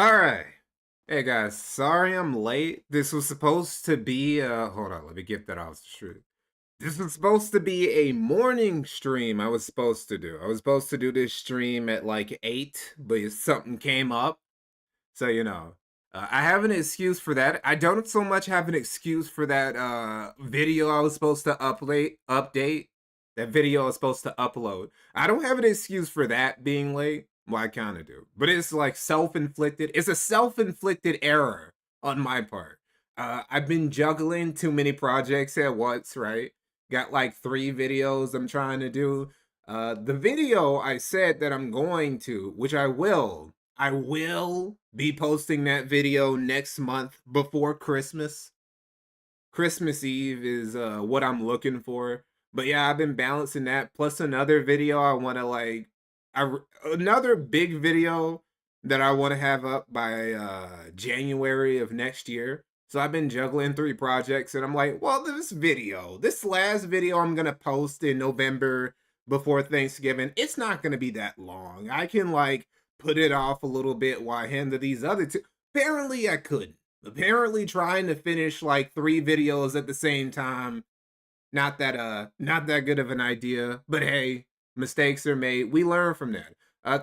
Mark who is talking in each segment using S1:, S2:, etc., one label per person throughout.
S1: All right. Hey guys, sorry I'm late. This was supposed to be hold on, let me get that off the street. This was supposed to be a morning stream I was supposed to do. I was supposed to do this stream at like 8, but something came up. So, I have an excuse for that. I don't so much have an excuse for that video I was supposed to update. That video I was supposed to upload. I don't have an excuse for that being late. Well, I kind of do. But it's like self-inflicted. It's a self-inflicted error on my part. I've been juggling too many projects at once, right? Got like 3 videos I'm trying to do. The video I said that I'm going to, which I will be posting that video next month before Christmas. Christmas Eve is what I'm looking for. But yeah, I've been balancing that plus another video I want to another big video that I want to have up by January of next year. So I've been juggling 3 projects and I'm like, well, this last video I'm going to post in November before Thanksgiving, it's not going to be that long. I can like put it off a little bit while I handle these other 2. Apparently I couldn't. Apparently trying to finish like 3 videos at the same time, not that good of an idea, but hey, mistakes are made. We learn from that.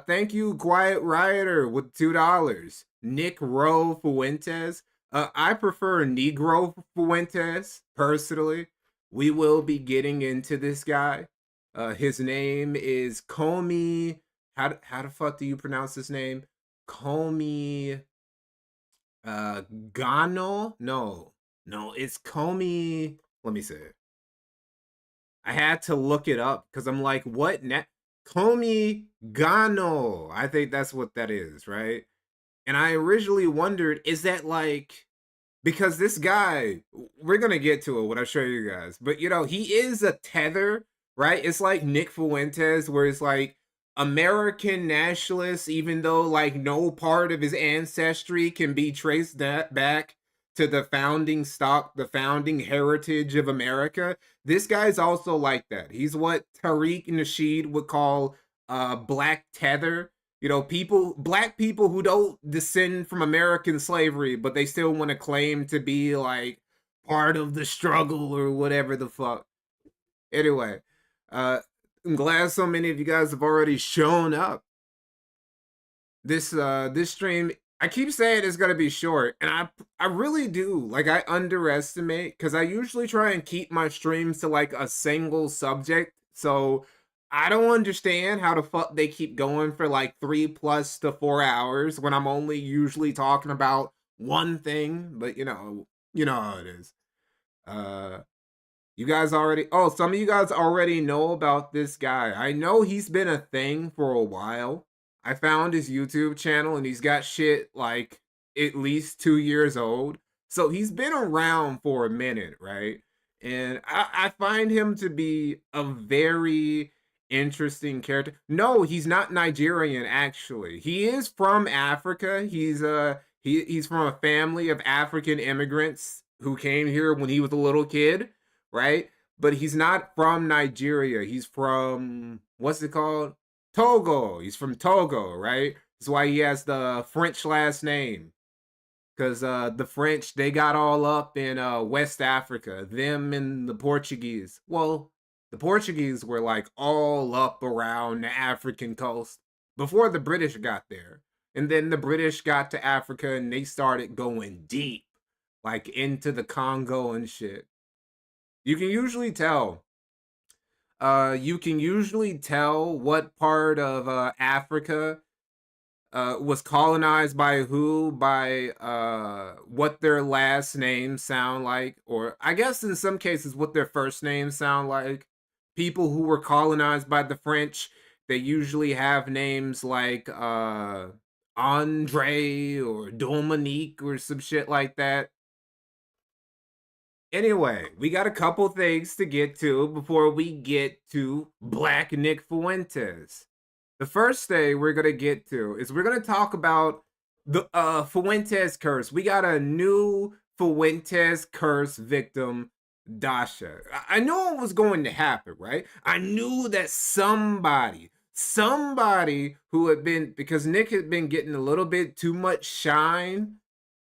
S1: Thank you, Quiet Rioter, with $2. Nick Rowe Fuentes. I prefer Negro Fuentes, personally. We will be getting into this guy. His name is Comey. How the fuck do you pronounce his name? Comey Gano? No, it's Comey. Let me see. I had to look it up because I'm like, what? Comey Gano. I think that's what that is, right? And I originally wondered, is that like, because this guy, we're going to get to it when I show you guys, but he is a tether, right? It's like Nick Fuentes, where it's like American nationalist, even though like no part of his ancestry can be traced back to the founding heritage of America. This guy's also like that. He's what Tariq Nasheed would call black tether. Black people who don't descend from American slavery, but they still want to claim to be like part of the struggle or whatever the fuck. Anyway, I'm glad so many of you guys have already shown up. This stream, I keep saying it's gonna be short, and I really do. Like, I underestimate, because I usually try and keep my streams to like a single subject. So I don't understand how the fuck they keep going for like 3+ to 4 hours when I'm only usually talking about one thing. But you know how it is. You guys already, some of you guys already know about this guy. I know he's been a thing for a while. I found his YouTube channel and he's got shit like at least 2 years old. So he's been around for a minute, right? And I find him to be a very interesting character. No, he's not Nigerian, actually. He is from Africa. He's from a family of African immigrants who came here when he was a little kid, right? But he's not from Nigeria. He's from, what's it called? Togo. He's from Togo, right? That's why he has the French last name. Because the French, they got all up in West Africa. Them and the Portuguese. Well, the Portuguese were like all up around the African coast before the British got there. And then the British got to Africa and they started going deep, like into the Congo and shit. You can usually tell what part of Africa was colonized by who by what their last names sound like, or I guess in some cases what their first names sound like. People who were colonized by the French, they usually have names like Andre or Dominique or some shit like that. Anyway, we got a couple things to get to before we get to Black Nick Fuentes. The first thing we're going to get to is we're going to talk about the Fuentes curse. We got a new Fuentes curse victim, Dasha. I knew it was going to happen, right? I knew that somebody who had been, because Nick had been getting a little bit too much shine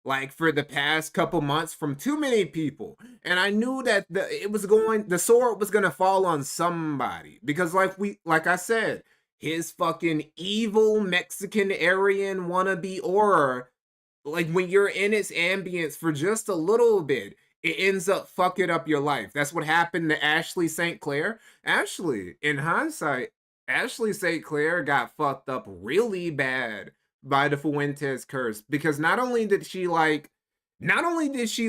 S1: like for the past couple months from too many people, and I knew that the sword was gonna fall on somebody, because like I said, his fucking evil Mexican Aryan wannabe aura, like when you're in its ambience for just a little bit, it ends up fucking up your life. That's what happened to Ashley St. Clair. Actually, in hindsight, Ashley St. Clair got fucked up really bad by the Fuentes curse, because not only did she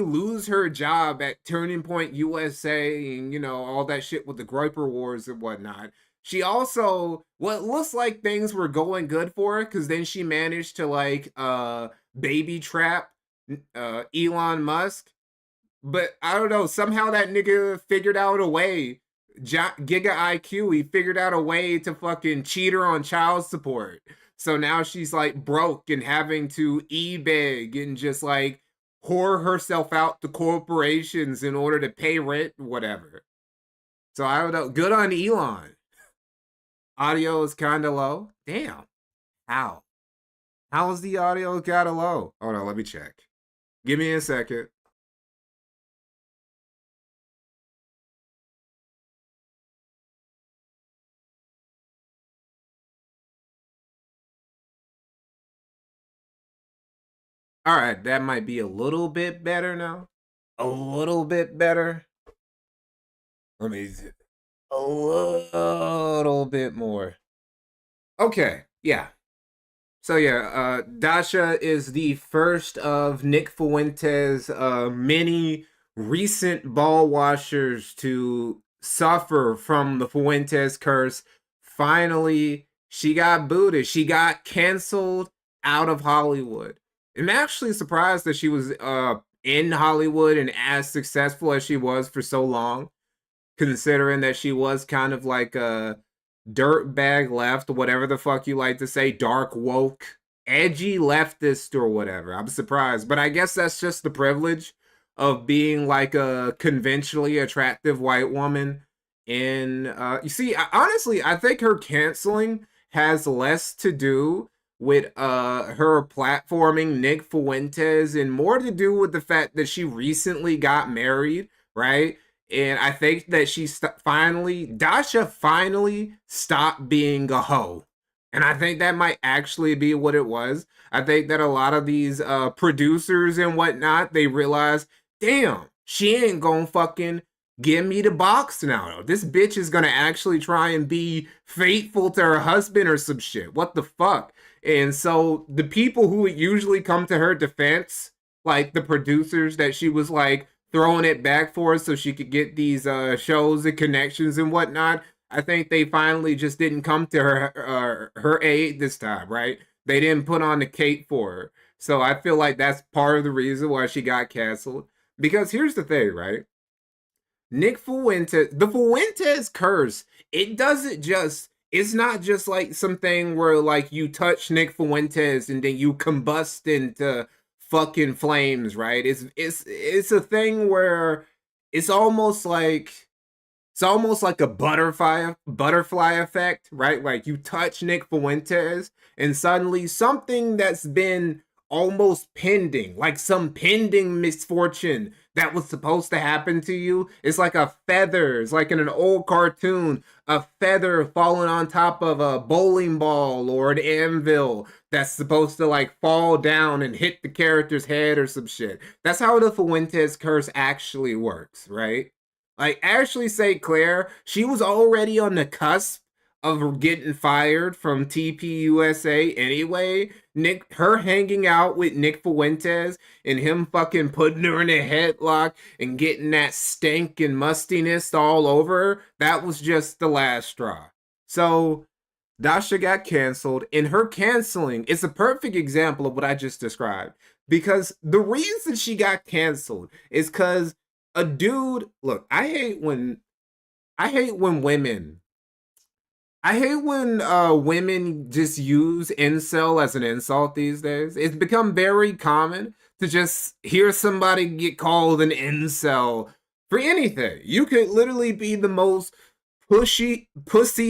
S1: lose her job at Turning Point USA and all that shit with the Groiper Wars and whatnot, she also, what looks like things were going good for her, because then she managed to baby trap Elon Musk. But I don't know, somehow that nigga figured out a way, Giga IQ, he figured out a way to fucking cheat her on child support. So now she's like broke and having to e-beg and just like whore herself out to corporations in order to pay rent, whatever. So I don't know. Good on Elon. Audio is kind of low. Damn. How? How is the audio kind of low? Hold on, let me check. Give me a second. All right, that might be a little bit better now. A little bit better. Let me see. A little bit more. Okay, yeah. So yeah, Dasha is the first of Nick Fuentes' many recent ball washers to suffer from the Fuentes curse. Finally, she got booted. She got canceled out of Hollywood. I'm actually surprised that she was in Hollywood and as successful as she was for so long, considering that she was kind of like a dirt bag left, whatever the fuck you like to say, dark woke, edgy leftist or whatever. I'm surprised, but I guess that's just the privilege of being like a conventionally attractive white woman. And you see, honestly, I think her canceling has less to do with her platforming Nick Fuentes and more to do with the fact that she recently got married, right? And I think that Dasha finally stopped being a hoe. And I think that might actually be what it was. I think that a lot of these producers and whatnot, they realize, damn, she ain't gonna fucking give me the box now. This bitch is gonna actually try and be faithful to her husband or some shit. What the fuck? And so the people who would usually come to her defense, like the producers that she was like throwing it back for so she could get these shows and connections and whatnot, I think they finally just didn't come to her aid this time, right? They didn't put on the cape for her. So I feel like that's part of the reason why she got canceled. Because here's the thing, right? Nick Fuentes, the Fuentes curse, it's not just like something where like you touch Nick Fuentes and then you combust into fucking flames, right? It's a thing where it's almost like a butterfly effect, right? Like you touch Nick Fuentes and suddenly something that's been almost pending, like some pending misfortune that was supposed to happen to you. It's like a feather. It's like in an old cartoon, a feather falling on top of a bowling ball or an anvil that's supposed to like fall down and hit the character's head or some shit. That's how the Fuentes curse actually works, right? Like Ashley St. Clair, she was already on the cusp of getting fired from TPUSA anyway. Her hanging out with Nick Fuentes and him fucking putting her in a headlock and getting that stank and mustiness all over her, that was just the last straw. So Dasha got canceled, and her canceling is a perfect example of what I just described. Because the reason she got canceled is because a dude, look, I hate when women just use incel as an insult these days. It's become very common to just hear somebody get called an incel for anything. You could literally be the most pussy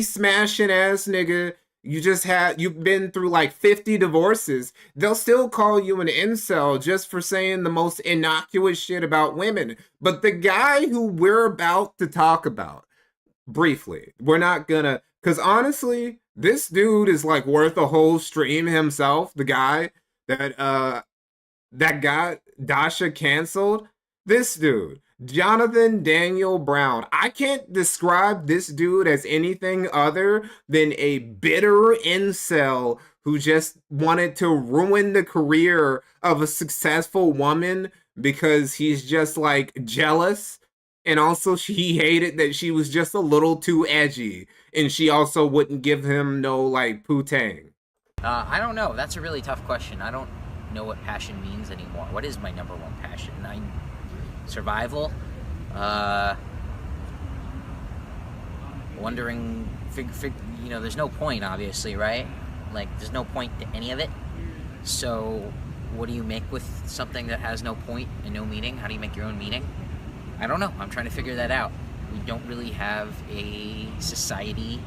S1: smashing ass nigga You've been through like 50 divorces. They'll still call you an incel just for saying the most innocuous shit about women. But the guy who we're about to talk about, briefly, we're not gonna, because honestly, this dude is like worth a whole stream himself. The guy that got Dasha canceled. This dude, Jonathan Daniel Brown. I can't describe this dude as anything other than a bitter incel who just wanted to ruin the career of a successful woman because he's just like jealous. And also, he hated that she was just a little too edgy. And she also wouldn't give him no like putang.
S2: I don't know. That's a really tough question. I don't know what passion means anymore. What is my number one passion? Survival. Wondering, there's no point, obviously, right? Like, there's no point to any of it. So, what do you make with something that has no point and no meaning? How do you make your own meaning? I don't know. I'm trying to figure that out. We don't really have a society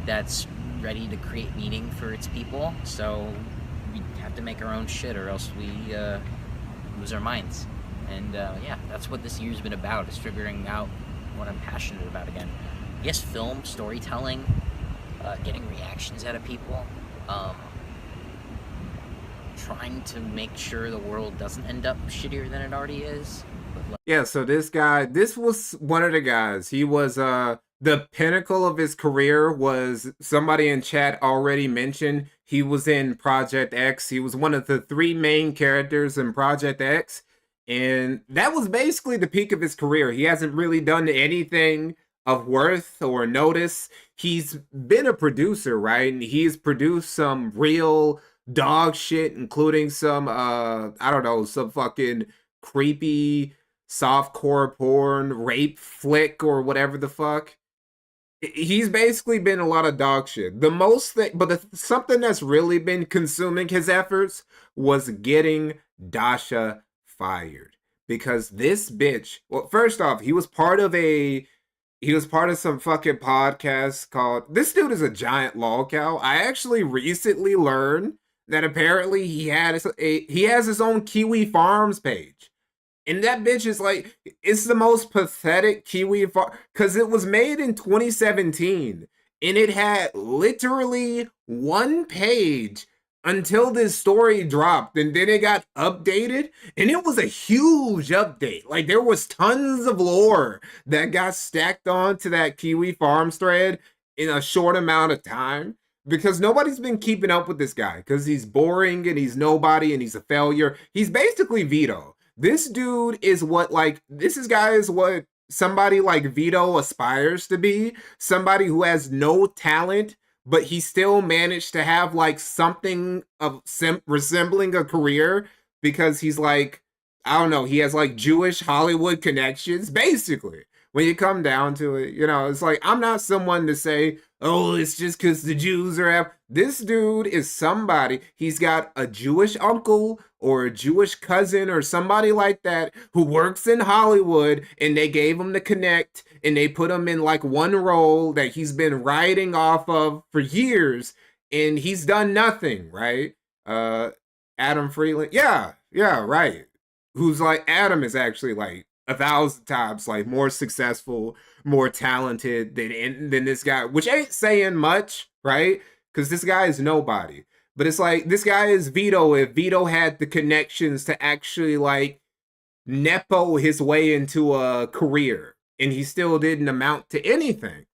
S2: that's ready to create meaning for its people, so we have to make our own shit, or else we lose our minds. And yeah, that's what this year's been about, is figuring out what I'm passionate about again. I guess film, storytelling, getting reactions out of people, trying to make sure the world doesn't end up shittier than it already is.
S1: Yeah, so this was one of the guys. He was the pinnacle of his career. Was somebody in chat already mentioned he was in Project X. He was one of the 3 main characters in Project X, and that was basically the peak of his career. He hasn't really done anything of worth or notice. He's been a producer, right? And he's produced some real dog shit, including some I don't know, some fucking creepy softcore porn, rape flick, or whatever the fuck. He's basically been a lot of dog shit. The most thing, but something that's really been consuming his efforts was getting Dasha fired. Because this bitch, well, first off, he was part of some fucking podcast called, this dude is a giant lolcow. I actually recently learned that apparently he has his own Kiwi Farms page. And that bitch is like, it's the most pathetic Kiwi farm, because it was made in 2017 and it had literally 1 page until this story dropped, and then it got updated, and it was a huge update. Like, there was tons of lore that got stacked onto that Kiwi Farms thread in a short amount of time, because nobody's been keeping up with this guy because he's boring and he's nobody and he's a failure. He's basically Vito. This dude is what somebody like Vito aspires to be. Somebody who has no talent, but he still managed to have like something of resembling a career, because he's like, I don't know, he has like Jewish Hollywood connections, basically. When you come down to it, it's like, I'm not someone to say, oh, it's just because the Jews are this dude is somebody. He's got a Jewish uncle or a Jewish cousin or somebody like that who works in Hollywood, and they gave him the connect, and they put him in like one role that he's been riding off of for years, and he's done nothing, right? Adam Freeland. Yeah, right. Who's like, Adam is actually like 1,000 times like more successful, more talented than this guy, which ain't saying much, right? Because this guy is nobody. But it's like, this guy is Vito if Vito had the connections to actually like nepo his way into a career, and he still didn't amount to anything.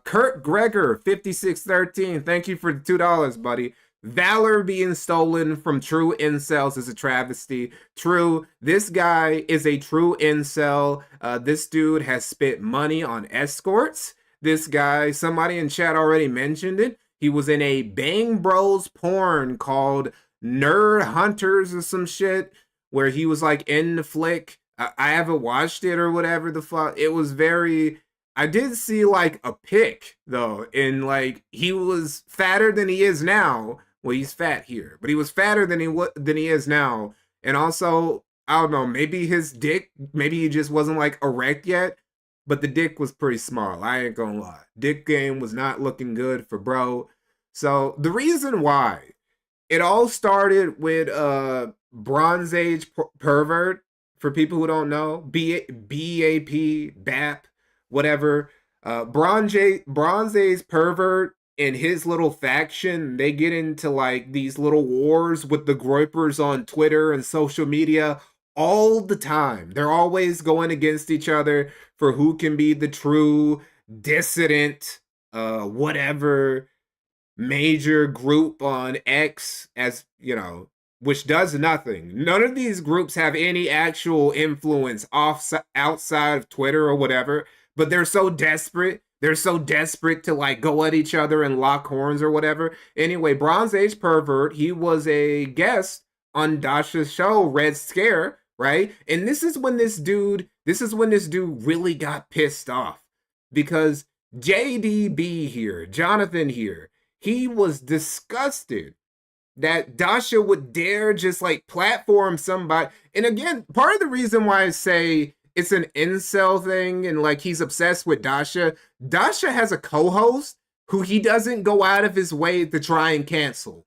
S1: Kurt Gregor 5613, thank you for the $2, buddy. Valor being stolen from true incels is a travesty. True, this guy is a true incel. This dude has spent money on escorts. This guy, somebody in chat already mentioned it. He was in a Bang Bros porn called Nerd Hunters or some shit, where he was like in the flick. I haven't watched it or whatever the fuck. It was very... I did see like a pic though, and like he was fatter than he is now. Well, he's fat here, but he was fatter than he is now. And also, I don't know, maybe his dick, maybe he just wasn't like erect yet, but the dick was pretty small. I ain't gonna lie. Dick game was not looking good for bro. So the reason why it all started with Bronze Age pervert. For people who don't know, BAP, whatever. Bronze Age pervert and his little faction, they get into like these little wars with the groypers on Twitter and social media all the time. They're always going against each other for who can be the true dissident, whatever major group on X, as you know, which does nothing. None of these groups have any actual influence outside of Twitter or whatever, but they're so desperate. They're so desperate to like go at each other and lock horns or whatever. Anyway, Bronze Age pervert, he was a guest on Dasha's show, Red Scare, right? And this is when this dude really got pissed off because JDB here, Jonathan here, he was disgusted that Dasha would dare just like platform somebody. And again, part of the reason why I say it's an incel thing and like he's obsessed with Dasha has a co-host who he doesn't go out of his way to try and cancel.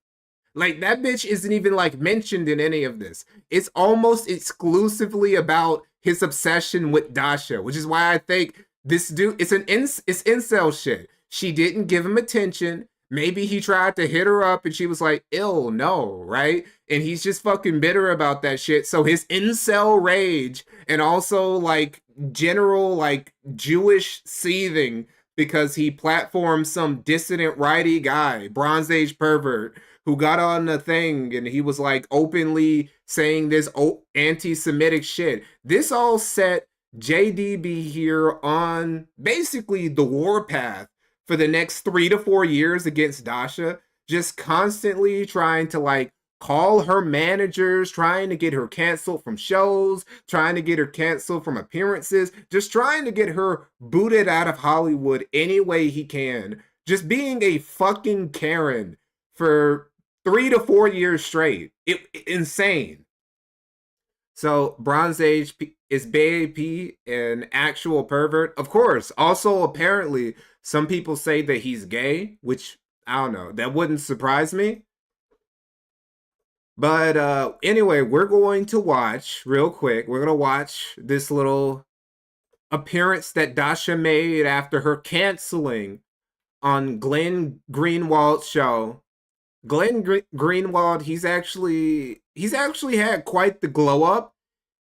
S1: Like that bitch isn't even like mentioned in any of this. It's almost exclusively about his obsession with Dasha, which is why I think this dude, it's incel shit. She didn't give him attention. Maybe he tried to hit her up and she was like, ill, no, right? And he's just fucking bitter about that shit. So his incel rage and also like general like Jewish seething because he platformed some dissident righty guy, Bronze Age pervert, who got on the thing and he was like openly saying this anti-Semitic shit. This all set JDB here on basically the warpath for the next 3 to 4 years against Dasha, just constantly trying to like call her managers, trying to get her canceled from shows, trying to get her canceled from appearances, just trying to get her booted out of Hollywood any way he can. Just being a fucking Karen for 3 to 4 years straight. Insane. So Bronze Age is BAP an actual pervert? Of course. Also, apparently, some people say that he's gay, which I don't know. That wouldn't surprise me. But anyway, we're going to watch real quick. We're going to watch this little appearance that Dasha made after her canceling on Glenn Greenwald's show. Glenn Greenwald, he's actually had quite the glow up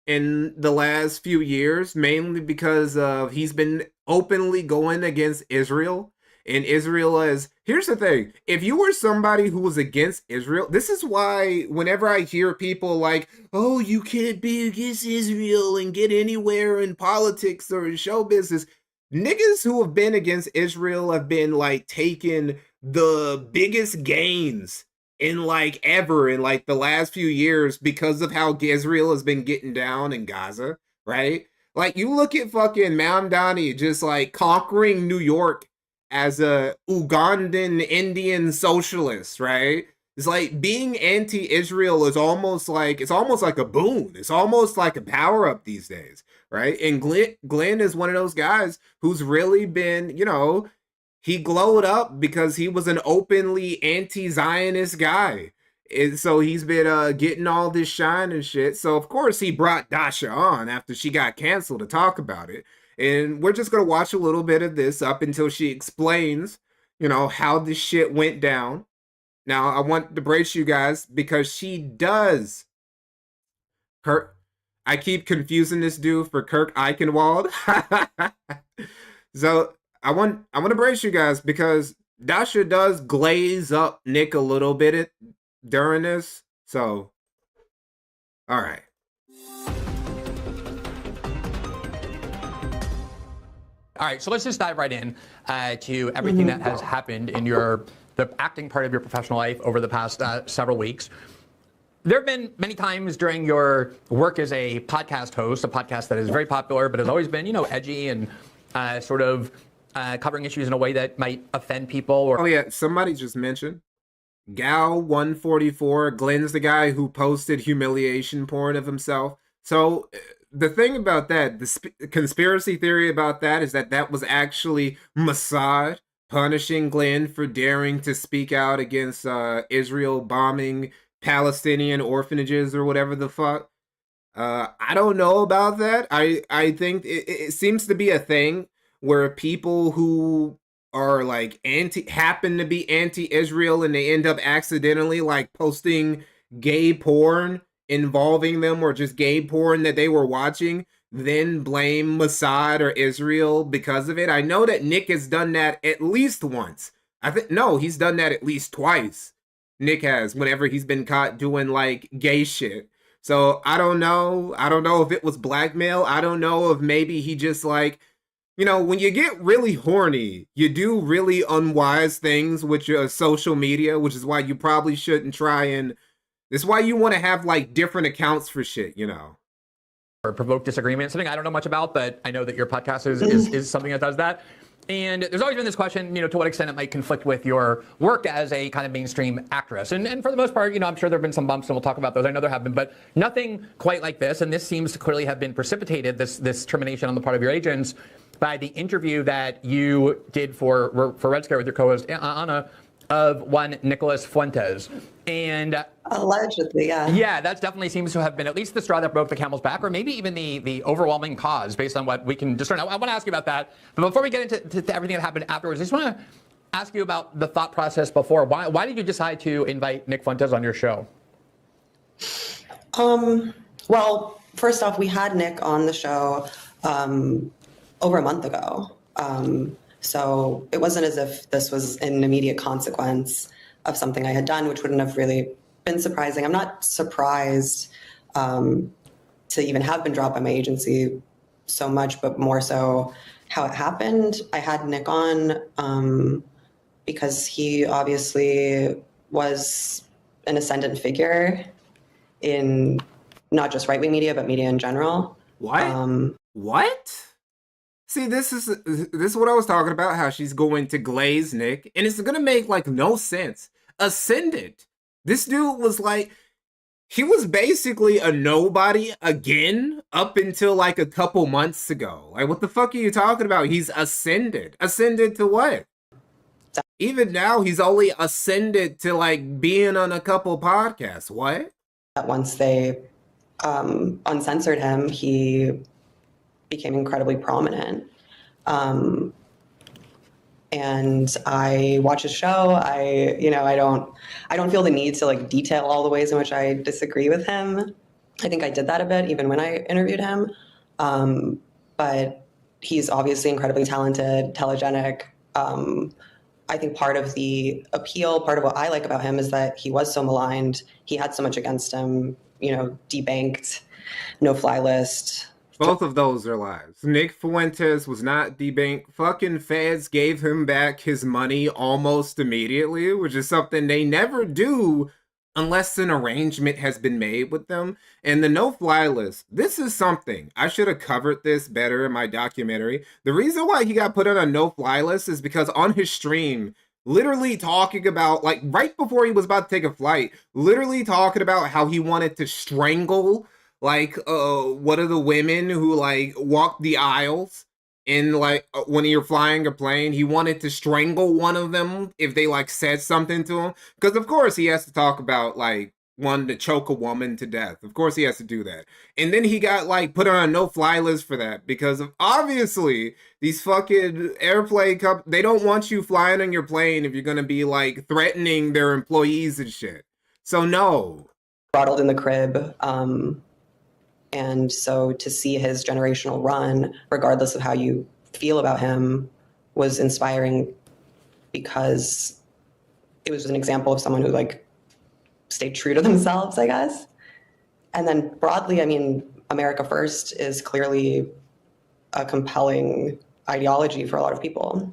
S1: in the last few years, mainly because he's been openly going against Israel. And Israel is, here's the thing, if you were somebody who was against Israel, this is why whenever I hear people like, oh, you can't be against Israel and get anywhere in politics or in show business, niggas who have been against Israel have been like taking the biggest gains in like ever in like the last few years because of how Israel has been getting down in Gaza, right? Like you look at fucking Mamdani just like conquering New York as a Ugandan Indian socialist, right? It's like being anti-Israel is almost like a boon. It's almost like a power up these days, right? And Glenn is one of those guys who's really been, you know, he glowed up because he was an openly anti-Zionist guy. And so he's been getting all this shine and shit. So of course he brought Dasha on after she got canceled to talk about it. And we're just going to watch a little bit of this up until she explains, you know, how this shit went down. Now, I want to brace you guys because she does. I keep confusing this dude for Kirk Eichenwald. So I want to brace you guys because Dasha does glaze up Nick a little bit during this. So, all right.
S3: All right, so let's just dive right in to everything that has happened in the acting part of your professional life over the past several weeks. There have been many times during your work as a podcast host, a podcast that is very popular, but has always been, you know, edgy and sort of covering issues in a way that might offend people. Or
S1: oh yeah, somebody just mentioned Gal 144. Glenn's the guy who posted humiliation porn of himself. So the thing about that, the conspiracy theory about that is that was actually Mossad punishing Glenn for daring to speak out against Israel bombing Palestinian orphanages or whatever the fuck. I don't know about that. I think it seems to be a thing where people who are like happen to be anti-Israel and they end up accidentally like posting gay porn involving them or just gay porn that they were watching, then blame Mossad or Israel because of it. I know that Nick has done that at least once. I think no, he's done that at least twice. Nick has, whenever he's been caught doing like gay shit. So I don't know. I don't know if it was blackmail. I don't know if maybe he just like, you know, when you get really horny, you do really unwise things with your social media, which is why you probably shouldn't try and. This is why you want to have like different accounts for shit, you know.
S3: Or provoke disagreement, something I don't know much about, but I know that your podcast is something that does that. And there's always been this question, you know, to what extent it might conflict with your work as a kind of mainstream actress. And for the most part, you know, I'm sure there have been some bumps and we'll talk about those. I know there have been, but nothing quite like this. And this seems to clearly have been precipitated, this termination on the part of your agents, by the interview that you did for Red Scare with your co-host Anna of one Nicholas Fuentes. And
S4: allegedly, yeah.
S3: Yeah, that definitely seems to have been at least the straw that broke the camel's back, or maybe even the overwhelming cause based on what we can discern. I want to ask you about that. But before we get into everything that happened afterwards, I just want to ask you about the thought process before. Why did you decide to invite Nick Fuentes on your show?
S4: Well, first off, we had Nick on the show over a month ago. So it wasn't as if this was an immediate consequence of something I had done, which wouldn't have really been surprising. I'm not surprised to even have been dropped by my agency so much, but more so how it happened. I had Nick on because he obviously was an ascendant figure in not just right-wing media, but media in general.
S1: What? What? See, this is what I was talking about, how she's going to glaze Nick, and it's gonna make like no sense. Ascendant. This dude was like, he was basically a nobody again up until like a couple months ago. Like, what the fuck are you talking about? He's ascended. Ascended to what? Even now, he's only ascended to like being on a couple podcasts. What?
S4: Once they uncensored him, he became incredibly prominent. And I watch his show. I don't feel the need to like detail all the ways in which I disagree with him. I think I did that a bit even when I interviewed him. But he's obviously incredibly talented, telegenic. I think part of the appeal, part of what I like about him is that he was so maligned. He had so much against him, you know, debanked, no-fly list.
S1: Both of those are lies. Nick Fuentes was not debanked. Fucking feds gave him back his money almost immediately, which is something they never do unless an arrangement has been made with them. And the no-fly list, this is something. I should have covered this better in my documentary. The reason why he got put on a no-fly list is because on his stream, literally talking about, like, right before he was about to take a flight, literally talking about how he wanted to strangle like one of the women who like walked the aisles in like when you're flying a plane. He wanted to strangle one of them if they like said something to him, because of course he has to talk about like wanting to choke a woman to death. Of course he has to do that. And then he got like put on a no-fly list for that because of obviously these fucking airplane they don't want you flying on your plane if you're gonna be like threatening their employees and shit. So no.
S4: Throttled in the crib. And so to see his generational run, regardless of how you feel about him, was inspiring because it was an example of someone who like stayed true to themselves, I guess. And then broadly, I mean, America First is clearly a compelling ideology for a lot of people.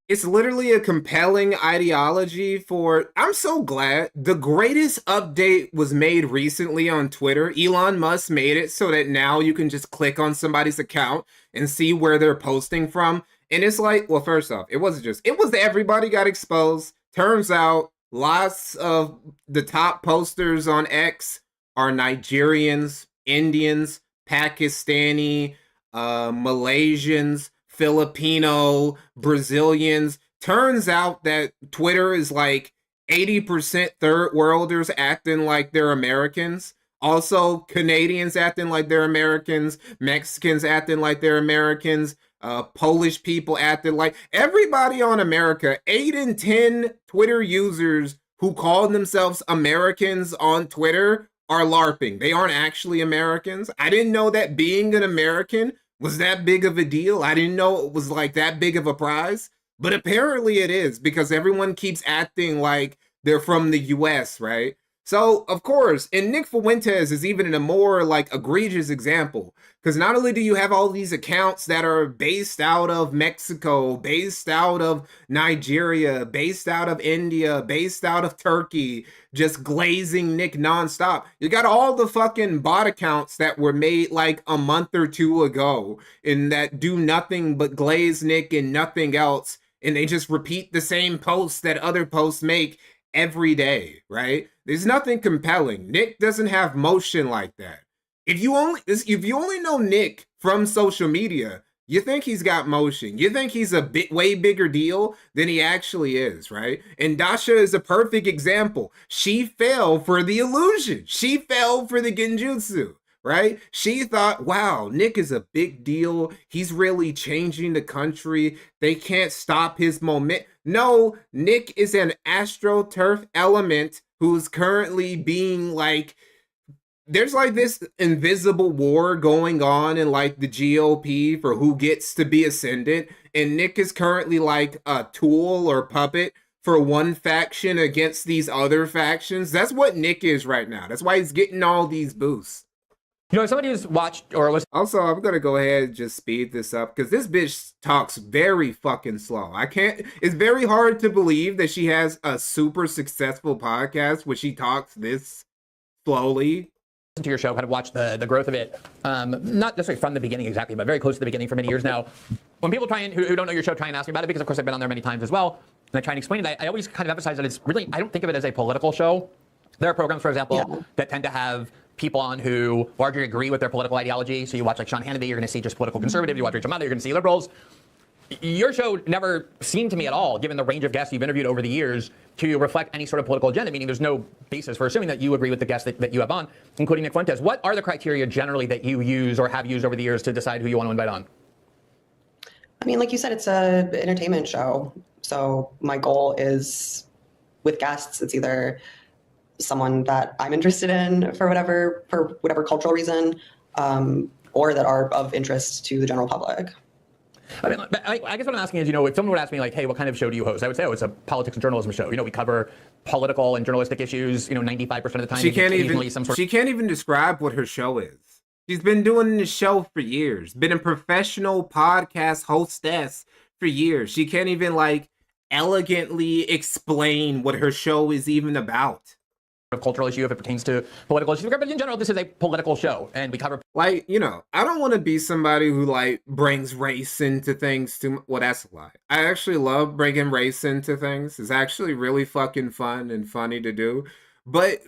S1: It's literally a compelling ideology for, I'm so glad the greatest update was made recently on Twitter. Elon Musk made it so that now you can just click on somebody's account and see where they're posting from. And it's like, well, first off, it was everybody got exposed. Turns out lots of the top posters on X are Nigerians, Indians, Pakistani, Malaysians, Filipino, Brazilians. Turns out that Twitter is like 80% third worlders acting like they're Americans. Also, Canadians acting like they're Americans, Mexicans acting like they're Americans, Polish people acting like everybody on America. 8 in 10 Twitter users who call themselves Americans on Twitter are LARPing. They aren't actually Americans. I didn't know that being an American was that big of a deal. I didn't know it was like that big of a prize. But apparently it is, because everyone keeps acting like they're from the US, right? So, of course, and Nick Fuentes is even a more like egregious example, because not only do you have all these accounts that are based out of Mexico, based out of Nigeria, based out of India, based out of Turkey, just glazing Nick nonstop. You got all the fucking bot accounts that were made like a month or two ago and that do nothing but glaze Nick and nothing else. And they just repeat the same posts that other posts make every day, right? There's nothing compelling. Nick doesn't have motion like that. If you only know Nick from social media, you think he's got motion. You think he's a way bigger deal than he actually is, right? And Dasha is a perfect example. She fell for the illusion. She fell for the genjutsu, right? She thought, wow, Nick is a big deal. He's really changing the country. They can't stop his moment. No, Nick is an AstroTurf element who's currently being like, there's like this invisible war going on in like the GOP for who gets to be ascendant. And Nick is currently like a tool or puppet for one faction against these other factions. That's what Nick is right now. That's why he's getting all these boosts.
S3: You know, somebody who's watched or listened.
S1: Also, I'm gonna go ahead and just speed this up because this bitch talks very fucking slow. It's very hard to believe that she has a super successful podcast where she talks this slowly.
S3: To your show, kind of watch the growth of it, not necessarily from the beginning exactly, but very close to the beginning for many years now. When people try and who don't know your show try and ask me about it, because of course I've been on there many times as well, and I try and explain it, I always kind of emphasize that it's really, I don't think of it as a political show. There are programs, for example, that tend to have people on who largely agree with their political ideology. So you watch like Sean Hannity, you're going to see just political conservatives. You watch Rachel Maddow, you're going to see liberals. Your show never seemed to me at all, given the range of guests you've interviewed over the years, to reflect any sort of political agenda, meaning there's no basis for assuming that you agree with the guests that you have on, including Nick Fuentes. What are the criteria generally that you use or have used over the years to decide who you want to invite on?
S4: I mean, like you said, it's an entertainment show. So my goal is, with guests, it's either someone that I'm interested in for whatever cultural reason, or that are of interest to the general public.
S3: I mean, I guess what I'm asking is, you know, if someone would ask me like, hey, what kind of show do you host? I would say, oh, it's a politics and journalism show. You know, we cover political and journalistic issues, you know, 95% of the time.
S1: She can't even describe what her show is. She's been doing this show for years, been a professional podcast hostess for years. She can't even like elegantly explain what her show is even about.
S3: Of cultural issue if it pertains to political issues, but in general this is a political show and we cover,
S1: like, you know, I don't want to be somebody who like brings race into things too. Well, that's a lie. I actually love bringing race into things. It's actually really fucking fun and funny to do, but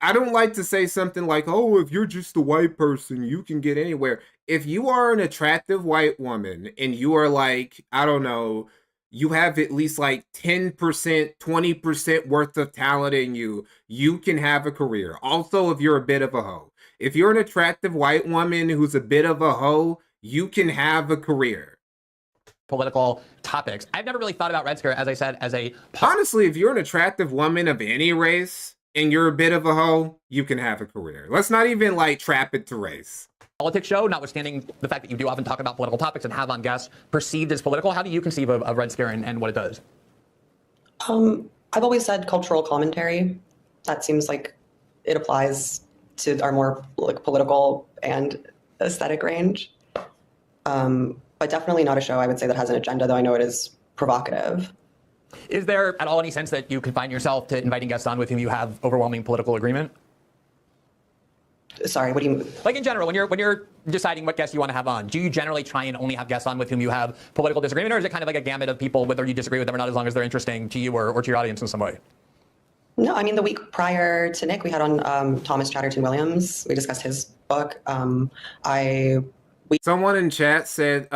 S1: I don't like to say something like, oh, if you're just a white person you can get anywhere. If you are an attractive white woman and you are like, I don't know, you have at least like 10%, 20% worth of talent in you, you can have a career. Also, if you're a bit of a hoe. If you're an attractive white woman who's a bit of a hoe, you can have a career.
S3: Political topics. I've never really thought about Red Scare, as I said, as a...
S1: Honestly, if you're an attractive woman of any race and you're a bit of a hoe, you can have a career. Let's not even like trap it to race.
S3: Politics show, notwithstanding the fact that you do often talk about political topics and have on guests perceived as political. How do you conceive of Red Scare and what it does?
S4: I've always said cultural commentary. That seems like it applies to our more like political and aesthetic range. But definitely not a show, I would say, that has an agenda, though I know it is provocative.
S3: Is there at all any sense that you confine yourself to inviting guests on with whom you have overwhelming political agreement?
S4: Sorry, what do you mean?
S3: Like in general, when you're deciding what guests you want to have on, do you generally try and only have guests on with whom you have political disagreement, or is it kind of like a gamut of people, whether you disagree with them or not, as long as they're interesting to you or to your audience in some way?
S4: No, I mean, the week prior to Nick, we had on Thomas Chatterton Williams. We discussed his book. I
S1: Someone in chat said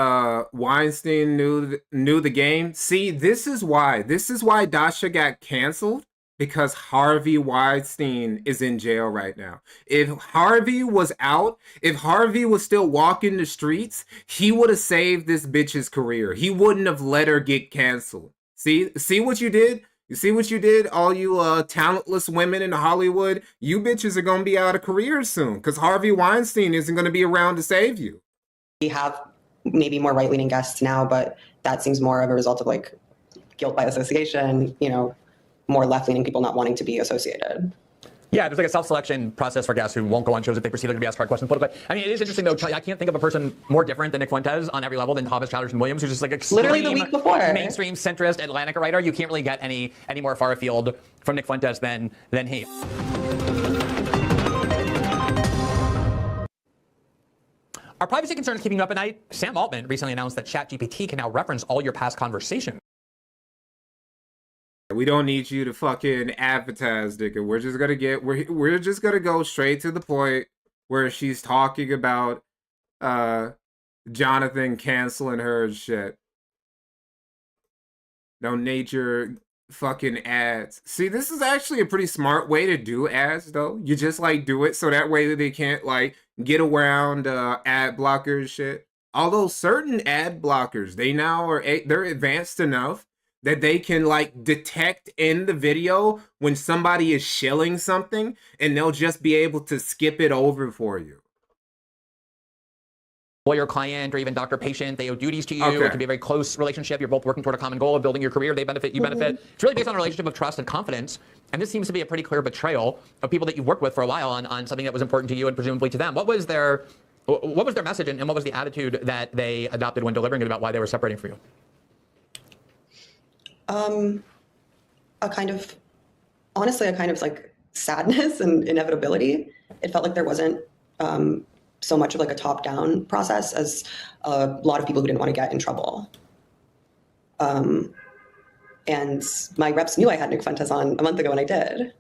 S1: Weinstein knew the game. See, this is why. This is why Dasha got canceled, because Harvey Weinstein is in jail right now. If Harvey was out, if Harvey was still walking the streets, he would have saved this bitch's career. He wouldn't have let her get canceled. See what you did? You see what you did? All you talentless women in Hollywood, you bitches are gonna be out of career soon, because Harvey Weinstein isn't gonna be around to save you.
S4: We have maybe more right-leaning guests now, but that seems more of a result of like guilt by association, you know, more left-leaning people not wanting to be associated.
S3: Yeah, there's like a self-selection process for guests who won't go on shows if they perceive they're going to be asked hard questions. But I mean, it is interesting though. I can't think of a person more different than Nick Fuentes on every level than Thomas Chatterton Williams, who's just like extreme,
S4: literally the week before,
S3: mainstream centrist Atlantica writer. You can't really get any more far afield from Nick Fuentes than he. Are privacy concerns keeping you up at night? Sam Altman recently announced that ChatGPT can now reference all your past conversations.
S1: We don't need you to fucking advertise, nigga. We're just gonna go straight to the point where she's talking about Jonathan canceling her and shit. No nature fucking ads. See, this is actually a pretty smart way to do ads, though. You just like do it so that way they can't like get around ad blockers shit. Although certain ad blockers, they're advanced enough that they can like detect in the video when somebody is shilling something, and they'll just be able to skip it over for you.
S3: Lawyer client or even doctor patient, they owe duties to you.
S1: Okay.
S3: It can be a very close relationship. You're both working toward a common goal of building your career. They benefit, you benefit. It's really based on a relationship of trust and confidence. And this seems to be a pretty clear betrayal of people that you've worked with for a while on something that was important to you and presumably to them. What was their message and what was the attitude that they adopted when delivering it about why they were separating for you?
S4: A kind of like sadness and inevitability. It felt like there wasn't so much of like a top-down process as a lot of people who didn't want to get in trouble. And my reps knew I had Nick Fuentes on a month ago, and I did.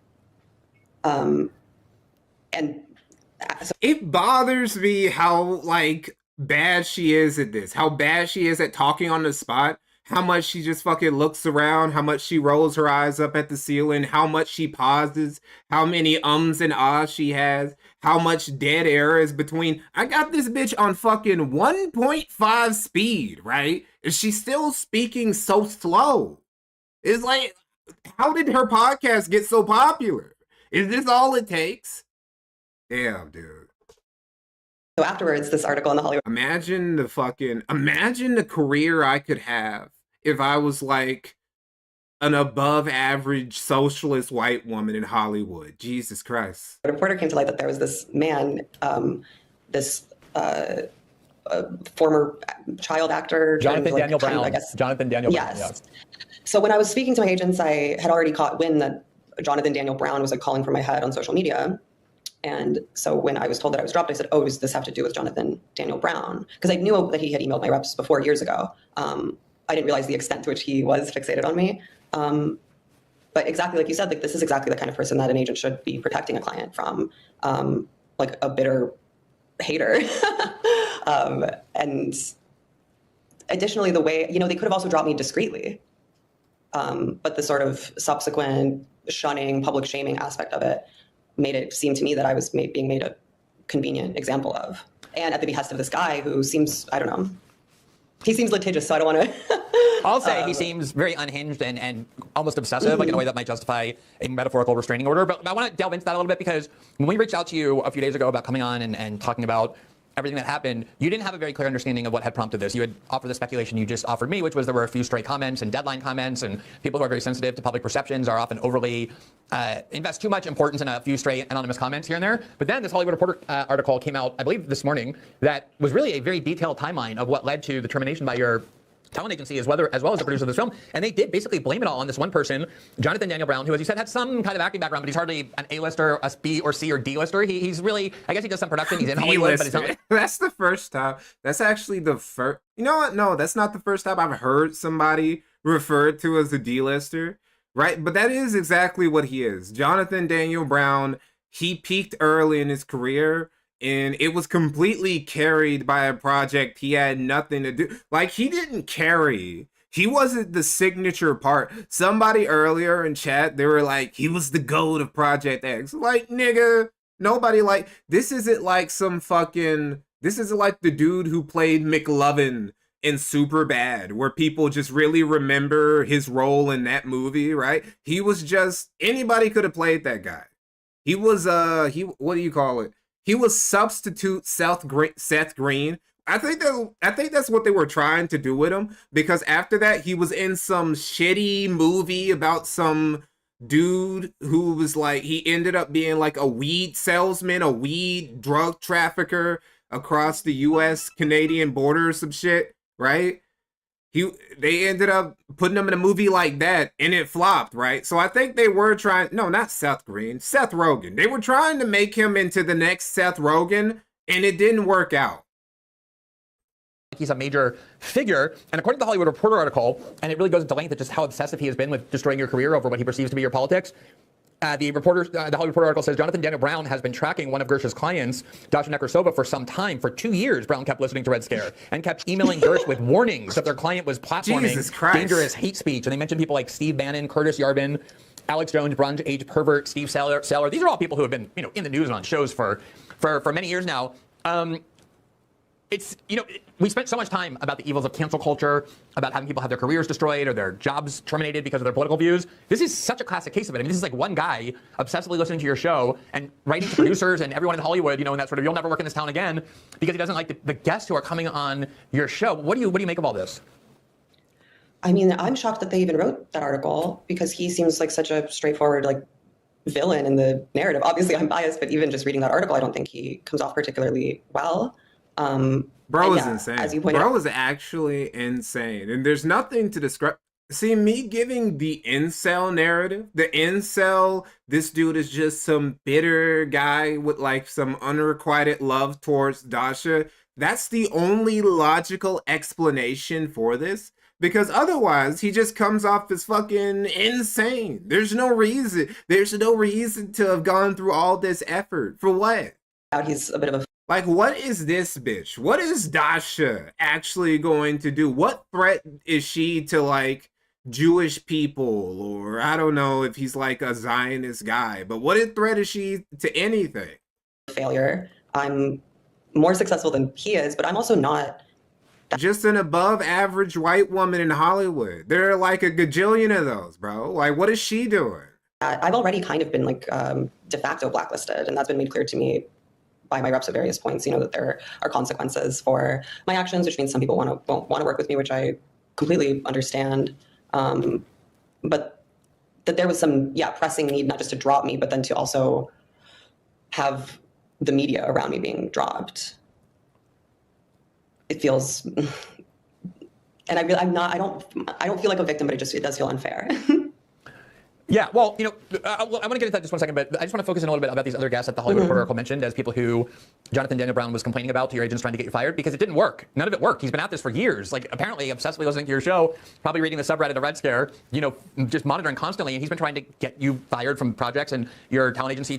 S4: So
S1: it bothers me how like bad she is at this, how bad she is at talking on the spot, how much she just fucking looks around, how much she rolls her eyes up at the ceiling, how much she pauses, how many ums and ahs she has, how much dead air is between. I got this bitch on fucking 1.5 speed, right? And she's still speaking so slow. It's like, how did her podcast get so popular? Is this all it takes? Damn, dude.
S4: So afterwards, this article in the Hollywood.
S1: Imagine the career I could have if I was like an above average socialist white woman in Hollywood. Jesus Christ.
S4: A reporter came to light that there was this man, this former child actor.
S3: Jonathan Daniel Brown.
S4: I guess.
S3: Jonathan Daniel Brown.
S4: Yes. So when I was speaking to my agents, I had already caught wind that Jonathan Daniel Brown was like calling for my head on social media. And so when I was told that I was dropped, I said, oh, does this have to do with Jonathan Daniel Brown? Because I knew that he had emailed my reps before years ago. I didn't realize the extent to which he was fixated on me. But exactly like you said, like this is exactly the kind of person that an agent should be protecting a client from, like a bitter hater. And additionally, the way, you know, they could have also dropped me discreetly. But the sort of subsequent shunning, public shaming aspect of it made it seem to me that I was being made a convenient example of. And at the behest of this guy who seems, I don't know, he seems litigious, so I don't want to.
S3: I'll say he seems very unhinged and almost obsessive, like in a way that might justify a metaphorical restraining order. But I want to delve into that a little bit because when we reached out to you a few days ago about coming on and talking about everything that happened, you didn't have a very clear understanding of what had prompted this. You had offered the speculation you just offered me, which was there were a few stray comments and deadline comments, and people who are very sensitive to public perceptions are often overly invest too much importance in a few stray anonymous comments here and there. But then this Hollywood Reporter article came out, I believe this morning, that was really a very detailed timeline of what led to the termination by your talent agency as well as the producer of this film. And they did basically blame it all on this one person, Jonathan Daniel Brown, who, as you said, had some kind of acting background, but he's hardly an A-lister, a B or C or D-lister. He's really, I guess he does some production. He's in Hollywood, but it's not.
S1: That's the first time. That's actually the first. You know what? No, that's not the first time I've heard somebody referred to as a D-lister, right? But that is exactly what he is. Jonathan Daniel Brown, he peaked early in his career, and it was completely carried by a project he had nothing to do. Like, he didn't carry. He wasn't the signature part. Somebody earlier in chat, they were like, he was the GOAT of Project X. Like, nigga, nobody like, this isn't like some fucking, this isn't like the dude who played McLovin in Superbad, where people just really remember his role in that movie, right? He was just, anybody could have played that guy. He was, what do you call it? He was substitute Seth Green. I think that's what they were trying to do with him, because after that he was in some shitty movie about some dude who was like, he ended up being like a weed salesman, a weed drug trafficker across the US Canadian border or some shit, right? They ended up putting him in a movie like that and it flopped, right? So I think they were trying, no, not Seth Green, Seth Rogen. They were trying to make him into the next Seth Rogen and it didn't work out.
S3: He's a major figure, and according to the Hollywood Reporter article, and it really goes into length at just how obsessive he has been with destroying your career over what he perceives to be your politics. The Hollywood Reporter article says Jonathan Daniel Brown has been tracking one of Gersh's clients, Dasha Nekrasova, for some time. For 2 years, Brown kept listening to Red Scare and kept emailing Gersh with warnings that their client was platforming dangerous hate speech. And they mentioned people like Steve Bannon, Curtis Yarvin, Alex Jones, Bronze Age Pervert, Steve Saylor. These are all people who have been, in the news and on shows for many years now. It's, we spent so much time about the evils of cancel culture, about having people have their careers destroyed or their jobs terminated because of their political views. This is such a classic case of it. I mean, this is like one guy obsessively listening to your show and writing to producers and everyone in Hollywood, and that sort of, you'll never work in this town again, because he doesn't like the guests who are coming on your show. What do you make of all this?
S4: I mean, I'm shocked that they even wrote that article, because he seems like such a straightforward, villain in the narrative. Obviously, I'm biased, but even just reading that article, I don't think he comes off particularly well.
S1: Bro is insane. As you pointed out, is actually insane, and there's nothing to describe. See, me giving the incel narrative, the incel, this dude is just some bitter guy with some unrequited love towards Dasha. That's the only logical explanation for this, because otherwise he just comes off as fucking insane. There's no reason to have gone through all this effort for what?
S4: He's a bit of a
S1: what is this bitch? What is Dasha actually going to do? What threat is she to Jewish people? Or I don't know if he's a Zionist guy, but what threat is she to anything?
S4: Failure. I'm more successful than he is, but I'm also not
S1: just an above average white woman in Hollywood. There are a gajillion of those, bro. What is she doing?
S4: I've already kind of been de facto blacklisted, and that's been made clear to me by my reps at various points, that there are consequences for my actions, which means some people won't want to work with me, which I completely understand. But that there was some, pressing need, not just to drop me, but then to also have the media around me being dropped. It feels, and I don't feel like a victim, but it does feel unfair.
S3: Yeah, well, I want to get into that just 1 second, but I just want to focus in a little bit about these other guests that the Hollywood Reporter article mentioned as people who Jonathan Daniel Brown was complaining about to your agents trying to get you fired, because it didn't work. None of it worked. He's been at this for years, apparently obsessively listening to your show, probably reading the subreddit of Red Scare, just monitoring constantly, and he's been trying to get you fired from projects and your talent agency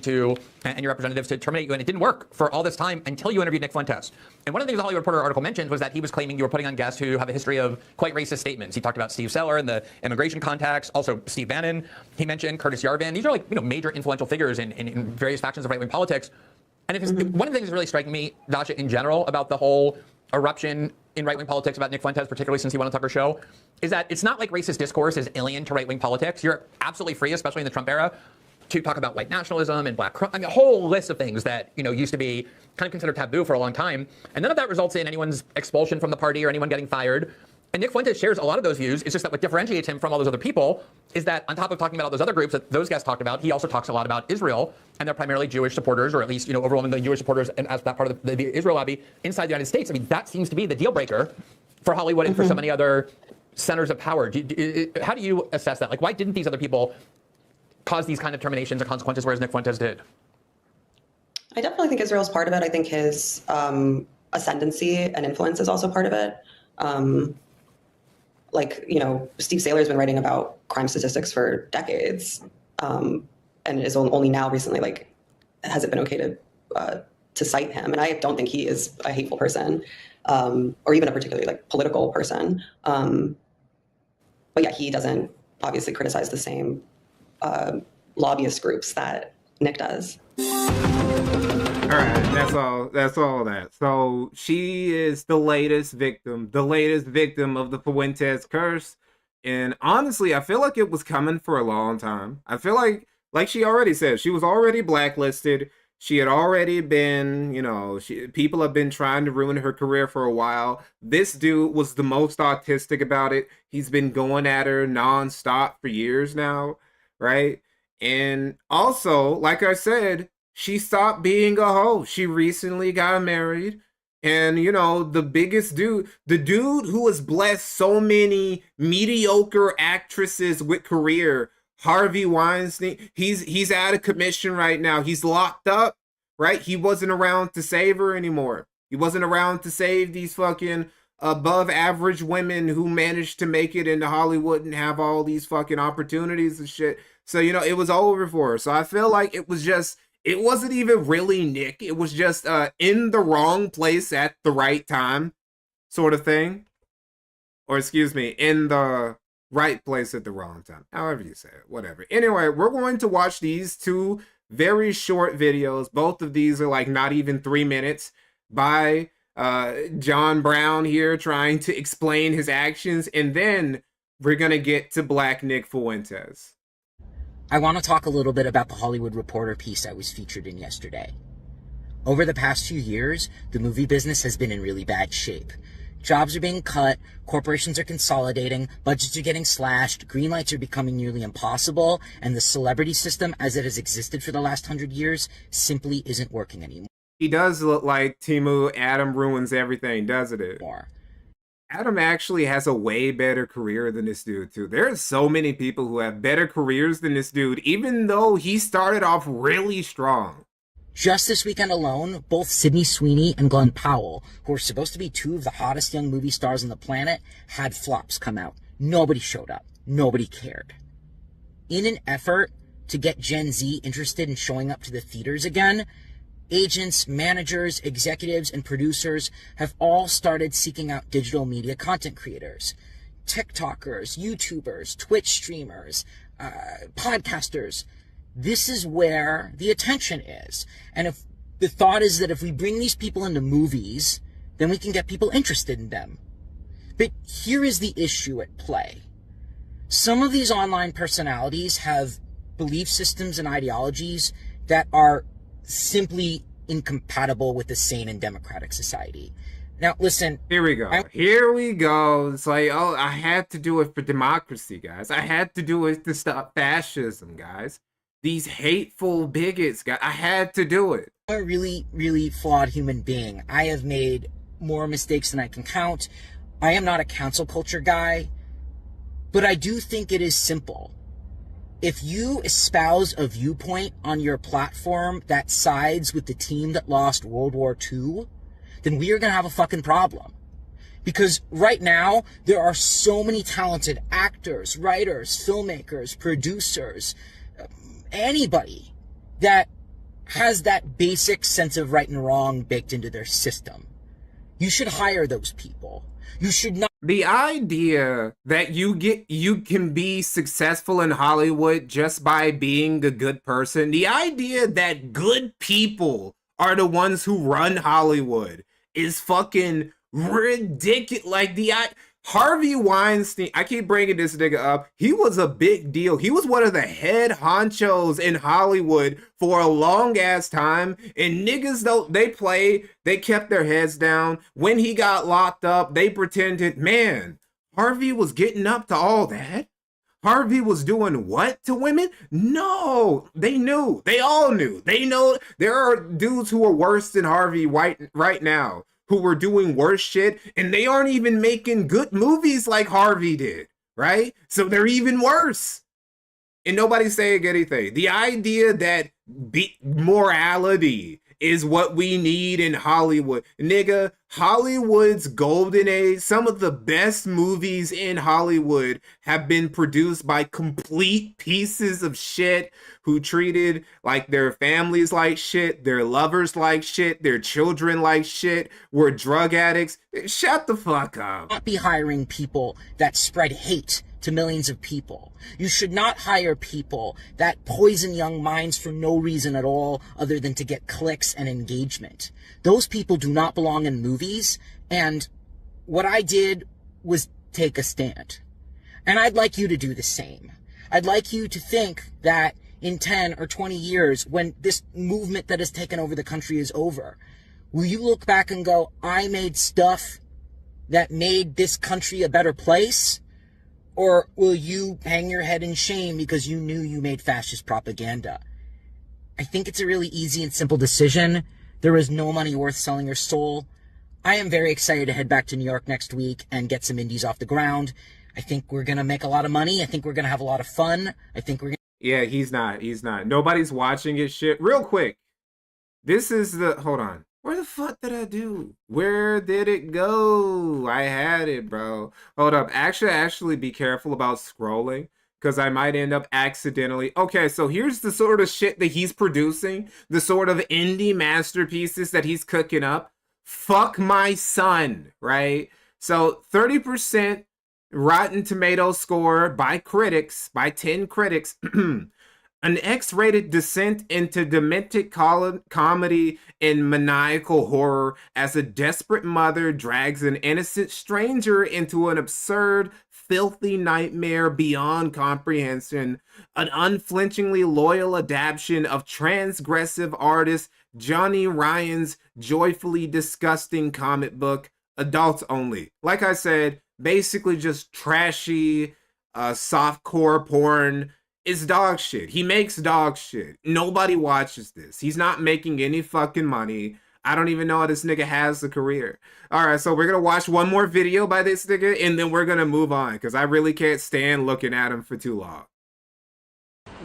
S3: and your representatives to terminate you, and it didn't work for all this time until you interviewed Nick Fuentes. And one of the things the Hollywood Reporter article mentioned was that he was claiming you were putting on guests who have a history of quite racist statements. He talked about Steve Saylor and the immigration contacts, also Steve Bannon. He mentioned Curtis Yarvin. These are major influential figures in various factions of right-wing politics. And one of the things that's really striking me, Dasha, in general, about the whole eruption in right-wing politics about Nick Fuentes, particularly since he went on Tucker's show, is that it's not like racist discourse is alien to right-wing politics. You're absolutely free, especially in the Trump era, to talk about white nationalism and black crime. I mean, a whole list of things that used to be kind of considered taboo for a long time. And none of that results in anyone's expulsion from the party or anyone getting fired. And Nick Fuentes shares a lot of those views. It's just that what differentiates him from all those other people is that on top of talking about all those other groups that those guys talked about, he also talks a lot about Israel, and they're primarily Jewish supporters, or at least, overwhelmingly Jewish supporters, and as that part of the Israel lobby inside the United States. I mean, that seems to be the deal breaker for Hollywood and for so many other centers of power. How do you assess that? Why didn't these other people cause these kind of terminations and consequences, whereas Nick Fuentes did?
S4: I definitely think Israel's part of it. I think his ascendancy and influence is also part of it. Steve Saylor has been writing about crime statistics for decades, and is only now recently, has it been okay to to cite him. And I don't think he is a hateful person, or even a particularly like political person. But yeah, he doesn't obviously criticize the same lobbyist groups that Nick does.
S1: All right, that's all that. So she is the latest victim of the Fuentes curse. And honestly, I feel like it was coming for a long time. I feel like she already said, she was already blacklisted. She had already been, people have been trying to ruin her career for a while. This dude was the most autistic about it. He's been going at her nonstop for years now, right? And also, like I said, she stopped being a hoe. She recently got married. And, the biggest dude, the dude who has blessed so many mediocre actresses with career, Harvey Weinstein, he's out of commission right now. He's locked up, right? He wasn't around to save her anymore. He wasn't around to save these fucking above average women who managed to make it into Hollywood and have all these fucking opportunities and shit. So, it was over for her. So I feel like it wasn't even really Nick. It was just in the wrong place at the right time sort of thing. Or excuse me, in the right place at the wrong time. However you say it, whatever. Anyway, we're going to watch these two very short videos. Both of these are like not even 3 minutes by John Brown here trying to explain his actions. And then we're going to get to Black Nick Fuentes.
S2: I want to talk a little bit about the Hollywood Reporter piece I was featured in yesterday. Over the past few years, the movie business has been in really bad shape. Jobs are being cut, corporations are consolidating, budgets are getting slashed, green lights are becoming nearly impossible, and the celebrity system as it has existed for the last 100 years simply isn't working anymore.
S1: He does look like Timu Adam ruins everything, doesn't it? Adam actually has a way better career than this dude, too. There are so many people who have better careers than this dude, even though he started off really strong.
S2: Just this weekend alone, both Sydney Sweeney and Glenn Powell, who are supposed to be two of the hottest young movie stars on the planet, had flops come out. Nobody showed up. Nobody cared. In an effort to get Gen Z interested in showing up to the theaters again, agents, managers, executives, and producers have all started seeking out digital media content creators. TikTokers, YouTubers, Twitch streamers, podcasters. This is where the attention is. And if the thought is that if we bring these people into movies, then we can get people interested in them. But here is the issue at play. Some of these online personalities have belief systems and ideologies that are simply incompatible with a sane and democratic society. Now, listen.
S1: Here we go. Here we go. It's like, oh, I had to do it for democracy, guys. I had to do it to stop fascism, guys. These hateful bigots, guys. I had to do it.
S2: I'm a really, really flawed human being. I have made more mistakes than I can count. I am not a cancel culture guy, but I do think it is simple. If you espouse a viewpoint on your platform that sides with the team that lost World War II, then we are going to have a fucking problem. Because right now, there are so many talented actors, writers, filmmakers, producers, anybody that has that basic sense of right and wrong baked into their system. You should hire those people. You should not.
S1: The idea that you can be successful in Hollywood just by being a good person, the idea that good people are the ones who run Hollywood is fucking ridiculous. Like Harvey Weinstein, I keep bringing this nigga up. He was a big deal. He was one of the head honchos in Hollywood for a long ass time. And niggas, though, they kept their heads down. When he got locked up, they pretended, man, Harvey was getting up to all that. Harvey was doing what to women? No, they knew. They all knew. They know there are dudes who are worse than Harvey right now, who were doing worse shit, and they aren't even making good movies like Harvey did, right? So they're even worse. And nobody's saying anything. The idea that morality is what we need in Hollywood. Nigga, Hollywood's golden age, some of the best movies in Hollywood have been produced by complete pieces of shit who treated like their families like shit, their lovers like shit, their children like shit, were drug addicts. Shut the fuck up.
S5: Not be hiring people that spread hate to millions of people. You should not hire people that poison young minds for no reason at all other than to get clicks and engagement. Those people do not belong in movies, and what I did was take a stand. And I'd like you to do the same. I'd like you to think that in 10 or 20 years, when this movement that has taken over the country is over, will you look back and go, I made stuff that made this country a better place? Or will you hang your head in shame because you knew you made fascist propaganda? I think it's a really easy and simple decision. There is no money worth selling your soul. I am very excited to head back to New York next week and get some indies off the ground. I think we're going to make a lot of money. I think we're going to have a lot of fun. I think we're going to...
S1: Yeah, he's not. Nobody's watching his shit. Real quick. This is the... Hold on. Where the fuck did I do? Where did it go? I had it, bro. Hold up. Actually be careful about scrolling, because I might end up accidentally... Okay, so here's the sort of shit that he's producing. The sort of indie masterpieces that he's cooking up. Fuck my son, right? So 30% Rotten Tomatoes score by critics, by 10 critics. An X-rated descent into demented comedy and maniacal horror as a desperate mother drags an innocent stranger into an absurd, filthy nightmare beyond comprehension. An unflinchingly loyal adaptation of transgressive artist Johnny Ryan's joyfully disgusting comic book, adults only. Like I said, basically just trashy, softcore porn. It's dog shit. He makes dog shit. Nobody watches this. He's not making any fucking money. I don't even know how this nigga has a career. All right, so we're going to watch one more video by this nigga, and then we're going to move on, because I really can't stand looking at him for too long.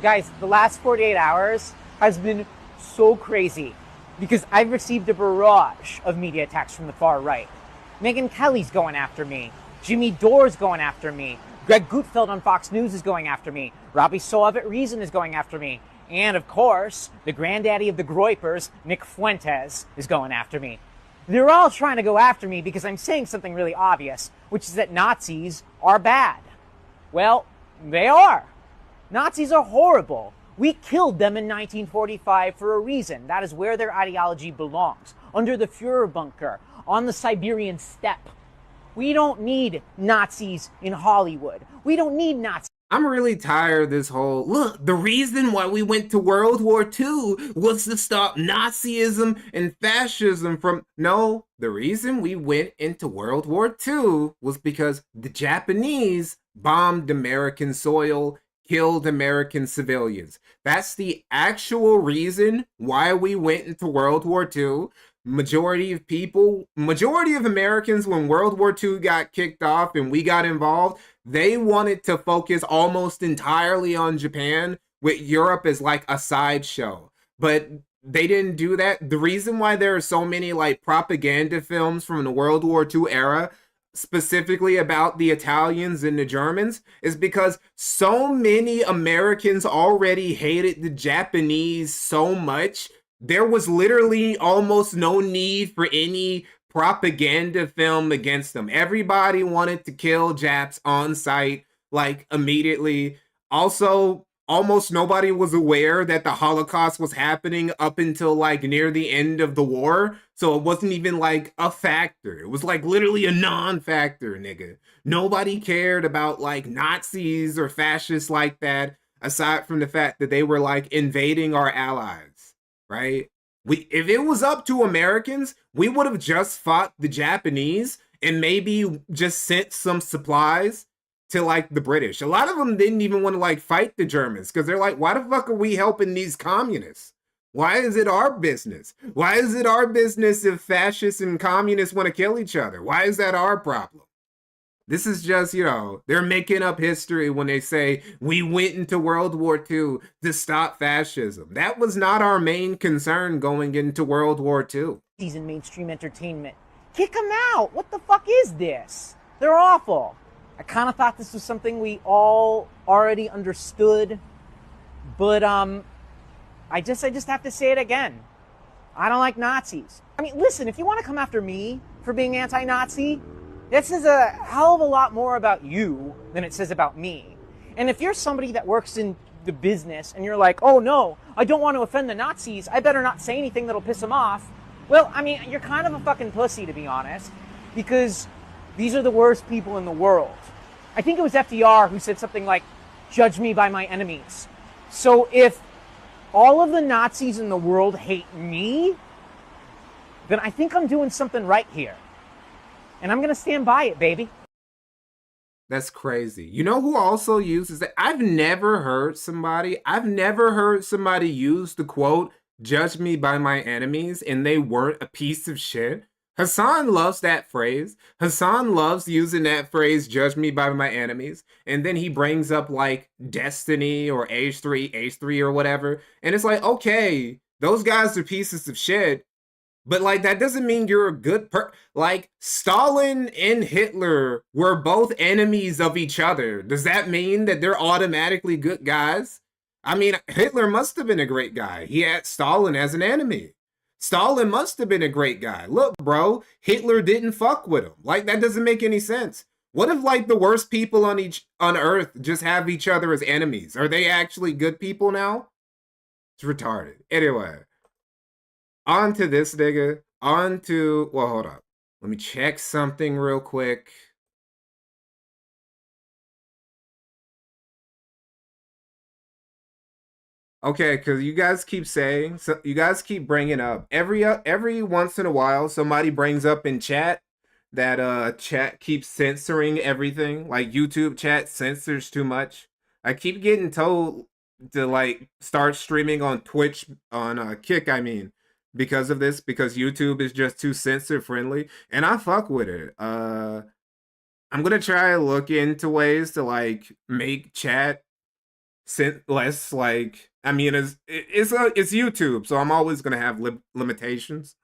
S6: Guys, the last 48 hours has been so crazy because I've received a barrage of media attacks from the far right. Megyn Kelly's going after me. Jimmy Dore's going after me. Greg Gutfeld on Fox News is going after me. Robbie Soave at Reason is going after me. And, of course, the granddaddy of the Groypers, Nick Fuentes, is going after me. They're all trying to go after me because I'm saying something really obvious, which is that Nazis are bad. Well, they are. Nazis are horrible. We killed them in 1945 for a reason. That is where their ideology belongs, under the Führer bunker, on the Siberian steppe. We don't need Nazis in Hollywood. We don't need Nazis.
S1: I'm really tired of this whole, look, the reason why we went to World War II was to stop Nazism and fascism from... No, the reason we went into World War II was because the Japanese bombed American soil, killed American civilians. That's the actual reason why we went into World War II. Majority of Americans, when World War II got kicked off and we got involved, they wanted to focus almost entirely on Japan, with Europe as like a sideshow. But they didn't do that. The reason why there are so many like propaganda films from the World War II era, specifically about the Italians and the Germans, is because so many Americans already hated the Japanese so much. There was literally almost no need for any propaganda film against them. Everybody wanted to kill Japs on sight, like, immediately. Also, almost nobody was aware that the Holocaust was happening up until, like, near the end of the war. So it wasn't even, like, a factor. It was, like, literally a non-factor, nigga. Nobody cared about, like, Nazis or fascists like that, aside from the fact that they were, like, invading our allies. Right? If it was up to Americans, we would have just fought the Japanese and maybe just sent some supplies to like the British. A lot of them didn't even want to like fight the Germans because they're like, why the fuck are we helping these communists? Why is it our business? Why is it our business if fascists and communists want to kill each other? Why is that our problem? This is just, they're making up history when they say we went into World War II to stop fascism. That was not our main concern going into World War II.
S6: In mainstream entertainment. Kick them out. What the fuck is this? They're awful. I kind of thought this was something we all already understood, but I just have to say it again. I don't like Nazis. I mean, listen, if you want to come after me for being anti-Nazi, that says a hell of a lot more about you than it says about me. And if you're somebody that works in the business and you're like, oh no, I don't want to offend the Nazis, I better not say anything that'll piss them off. Well, I mean, you're kind of a fucking pussy, to be honest, because these are the worst people in the world. I think it was FDR who said something like, judge me by my enemies. So if all of the Nazis in the world hate me, then I think I'm doing something right here. And I'm going to stand by it, baby.
S1: That's crazy. You know who also uses that? I've never heard somebody use the quote, judge me by my enemies, and they weren't a piece of shit. Hassan loves that phrase. Hassan loves using that phrase, judge me by my enemies. And then he brings up like Destiny or H3 or whatever. And it's like, okay, those guys are pieces of shit. But like, that doesn't mean you're a good like, Stalin and Hitler were both enemies of each other. Does that mean that they're automatically good guys? I mean, Hitler must have been a great guy. He had Stalin as an enemy. Stalin must have been a great guy. Look, bro, Hitler didn't fuck with him. Like, that doesn't make any sense. What if, like, the worst people on Earth just have each other as enemies? Are they actually good people now? It's retarded. Anyway, on to this nigga. Well, hold up. Let me check something real quick. Okay, because you guys keep saying, so you guys keep bringing up every once in a while, somebody brings up in chat that chat keeps censoring everything. Like YouTube chat censors too much. I keep getting told to like start streaming on Twitch on Kick. I mean, because of this, because YouTube is just too censor friendly, and I fuck with it. I'm gonna try to look into ways to like make chat less like. I mean, it's YouTube, so I'm always gonna have limitations.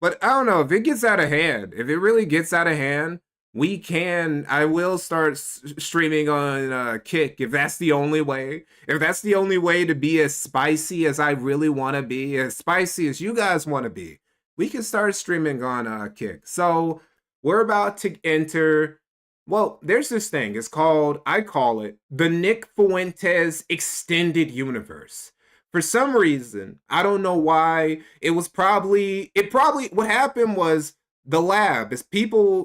S1: But I don't know if it gets out of hand. If it really gets out of hand, I will start streaming on Kick if that's the only way. If that's the only way to be as spicy as I really want to be, as spicy as you guys want to be, we can start streaming on Kick. So we're about to enter. Well, there's this thing. I call it the Nick Fuentes Extended Universe. For some reason, I don't know why, what happened was the lab,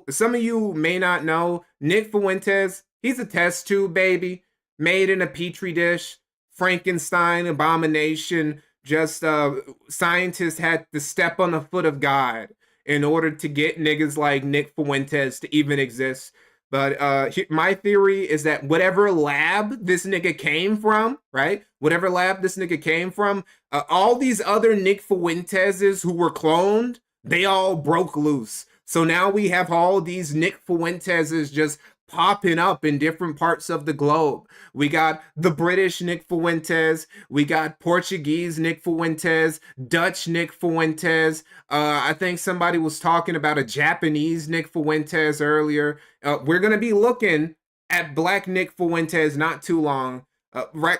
S1: some of you may not know, Nick Fuentes, he's a test tube baby, made in a petri dish, Frankenstein, abomination, just scientists had to step on the foot of God in order to get niggas like Nick Fuentes to even exist. But my theory is that whatever lab this nigga came from, right? Whatever lab this nigga came from, all these other Nick Fuenteses who were cloned, they all broke loose. So now we have all these Nick Fuenteses just popping up in different parts of the globe. We got the British Nick Fuentes, we got Portuguese Nick Fuentes, Dutch Nick Fuentes. I think somebody was talking about a Japanese Nick Fuentes earlier. We're gonna be looking at Black Nick Fuentes not too long.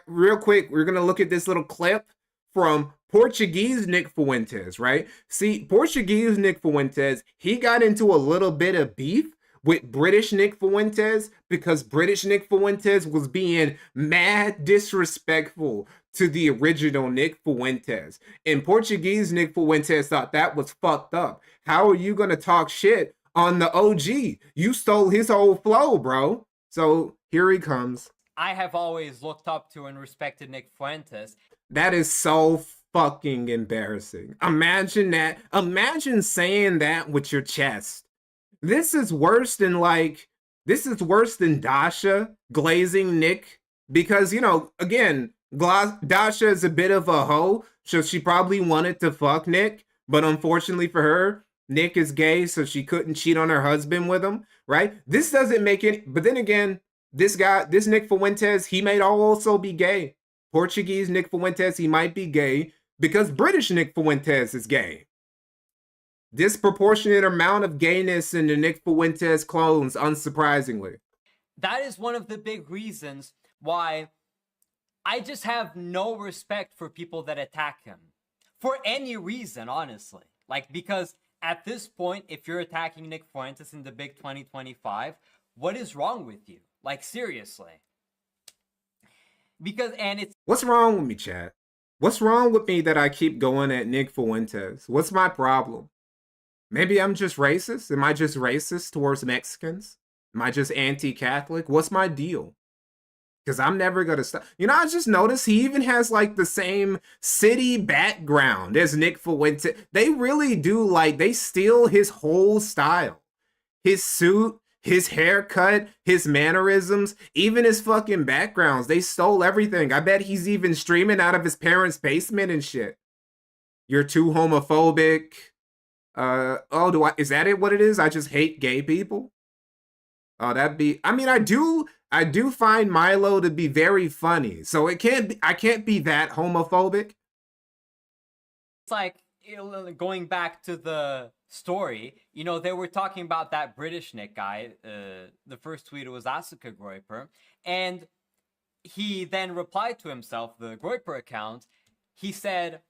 S1: Real quick, we're gonna look at this little clip from Portuguese Nick Fuentes, right? See, Portuguese Nick Fuentes, he got into a little bit of beef with British Nick Fuentes because British Nick Fuentes was being mad disrespectful to the original Nick Fuentes. And Portuguese Nick Fuentes thought that was fucked up. How are you gonna talk shit on the OG? You stole his whole flow, bro. So here he comes.
S7: I have always looked up to and respected Nick Fuentes.
S1: That is so fucking embarrassing. Imagine that. Imagine saying that with your chest. This is worse than Dasha glazing Nick because, again, Dasha is a bit of a hoe, so she probably wanted to fuck Nick, but unfortunately for her, Nick is gay, so she couldn't cheat on her husband with him, right? This doesn't make it. But then again, this Nick Fuentes, he may also be gay. Portuguese Nick Fuentes, he might be gay because British Nick Fuentes is gay. Disproportionate amount of gayness in the Nick Fuentes clones, unsurprisingly.
S7: That is one of the big reasons why I just have no respect for people that attack him. For any reason, honestly. Like, because at this point, if you're attacking Nick Fuentes in the big 2025, what is wrong with you? Like, seriously. Because, and it's...
S1: What's wrong with me, chat? What's wrong with me that I keep going at Nick Fuentes? What's my problem? Maybe I'm just racist? Am I just racist towards Mexicans? Am I just anti-Catholic? What's my deal? Because I'm never going to stop. You know, I just noticed he even has like the same city background as Nick Fuentes. They really do, like, they steal his whole style. His suit, his haircut, his mannerisms, even his fucking backgrounds. They stole everything. I bet he's even streaming out of his parents' basement and shit. You're too homophobic. Is that it? What it is? I just hate gay people. Oh, that'd be. I mean, I do find Milo to be very funny, so it can't be. I can't be that homophobic.
S7: It's like, going back to the story, you know, they were talking about that British Nick guy. The first tweet was Asuka Groiper, and he then replied to himself, the Groiper account. He said,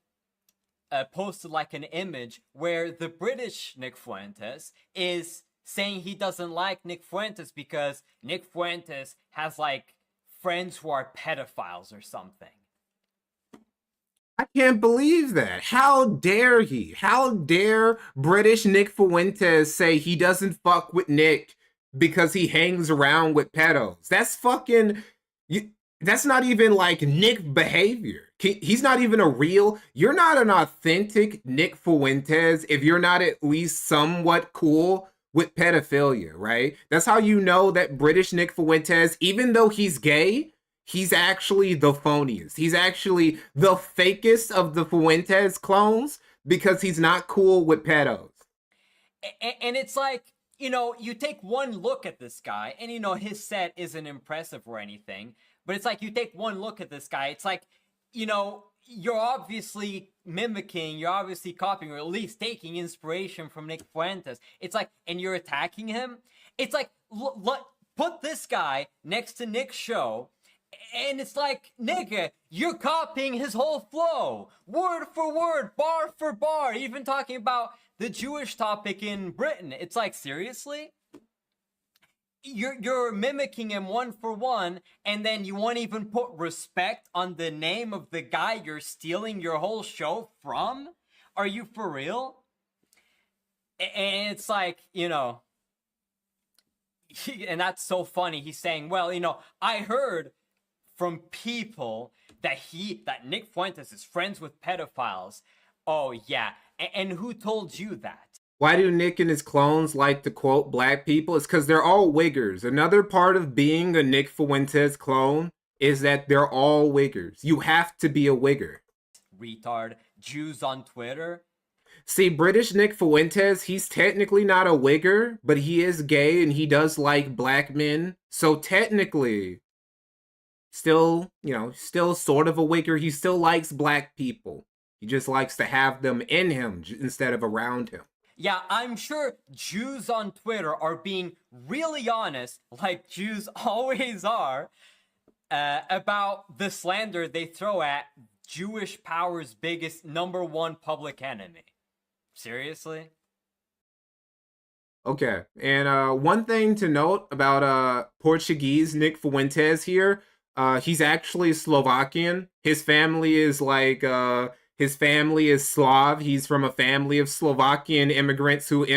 S7: posted like an image where the British Nick Fuentes is saying he doesn't like Nick Fuentes because Nick Fuentes has like friends who are pedophiles or something.
S1: I can't believe that. How dare he? How dare British Nick Fuentes say he doesn't fuck with Nick because he hangs around with pedos? That's fucking... That's not even like Nick behavior. He's not even a real... You're not an authentic Nick Fuentes if you're not at least somewhat cool with pedophilia, right? That's how you know that British Nick Fuentes, even though he's gay, he's actually the phoniest. He's actually the fakest of the Fuentes clones because he's not cool with pedos.
S7: And it's like, you know, you take one look at this guy, and, you know, his set isn't impressive or anything, but it's like you take one look at this guy, it's like, you know, you're obviously mimicking, you're obviously copying, or at least taking inspiration from Nick Fuentes. It's like, and you're attacking him? It's like, put this guy next to Nick's show, and it's like, nigga, you're copying his whole flow. Word for word, bar for bar, even talking about the Jewish topic in Britain. It's like, seriously? You're mimicking him one for one, and then you won't even put respect on the name of the guy you're stealing your whole show from? Are you for real? And it's like, you know, and that's so funny. He's saying, well, you know, I heard from people that Nick Fuentes is friends with pedophiles. Oh, yeah. And who told you that?
S1: Why do Nick and his clones like to quote black people? It's because they're all wiggers. Another part of being a Nick Fuentes clone is that they're all wiggers. You have to be a wigger.
S7: Retard. Jews on Twitter.
S1: See, British Nick Fuentes, he's technically not a wigger, but he is gay and he does like black men. So technically, still sort of a wigger. He still likes black people. He just likes to have them in him instead of around him.
S7: Yeah, I'm sure Jews on Twitter are being really honest, like Jews always are, about the slander they throw at Jewish power's biggest #1 public enemy. Seriously?
S1: Okay, and one thing to note about Portuguese Nick Fuentes here, he's actually Slovakian. His family is like... His family is Slav. He's from a family of Slovakian immigrants who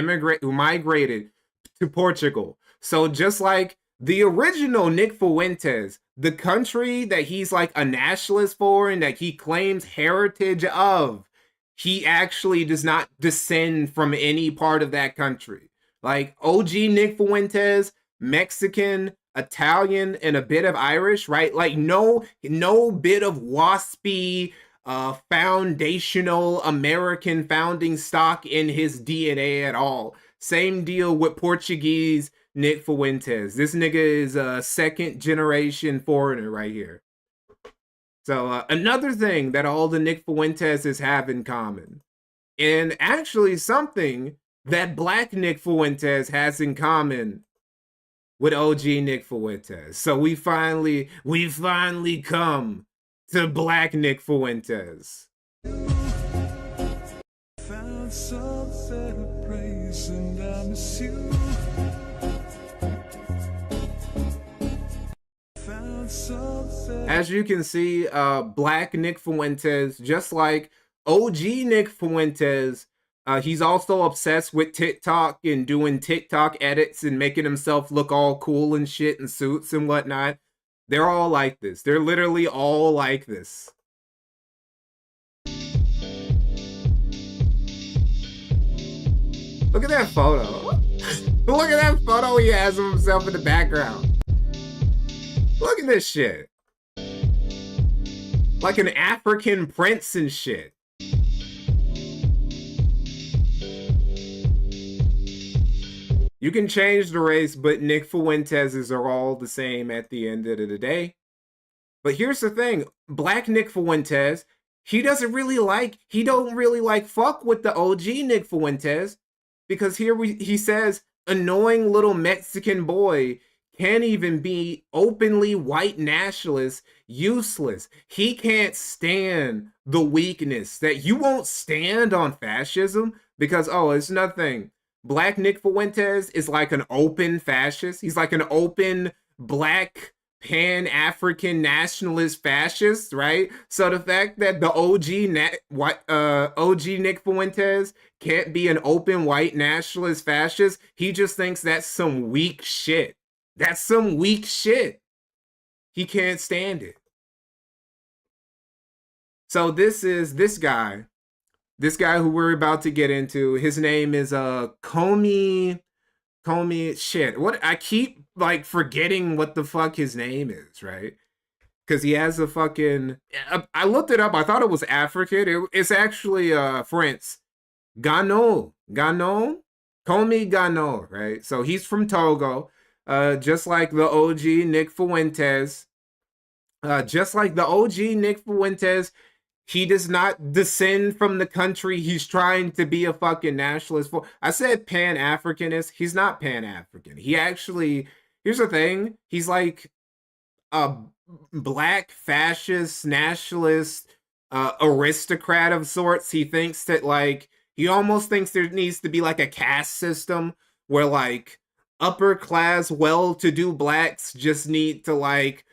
S1: migrated to Portugal. So just like the original Nick Fuentes, the country that he's like a nationalist for and that he claims heritage of, he actually does not descend from any part of that country. Like OG Nick Fuentes, Mexican, Italian, and a bit of Irish, right? Like no bit of waspy foundational American founding stock in his DNA at all. Same deal with Portuguese Nick Fuentes. This nigga is a second generation foreigner right here. So another thing that all the Nick Fuentes have in common, and actually something that Black Nick Fuentes has in common with OG Nick Fuentes. So we finally come to Black Nick Fuentes. Found some better place and I miss you. As you can see, Black Nick Fuentes, just like OG Nick Fuentes, he's also obsessed with TikTok and doing TikTok edits and making himself look all cool and shit in suits and whatnot. They're all like this. They're literally all like this. Look at that photo. Look at that photo he has of himself in the background. Look at this shit. Like an African prince and shit. You can change the race, but Nick Fuentes are all the same at the end of the day. But here's the thing. Black Nick Fuentes, he don't really like fuck with the OG Nick Fuentes, because here he says, annoying little Mexican boy can't even be openly white nationalist, useless. He can't stand the weakness, that you won't stand on fascism because, oh, it's nothing. Black Nick Fuentes is like an open fascist. He's like an open black pan-African nationalist fascist, right? So the fact that the OG Nick Fuentes can't be an open white nationalist fascist, he just thinks that's some weak shit. That's some weak shit. He can't stand it. So this is this guy who we're about to get into. His name is Comey shit. What, I keep like forgetting what the fuck his name is, right? Because he has a fucking, I looked it up. I thought it was African. It's actually French. Comey Gano, right? So he's from Togo. Just like the OG Nick Fuentes. He does not descend from the country he's trying to be a fucking nationalist for. I said Pan-Africanist. He's not Pan-African. He actually, here's the thing. He's like a black fascist, nationalist, aristocrat of sorts. He thinks that, like, he almost thinks there needs to be like a caste system where like upper class, well-to-do blacks just need to like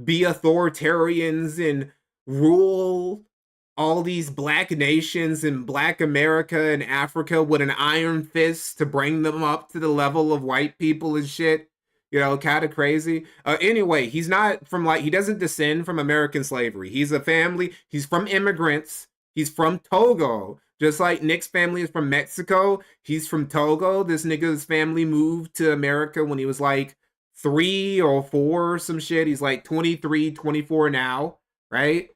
S1: be authoritarians and rule all these black nations and black America and Africa with an iron fist to bring them up to the level of white people and shit. You know, kind of crazy. Anyway, he's not from like, he doesn't descend from American slavery. He's from immigrants. He's from Togo. Just like Nick's family is from Mexico, he's from Togo. This nigga's family moved to America when he was like 3 or 4 or some shit. He's like 23, 24 now, right?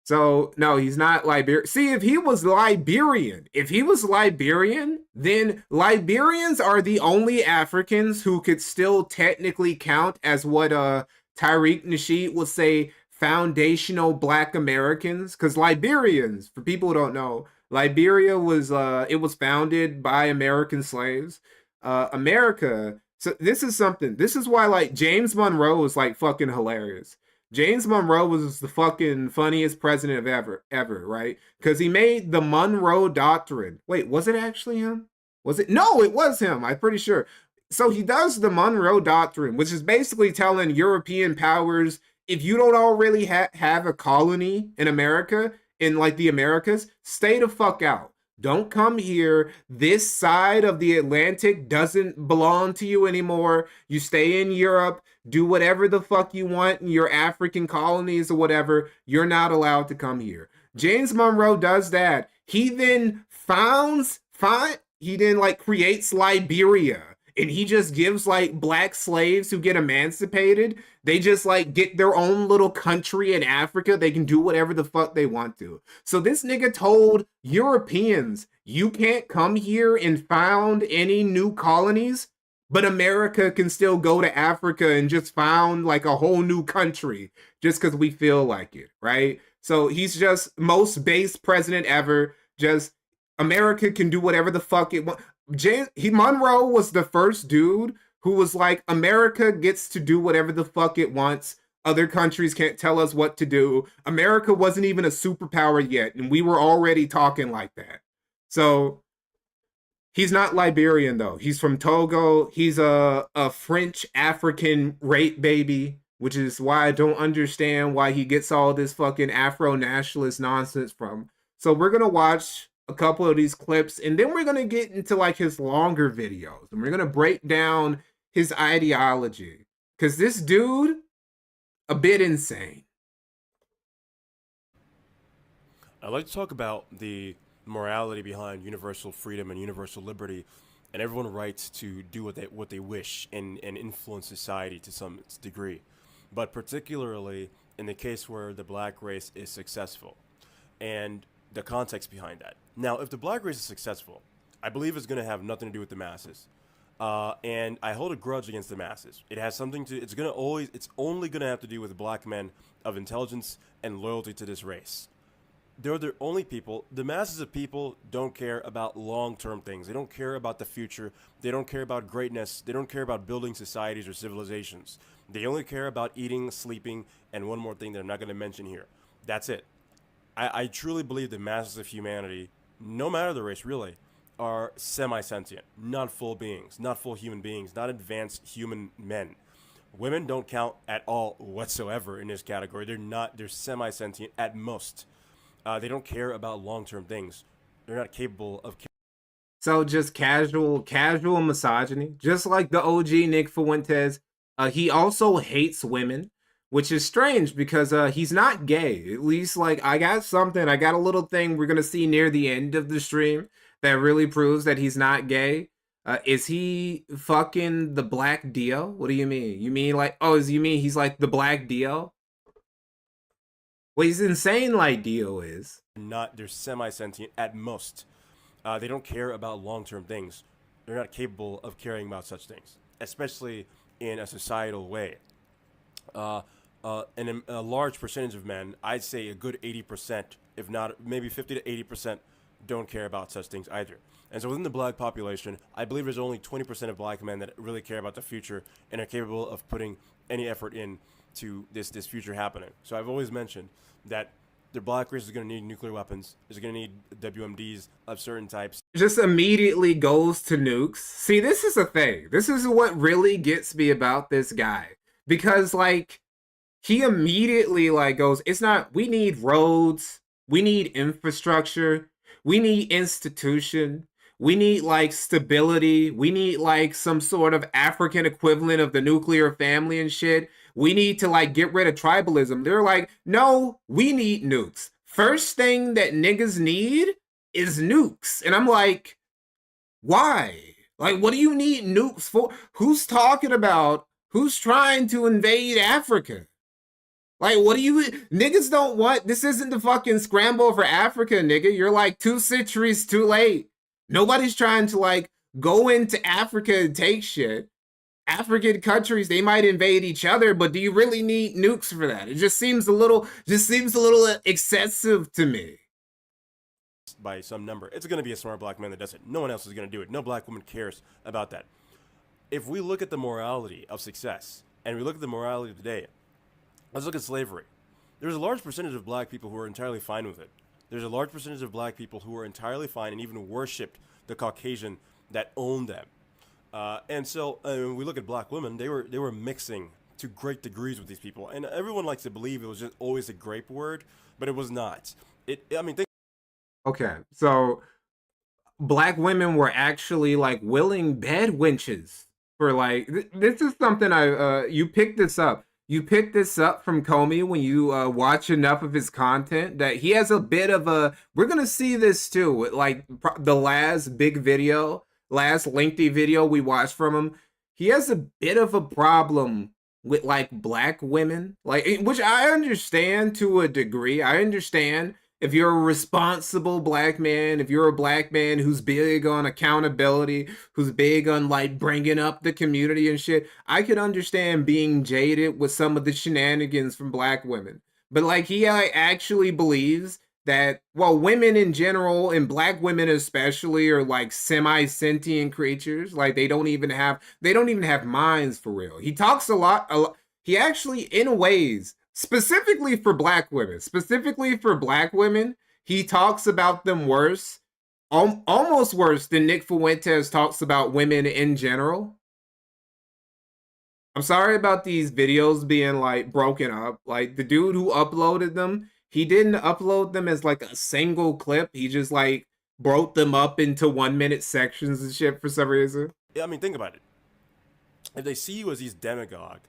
S1: So, no, he's not Liberian. See, if he was Liberian, then Liberians are the only Africans who could still technically count as what Tariq Nasheed would say, foundational black Americans. Because Liberians, for people who don't know, Liberia was it was founded by American slaves. America, so this is why like James Monroe is like fucking hilarious. James Monroe was the fucking funniest president ever, right? Because he made the Monroe Doctrine. Wait, was it actually him? Was it? No, it was him. I'm pretty sure. So he does the Monroe Doctrine, which is basically telling European powers, if you don't already have a colony in America, in like the Americas, stay the fuck out. Don't come here. This side of the Atlantic doesn't belong to you anymore. You stay in Europe. Do whatever the fuck you want in your African colonies or whatever. You're not allowed to come here. James Monroe does that. He then creates Liberia and he just gives like black slaves who get emancipated, they just like get their own little country in Africa. They can do whatever the fuck they want to. So this nigga told Europeans, you can't come here and found any new colonies, but America can still go to Africa and just found like a whole new country just because we feel like it, right? So he's just most base president ever. Just America can do whatever the fuck it wants. Monroe was the first dude who was like, America gets to do whatever the fuck it wants. Other countries can't tell us what to do. America wasn't even a superpower yet, and we were already talking like that. So he's not Liberian though. He's from Togo. He's a French African rape baby, which is why I don't understand why he gets all this fucking Afro nationalist nonsense from. So we're gonna watch a couple of these clips, and then we're gonna get into like his longer videos, and we're gonna break down his ideology, because this dude, a bit insane.
S8: I'd like to talk about the morality behind universal freedom and universal liberty, and everyone's rights to do what they wish and influence society to some degree, but particularly in the case where the black race is successful, and the context behind that. Now, if the black race is successful, I believe it's going to have nothing to do with the masses. And I hold a grudge against the masses. It has something to, it's only going to have to do with black men of intelligence and loyalty to this race. They're the only people, the masses of people don't care about long-term things. They don't care about the future. They don't care about greatness. They don't care about building societies or civilizations. They only care about eating, sleeping, and one more thing that I'm not going to mention here. That's it. I truly believe the masses of humanity, no matter the race really, are semi-sentient, not full beings, not full human beings, not advanced human men. Women don't count at all whatsoever in this category. They're semi-sentient at most. They don't care about long-term things. They're not capable of.
S1: So just casual misogyny, just like the OG Nick Fuentes. He also hates women, which is strange because he's not gay. At least, like, I got a little thing we're gonna see near the end of the stream that really proves that he's not gay. Is he fucking the Black Dio? What do you mean? You mean like, you mean he's like the Black Dio? Well, he's insane like Dio is.
S8: They're semi-sentient at most. They don't care about long-term things. They're not capable of caring about such things, especially in a societal way. And a large percentage of men, I'd say a good 80%, if not maybe 50 to 80%, don't care about such things either. And so within the black population, I believe there's only 20% of black men that really care about the future and are capable of putting any effort in to this future happening. So I've always mentioned that the black race is going to need nuclear weapons, is going to need WMDs of certain types.
S1: Just immediately goes to nukes. See, this is a thing. This is what really gets me about this guy. Because, like, he immediately, like, goes, we need roads, we need infrastructure, we need institution, we need, like, stability, we need, like, some sort of African equivalent of the nuclear family and shit. We need to, like, get rid of tribalism. They're like, no, we need nukes. First thing that niggas need is nukes. And I'm like, why? Like, what do you need nukes for? Who's trying to invade Africa? Like, niggas don't want, this isn't the fucking scramble for Africa, nigga. You're like 2 centuries too late. Nobody's trying to, like, go into Africa and take shit. African countries, they might invade each other, but do you really need nukes for that? It just seems a little excessive to me.
S8: By some number. It's going to be a smart black man that does it. No one else is going to do it. No black woman cares about that. If we look at the morality of success, and we look at the morality of today, let's look at slavery. There's a large percentage of black people who are entirely fine with it. There's a large percentage of black people who are entirely fine and even worshipped the Caucasian that owned them. And so when we look at black women, they were mixing to great degrees with these people. And everyone likes to believe it was just always a grape word, but it was not.
S1: Okay, so black women were actually, like, willing bed wenches for, like, this is something you picked this up. You picked this up from Comey when you watch enough of his content that he has a bit of we're gonna see this too, with, like, the last big video. last lengthy video we watched from him, he has a bit of a problem with like black women, like, which I understand to a degree. I understand if you're a responsible black man, if you're a black man who's big on accountability, who's big on like bringing up the community and shit, I could understand being jaded with some of the shenanigans from black women. But like he like, actually believes that, well, women in general and black women especially are like semi-sentient creatures. Like they don't even have minds for real. He talks a lot. He actually, in ways, specifically for black women, he talks about them worse, almost worse than Nick Fuentes talks about women in general. I'm sorry about these videos being like broken up. Like the dude who uploaded them, he didn't upload them as like a single clip. He just like broke them up into 1-minute sections and shit for some reason.
S8: Yeah, I mean, think about it. If they see you as these demagogue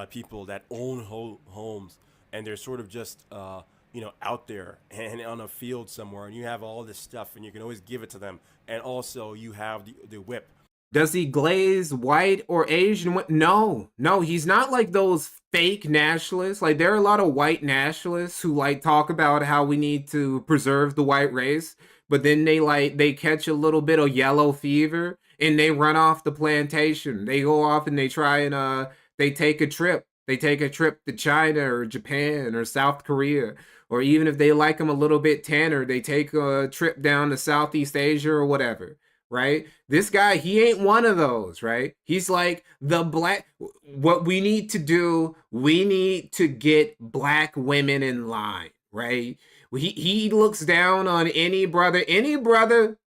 S8: people that own homes, and they're sort of just out there and on a field somewhere, and you have all this stuff, and you can always give it to them, and also you have the whip.
S1: Does he glaze white or Asian? No, he's not like those fake nationalists. Like there are a lot of white nationalists who like talk about how we need to preserve the white race, but then they catch a little bit of yellow fever and they run off the plantation. They go off and they try and they take a trip. They take a trip to China or Japan or South Korea, or even if they like them a little bit tanner, they take a trip down to Southeast Asia or whatever. Right? This guy, he ain't one of those, right? He's like the black, what we need to do, we need to get black women in line, right? He looks down on any brother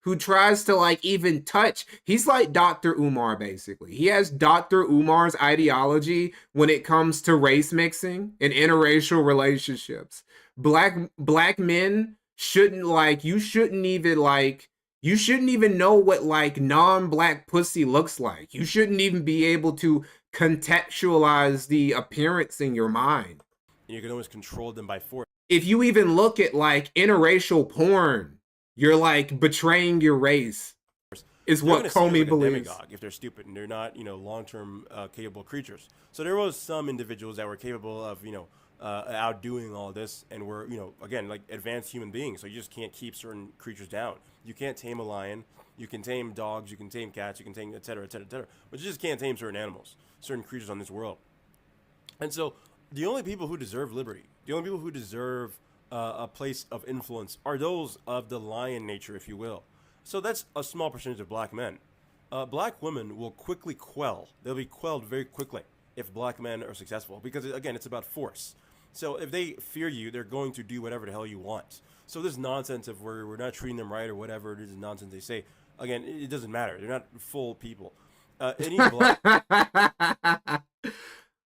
S1: who tries to like even touch. He's like Dr. Umar, basically. He has Dr. Umar's ideology when it comes to race mixing and interracial relationships. Black men shouldn't like, you shouldn't even know what like non-black pussy looks like. You shouldn't even be able to contextualize the appearance in your mind.
S8: You can always control them by force.
S1: If you even look at like interracial porn, you're like betraying your race. Is what Comey believes.
S8: If they're stupid and they're not, long-term capable creatures. So there was some individuals that were capable of, outdoing all this, and were, again, like advanced human beings. So you just can't keep certain creatures down. You can't tame a lion. You can tame dogs. You can tame cats. You can tame et cetera, et cetera, et cetera. But you just can't tame certain animals, certain creatures on this world. And so the only people who deserve liberty, the only people who deserve a place of influence are those of the lion nature, if you will. So that's a small percentage of black men. Black women will quickly quell. They'll be quelled very quickly if black men are successful, because, again, it's about force. So if they fear you, they're going to do whatever the hell you want. So this nonsense of we're not treating them right or whatever it is nonsense they say, again, it doesn't matter. They're not full people. Any black...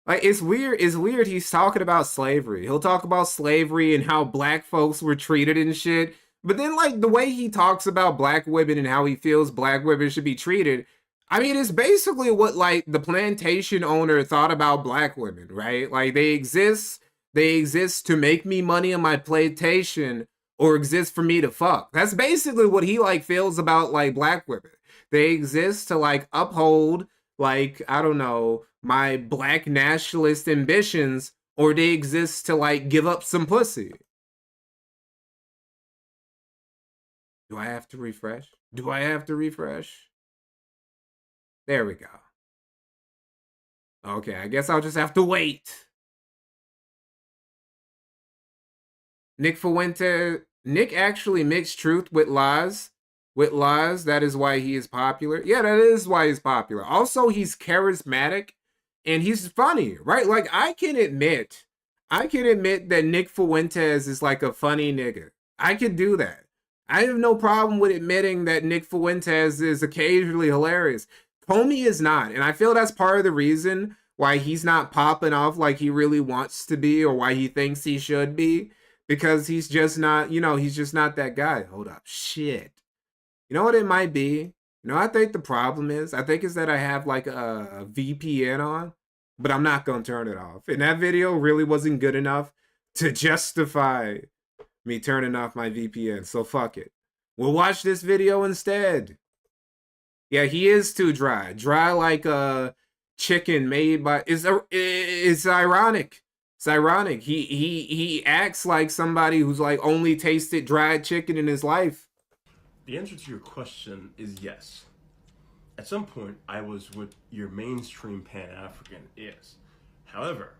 S1: Like, it's weird. He's talking about slavery. He'll talk about slavery and how black folks were treated and shit. But then, like, the way he talks about black women and how he feels black women should be treated, I mean, it's basically what, like, the plantation owner thought about black women, right? Like, they exist to make me money on my plantation or exist for me to fuck. That's basically what he, like, feels about, like, black women. They exist to, like, uphold, like, I don't know, my black nationalist ambitions, or they exist to, like, give up some pussy. Do I have to refresh? There we go. Okay, I guess I'll just have to wait. Nick actually mixed truth with lies. That is why he is popular. Yeah, that is why he's popular. Also, he's charismatic and he's funny, right? Like, I can admit that Nick Fuentes is like a funny nigga. I can do that. I have no problem with admitting that Nick Fuentes is occasionally hilarious. Comey is not, and I feel that's part of the reason why he's not popping off like he really wants to be, or why he thinks he should be, because he's just not, he's just not that guy. Hold up, shit. You know what it might be? I think the problem is, I think it's that I have like a VPN on, but I'm not going to turn it off. And that video really wasn't good enough to justify me turning off my VPN, so fuck it. We'll watch this video instead. Yeah, he is too dry. Dry like a chicken made by. It's ironic. It's ironic. He acts like somebody who's like only tasted dried chicken in his life.
S8: The answer to your question is yes. At some point, I was what your mainstream Pan-African is. However,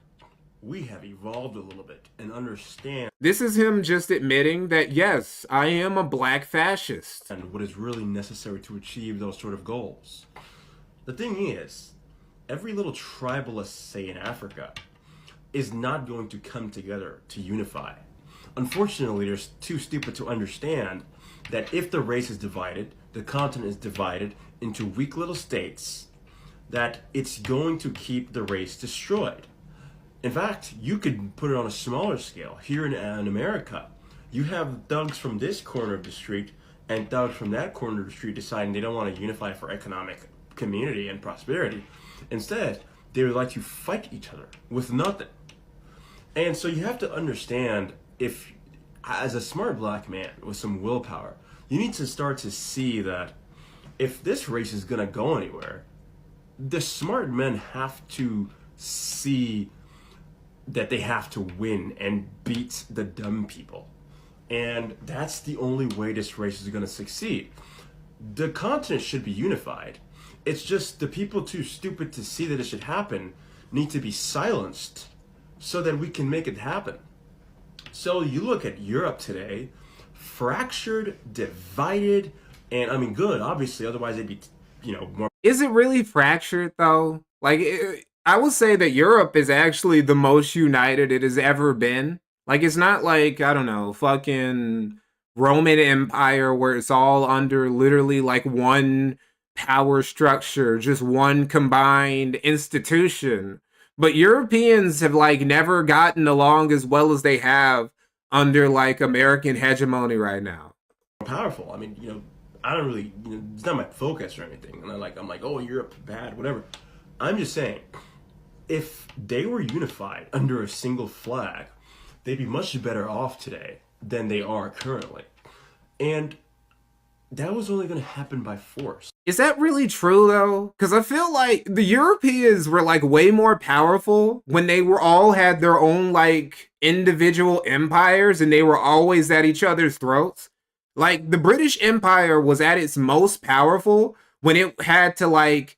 S8: we have evolved a little bit and understand
S1: This is him just admitting that yes, I am a black fascist.
S8: what is really necessary to achieve those sort of goals. The thing is, every little tribalist, say in Africa, is not going to come together to unify. Unfortunately, they're too stupid to understand that if the race is divided, the continent is divided into weak little states, that it's going to keep the race destroyed. In fact, you could put it on a smaller scale. Here in America, you have thugs from this corner of the street and thugs from that corner of the street deciding they don't want to unify for economic community and prosperity. Instead, they would like to fight each other with nothing. And so you have to understand, if, as a smart black man with some willpower, you need to start to see that if this race is going to go anywhere, the smart men have to see that they have to win and beat the dumb people. And that's the only way this race is going to succeed. The continent should be unified. It's just the people too stupid to see that it should happen need to be silenced so that we can make it happen. So you look at Europe today, fractured, divided, and I mean good, obviously, otherwise they'd be, more.
S1: Is it really fractured though? Like, I would say that Europe is actually the most united it has ever been. Like, it's not like, I don't know, fucking Roman Empire where it's all under literally like one power structure, just one combined institution. But Europeans have like never gotten along as well as they have under like American hegemony right now.
S8: Powerful. I mean, I don't really, it's not my focus or anything. And I'm like, oh, Europe, bad, whatever. I'm just saying, if they were unified under a single flag, they'd be much better off today than they are currently. And that was only going to happen by force.
S1: Is that really true though? Because I feel like the Europeans were like way more powerful when they were all had their own like individual empires and they were always at each other's throats. Like the British Empire was at its most powerful when it had to like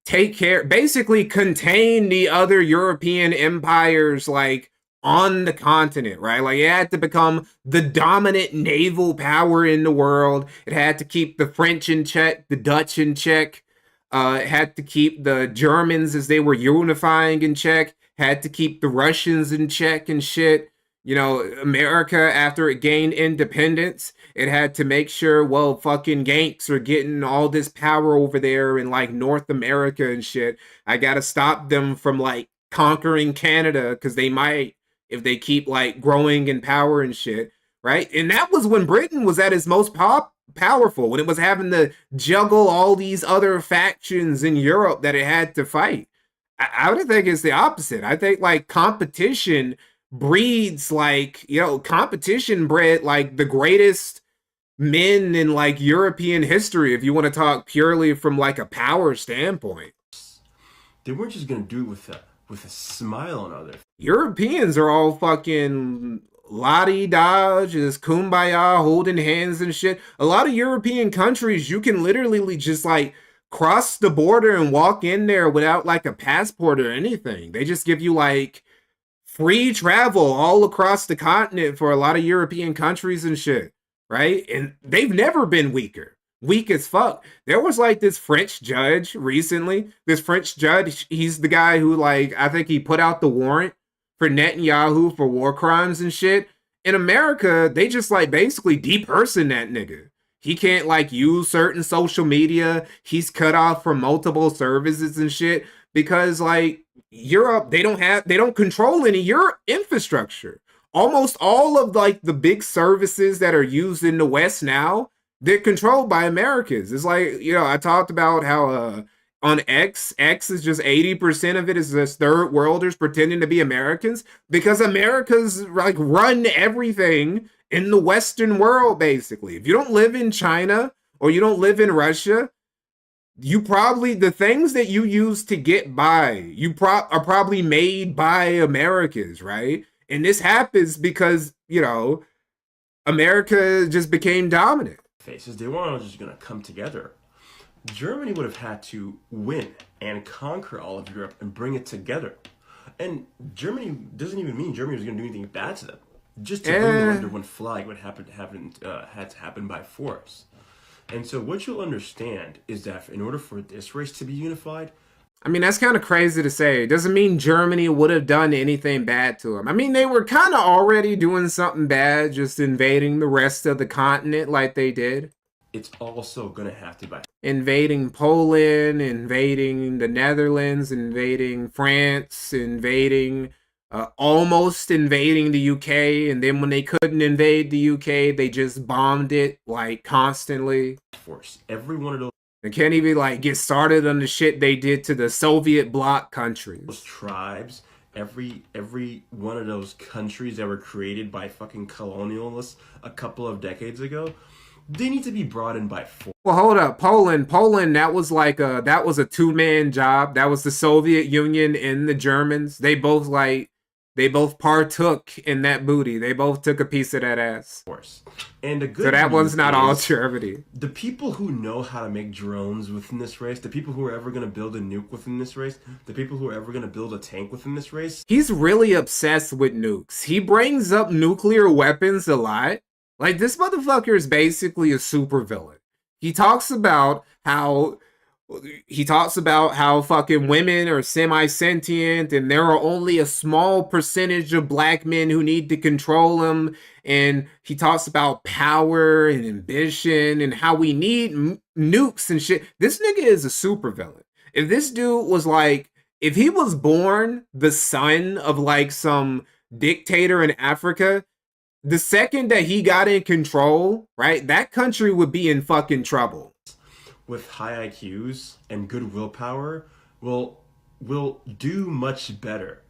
S1: take care, basically contain the other European empires like on the continent, right? Like it had to become the dominant naval power in the world. It had to keep the French in check, the Dutch in check. It had to keep the Germans as they were unifying in check. Had to keep the Russians in check and shit. America, after it gained independence, it had to make sure, well, fucking Yanks are getting all this power over there in like North America and shit. I gotta stop them from like conquering Canada because they might, if they keep like growing in power and shit, right? And that was when Britain was at its most powerful, when it was having to juggle all these other factions in Europe that it had to fight. I would think it's the opposite. I think like competition breeds like, competition bred like the greatest men in like European history, if you want to talk purely from like a power standpoint.
S8: They weren't just going to do it with a smile on other.
S1: Europeans are all fucking la-di-da, just kumbaya, holding hands and shit. A lot of European countries, you can literally just like cross the border and walk in there without like a passport or anything. They just give you like free travel all across the continent for a lot of European countries and shit, right? And they've never been weaker. Weak as fuck. There was like this French judge recently. This French judge, he's the guy who like, I think he put out the warrant for Netanyahu for war crimes and shit. In America, they just like basically deperson that nigga. He can't like use certain social media. He's cut off from multiple services and shit because like Europe, they don't control any Europe infrastructure. Almost all of like the big services that are used in the West now, they're controlled by Americans. It's like, I talked about how on X is just 80% of it is just third worlders pretending to be Americans because America's like run everything in the Western world, basically. If you don't live in China or you don't live in Russia, you probably, the things that you use to get by, are probably made by Americans, right? And this happens because, you know, America just became dominant.
S8: Faces, they weren't just going to come together. Germany would have had to win and conquer all of Europe and bring it together. And Germany doesn't even mean Germany was going to do anything bad to them. Just to bring them under one flag would had to happen by force. And so what you'll understand is that in order for this race to be unified,
S1: I mean, that's kind of crazy to say. It doesn't mean Germany would have done anything bad to them. I mean, they were kind of already doing something bad, just invading the rest of the continent like they did.
S8: It's also going to have to be
S1: invading Poland, invading the Netherlands, invading France, almost invading the UK. And then when they couldn't invade the UK, they just bombed it like constantly.
S8: Force. Every one of those.
S1: They can't even like get started on the shit they did to the Soviet bloc countries.
S8: Those tribes, every one of those countries that were created by fucking colonialists a couple of decades ago, they need to be brought in by force.
S1: Well, hold up. Poland, that was like that was a two-man job. That was the Soviet Union and the Germans. They both partook in that booty. They both took a piece of that ass.
S8: Of course. And the good
S1: so that one's not all
S8: is
S1: Germany.
S8: The people who know how to make drones within this race, the people who are ever going to build a nuke within this race, the people who are ever going to build a tank within this race.
S1: He's really obsessed with nukes. He brings up nuclear weapons a lot. Like, this motherfucker is basically a supervillain. He talks about how fucking women are semi-sentient and there are only a small percentage of black men who need to control them. And he talks about power and ambition and how we need nukes and shit. This nigga is a supervillain. If this dude was like, if he was born the son of like some dictator in Africa, the second that he got in control, right, that country would be in fucking trouble.
S8: With high IQs and good willpower will do much better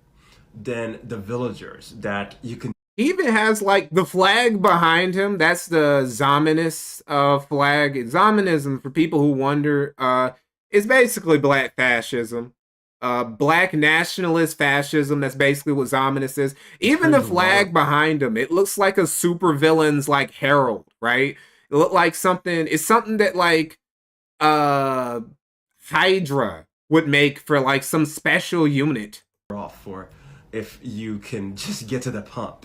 S8: than the villagers that you can.
S1: He even has like the flag behind him. That's the Zionist flag. Zionism, for people who wonder, is basically black fascism. Black nationalist fascism. That's basically what Zionist is. Even the flag behind him, it looks like a supervillain's like herald, right? It looked like something. It's something that like Hydra would make for like some special unit.
S8: Off for if you can just get to the pump.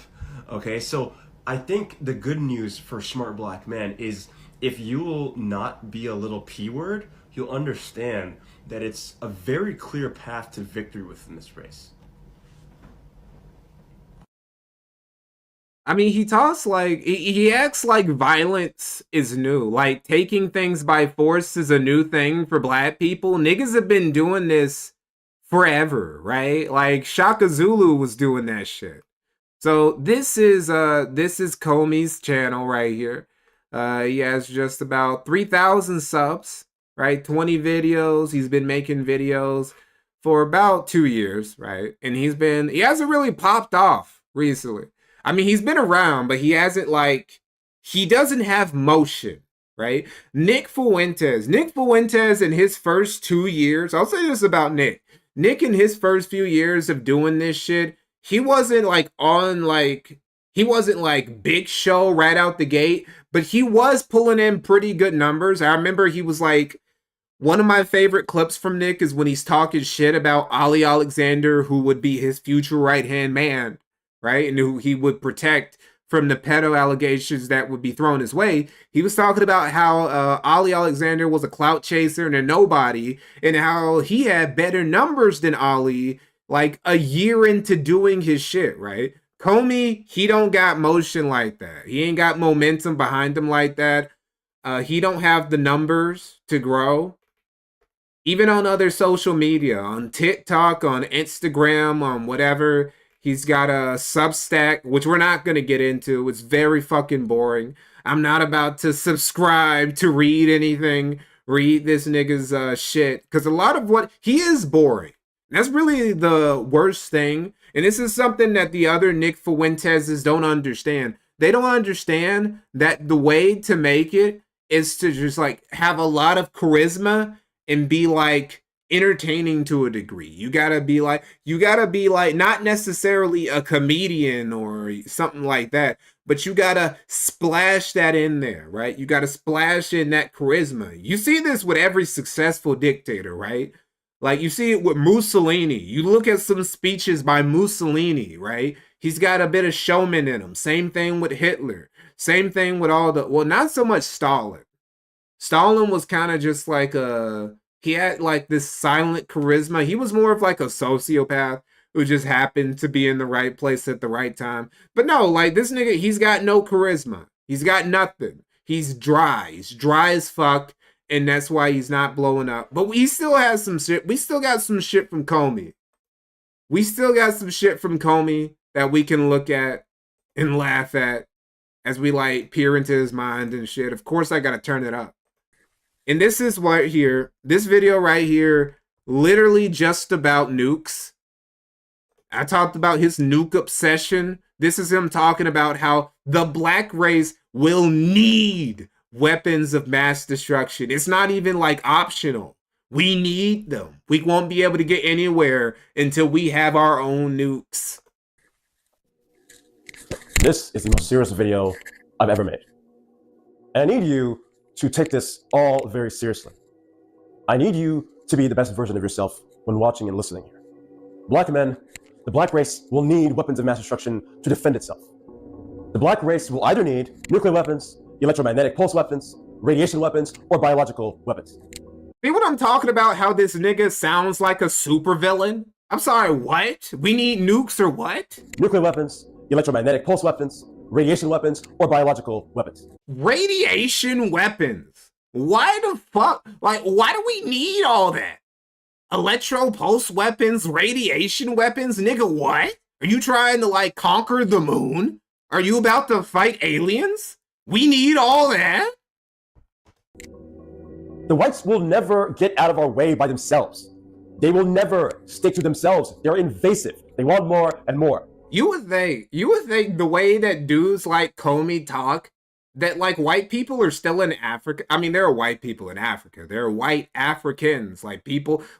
S8: Okay, so I think the good news for smart black men is if you will not be a little P word, you'll understand that it's a very clear path to victory within this race.
S1: I mean, he talks like, he acts like violence is new. Like, taking things by force is a new thing for black people. Niggas have been doing this forever, right? Like, Shaka Zulu was doing that shit. So this is Comey's channel right here. He has just about 3,000 subs, right? 20 videos. He's been making videos for about 2 years, right? And he hasn't really popped off recently. I mean, he's been around, but he doesn't have motion, right? Nick Fuentes in his first 2 years, I'll say this about Nick. Nick in his first few years of doing this shit, he wasn't like big show right out the gate, but he was pulling in pretty good numbers. I remember he was like, one of my favorite clips from Nick is when he's talking shit about Ali Alexander, who would be his future right-hand man, right? And who he would protect from the pedo allegations that would be thrown his way. He was talking about how Ali Alexander was a clout chaser and a nobody, and how he had better numbers than Ali like a year into doing his shit, right? Comey, he don't got motion like that. He ain't got momentum behind him like that. He don't have the numbers to grow. Even on other social media, on TikTok, on Instagram, on whatever, he's got a Substack, which we're not going to get into. It's very fucking boring. I'm not about to subscribe to read anything, read this nigga's shit, because a lot of what he is boring. That's really the worst thing. And this is something that the other Nick Fuentes don't understand. They don't understand that the way to make it is to just like have a lot of charisma and be like entertaining to a degree. You gotta be like not necessarily a comedian or something like that, but you gotta splash that in there, right? You gotta splash in that charisma. You see this with every successful dictator, right? Like you see it with Mussolini. You look at some speeches by Mussolini, right? He's got a bit of showman in him. Same thing with Hitler. Same thing with not so much Stalin. Stalin was kind of just like he had like this silent charisma. He was more of like a sociopath who just happened to be in the right place at the right time. But no, like this nigga, he's got no charisma. He's got nothing. He's dry. He's dry as fuck. And that's why he's not blowing up. But we still have some shit. We still got some shit from Comey. We still got some shit from Comey that we can look at and laugh at as we like peer into his mind and shit. Of course, I gotta turn it up. And this is what here, this video right here, literally just about nukes. I talked about his nuke obsession. This is him talking about how the black race will need weapons of mass destruction. It's not even like optional. We need them. We won't be able to get anywhere until we have our own nukes.
S9: This is the most serious video I've ever made. And I need you to take this all very seriously. I need you to be the best version of yourself when watching and listening here. Black men, the black race will need weapons of mass destruction to defend itself. The black race will either need nuclear weapons, electromagnetic pulse weapons, radiation weapons, or biological weapons.
S1: See what I'm talking about? How this nigga sounds like a supervillain? I'm sorry, what? We need nukes or what?
S9: Nuclear weapons, electromagnetic pulse weapons, radiation weapons, or biological weapons.
S1: Radiation weapons? Why the fuck? Like, why do we need all that? Electro pulse weapons, radiation weapons? Nigga, what? Are you trying to, like, conquer the moon? Are you about to fight aliens? We need all that?
S9: The whites will never get out of our way by themselves. They will never stick to themselves. They're invasive. They want more and more.
S1: You would think the way that dudes like Comey talk, that like white people are still in Africa. I mean, there are white people in Africa. There are white Africans, like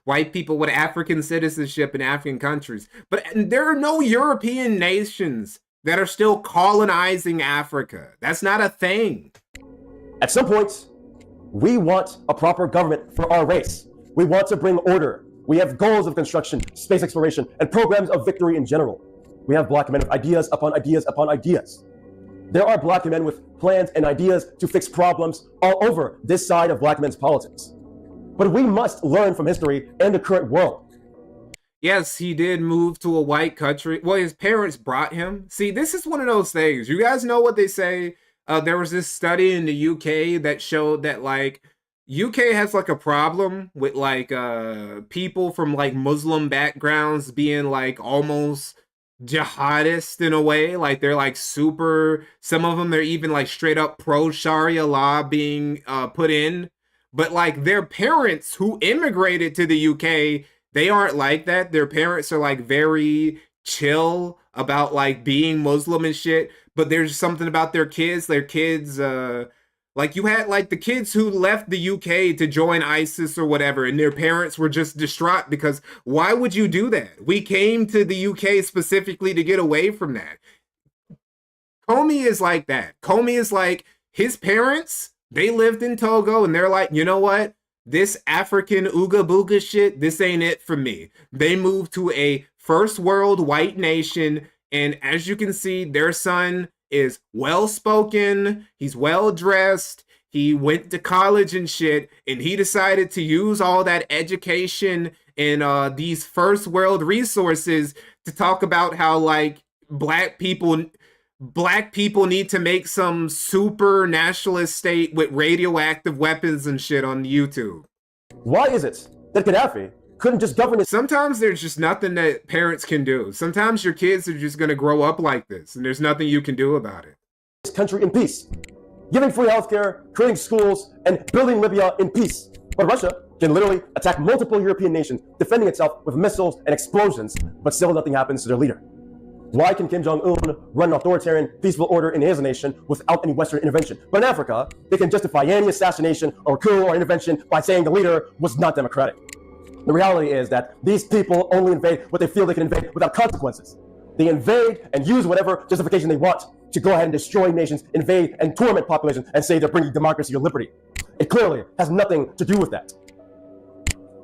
S1: white people with African citizenship in African countries. But there are no European nations that are still colonizing Africa. That's not a thing.
S9: At some point, we want a proper government for our race. We want to bring order. We have goals of construction, space exploration, and programs of victory in general. We have black men with ideas upon ideas upon ideas. There are black men with plans and ideas to fix problems all over this side of black men's politics. But we must learn from history and the current world.
S1: Yes, he did move to a white country. Well, his parents brought him. See, this is one of those things. You guys know what they say? There was this study in the UK that showed that, like, UK has, like, a problem with, like, people from, like, Muslim backgrounds being, like, almost jihadist in a way. Like, they're, like, super... Some of them, they're even, like, straight up pro-Sharia law being put in. But, like, their parents who immigrated to the UK... They aren't like that. Their parents are like very chill about like being Muslim and shit. But there's something about their kids. Like you had like the kids who left the UK to join ISIS or whatever. And their parents were just distraught because why would you do that? We came to the UK specifically to get away from that. Comey is like that. Comey is like his parents, they lived in Togo and they're like, you know what? This African ooga booga shit, this ain't it for me. They moved to a first world white nation, and as you can see, their son is well-spoken, he's well-dressed, he went to college and shit, and he decided to use all that education and these first world resources to talk about how, like, black people need to make some super nationalist state with radioactive weapons and shit on YouTube.
S9: Why is it that Gaddafi couldn't just govern it?
S1: Sometimes there's just nothing that parents can do. Sometimes your kids are just going to grow up like this, and there's nothing you can do about it.
S9: This country in peace, giving free healthcare, creating schools, and building Libya in peace. But Russia can literally attack multiple European nations, defending itself with missiles and explosions, but still nothing happens to their leader. Why can Kim Jong-un run an authoritarian, peaceful order in his nation without any Western intervention? But in Africa, they can justify any assassination or coup or intervention by saying the leader was not democratic. The reality is that these people only invade what they feel they can invade without consequences. They invade and use whatever justification they want to go ahead and destroy nations, invade and torment populations, and say they're bringing democracy or liberty. It clearly has nothing to do with that.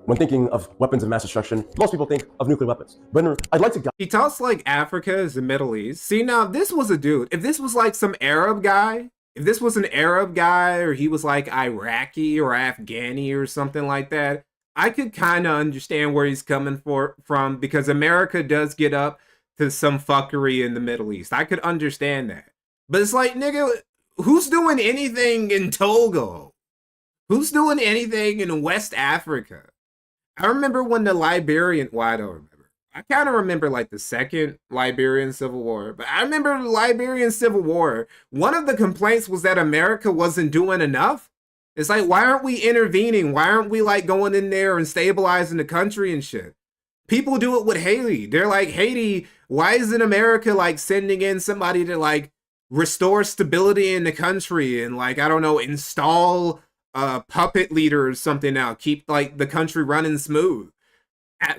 S9: When thinking of weapons of mass destruction, most people think of nuclear weapons. But I'd like to...
S1: He talks like Africa is the Middle East. See, now, if this was a dude, if this was like some Arab guy, if this was an Arab guy, or he was like Iraqi or Afghani or something like that, I could kind of understand where he's coming from, because America does get up to some fuckery in the Middle East. I could understand that. But it's like, nigga, who's doing anything in Togo? Who's doing anything in West Africa? I remember when the Liberian, well, I don't remember. I kind of remember like the second Liberian Civil War, but I remember the Liberian Civil War. One of the complaints was that America wasn't doing enough. It's like, why aren't we intervening? Why aren't we like going in there and stabilizing the country and shit? People do it with Haiti. They're like, Haiti, why isn't America like sending in somebody to like restore stability in the country and like, I don't know, install puppet leader or something now, keep like the country running smooth.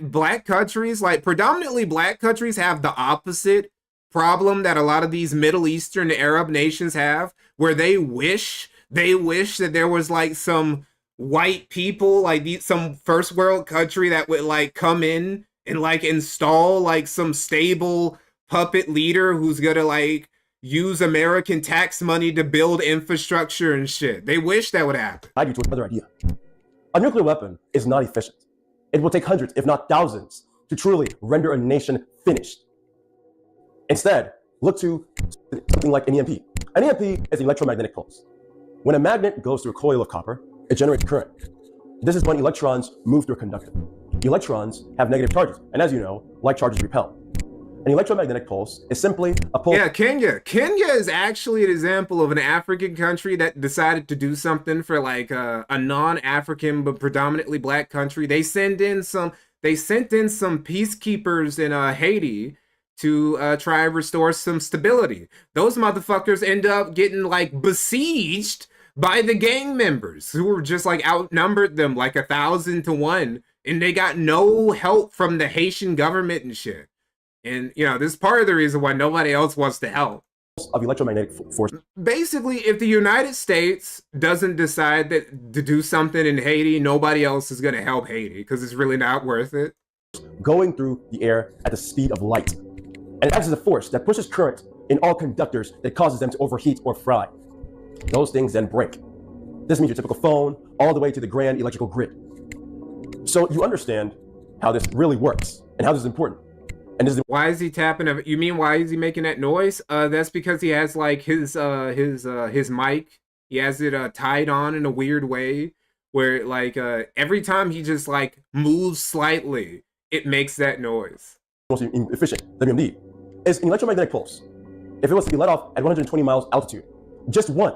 S1: Black countries, like predominantly black countries, have the opposite problem that a lot of these Middle Eastern Arab nations have, where they wish that there was like some white people, like some first world country that would like come in and like install like some stable puppet leader who's gonna like use American tax money to build infrastructure and shit. They wish that would happen.
S9: I do to another idea. A nuclear weapon is not efficient. It will take hundreds, if not thousands, to truly render a nation finished. Instead, look to something like an EMP. An EMP is an electromagnetic pulse. When a magnet goes through a coil of copper, it generates current. This is when electrons move through a conductor. Electrons have negative charges, and as you know, like charges repel. An electromagnetic pulse is simply a pulse.
S1: Yeah, Kenya. Kenya is actually an example of an African country that decided to do something for like a non-African but predominantly black country. They sent in some peacekeepers in Haiti to try and restore some stability. Those motherfuckers end up getting like besieged by the gang members who were just like outnumbered them like 1,000 to 1, and they got no help from the Haitian government and shit. And, you know, this is part of the reason why nobody else wants to help.
S9: Of electromagnetic force.
S1: Basically, if the United States doesn't decide that to do something in Haiti, nobody else is going to help Haiti because it's really not worth it.
S9: Going through the air at the speed of light. And it acts as a force that pushes current in all conductors that causes them to overheat or fry. Those things then break. This means your typical phone all the way to the grand electrical grid. So you understand how this really works and how this is important. And this is
S1: why is he tapping? You mean why is he making that noise? That's because he has like his mic. He has it tied on in a weird way where like every time he just like moves slightly, it makes that noise.
S9: Most efficient WMD is an electromagnetic pulse. If it was to be let off at 120 miles altitude, just one,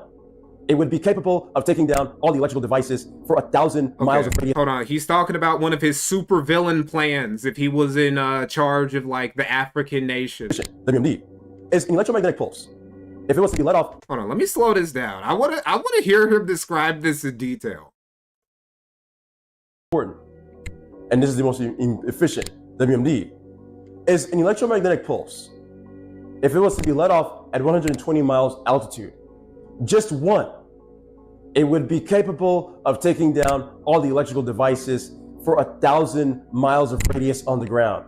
S9: it would be capable of taking down all the electrical devices for 1,000 miles of radius.
S1: Hold on, he's talking about one of his supervillain plans if he was in charge of like the African nation.
S9: WMD is an electromagnetic pulse. If it was to be let off.
S1: Hold on, let me slow this down. I wanna hear him describe this in detail.
S9: Important, and this is the most efficient WMD, is an electromagnetic pulse. If it was to be let off at 120 miles altitude, just one, it would be capable of taking down all the electrical devices for 1,000 miles of radius on the ground.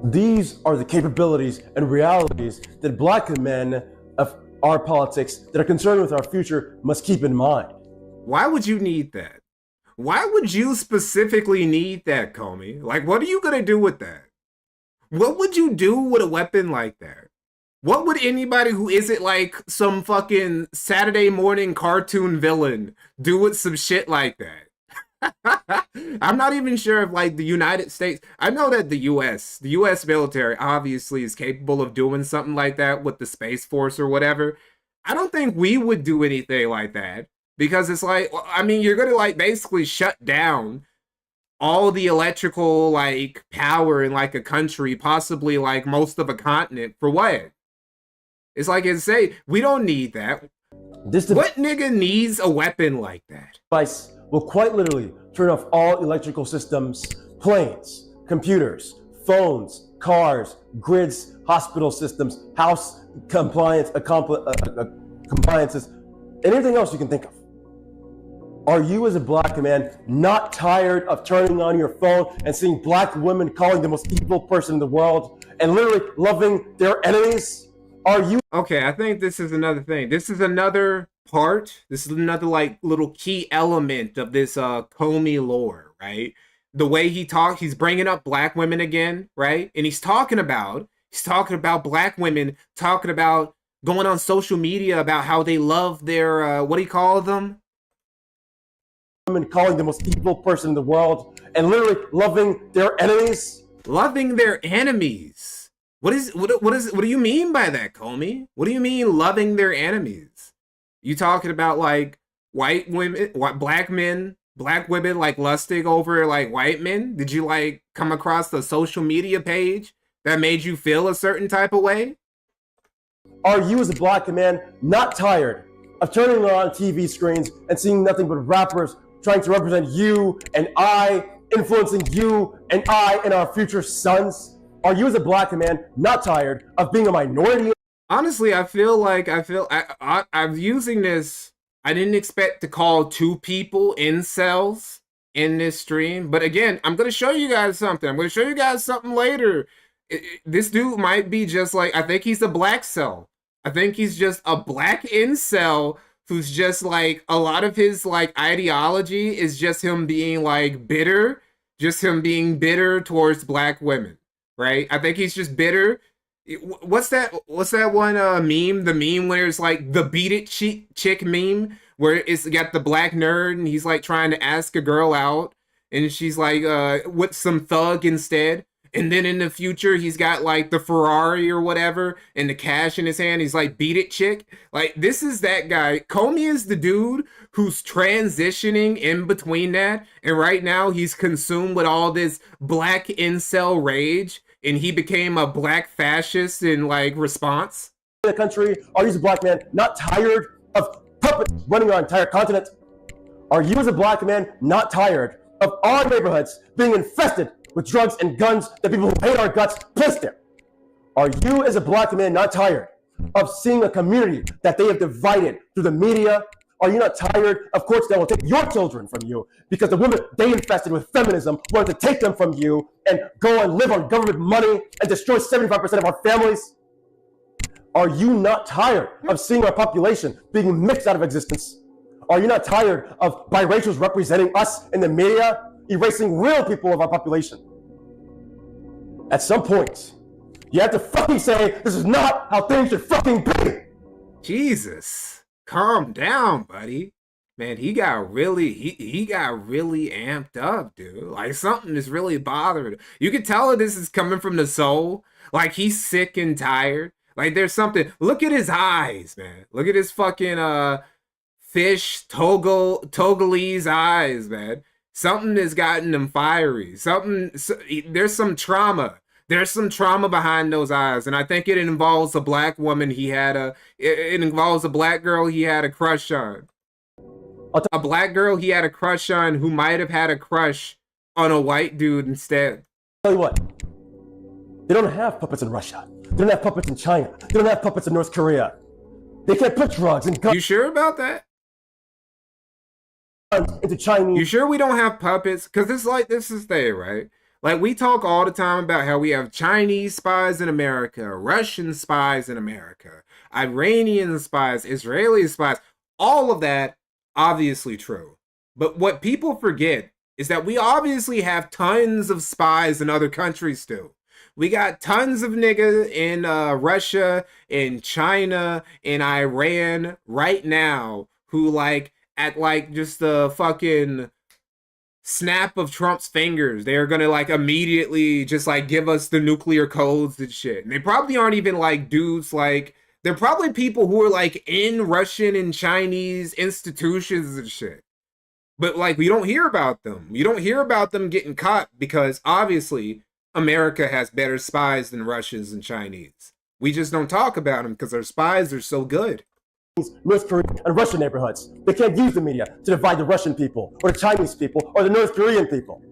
S9: These are the capabilities and realities that black men of our politics that are concerned with our future must keep in mind.
S1: Why would you need that? Why would you specifically need that, Comey? Like, what are you gonna do with that? What would you do with a weapon like that? What would anybody who isn't like some fucking Saturday morning cartoon villain do with some shit like that? I'm not even sure if like the United States, I know that the US military obviously is capable of doing something like that with the Space Force or whatever. I don't think we would do anything like that because it's like, I mean, you're going to like basically shut down all the electrical like power in like a country, possibly like most of a continent, for what? It's like it say, we don't need that. What nigga needs a weapon like that?
S9: Device will quite literally turn off all electrical systems, planes, computers, phones, cars, grids, hospital systems, house compliances, anything else you can think of. Are you as a black man not tired of turning on your phone and seeing black women calling the most evil person in the world and literally loving their enemies? Are you?
S1: Okay, I think this is another thing. This is another part. This is another like little key element of this Comey lore, right? The way he talks, he's bringing up black women again, right? And he's talking about black women, talking about going on social media about how they love their what do you call them?
S9: Women calling the most evil person in the world and literally loving their enemies.
S1: Loving their enemies. What do you mean by that, Comey? What do you mean loving their enemies? You talking about like white women, black men, black women like lusting over like white men? Did you like come across the social media page that made you feel a certain type of way?
S9: Are you as a black man not tired of turning on TV screens and seeing nothing but rappers trying to represent you and I, influencing you and I and our future sons? Are you as a black man not tired of being a minority?
S1: Honestly, I'm using this. I didn't expect to call two people incels in this stream, but again, I'm going to show you guys something. I'm going to show you guys something later. This dude might be just like, I think he's a black cell. I think he's just a black incel who's just like, a lot of his like ideology is just him being like bitter, just him being bitter towards black women, right? I think he's just bitter. What's that one meme? The meme where it's like the beat it chick meme, where it's got the black nerd and he's like trying to ask a girl out and she's like, what's some thug instead? And then in the future, he's got like the Ferrari or whatever and the cash in his hand. He's like, beat it, chick. Like, this is that guy. Comey is the dude who's transitioning in between that. And right now, he's consumed with all this black incel rage. And he became a black fascist in like response.
S9: The country, are you as a black man not tired of puppets running our entire continent? Are you as a black man not tired of our neighborhoods being infested with drugs and guns that people who hate our guts placed there? Are you as a black man not tired of seeing a community that they have divided through the media? Are you not tired of courts that will take your children from you because the women they infested with feminism wanted to take them from you and go and live on government money and destroy 75% of our families? Are you not tired of seeing our population being mixed out of existence? Are you not tired of biracials representing us in the media, erasing real people of our population? At some point, you have to fucking say, this is not how things should fucking be.
S1: Jesus, calm down, buddy. Man, he got really amped up, dude. Like, something is really bothering him. You can tell that this is coming from the soul. Like, he's sick and tired. Like, there's something. Look at his eyes, man. Look at his fucking fish Togolese eyes, man. Something has gotten him fiery. There's some trauma. There's some trauma behind those eyes, and I think it involves a black woman it involves a black girl he had a crush on. A black girl he had a crush on who might have had a crush on a white dude instead.
S9: Tell you what, they don't have puppets in Russia. They don't have puppets in China. They don't have puppets in North Korea. They can't put drugs and guns.
S1: You sure about that?
S9: Into Chinese.
S1: You sure we don't have puppets? Because this is there, right? Like, we talk all the time about how we have Chinese spies in America, Russian spies in America, Iranian spies, Israeli spies, all of that obviously true. But what people forget is that we obviously have tons of spies in other countries too. We got tons of niggas in Russia, in China, in Iran right now who like at like just the fucking snap of Trump's fingers, they're gonna like immediately just like give us the nuclear codes and shit. And they probably aren't even like dudes like, they're probably people who are like in Russian and Chinese institutions and shit. But like, we don't hear about them. You don't hear about them getting caught because obviously America has better spies than Russians and Chinese. We just don't talk about them because our spies are so good.
S9: North Korean and Russian neighborhoods. They can't use the media to divide the Russian people or the Chinese people or the North Korean people.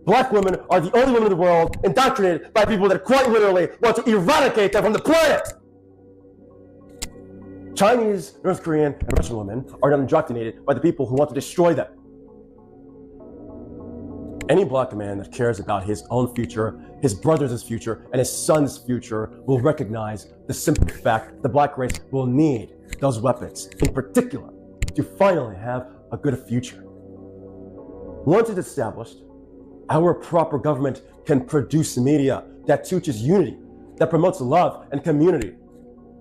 S9: Black women are the only women in the world indoctrinated by people that quite literally want to eradicate them from the planet. Chinese, North Korean, and Russian women are not indoctrinated by the people who want to destroy them. Any black man that cares about his own future, his brother's future, and his son's future will recognize the simple fact the black race will need those weapons, in particular, to finally have a good future. Once it's established, our proper government can produce media that teaches unity, that promotes love and community,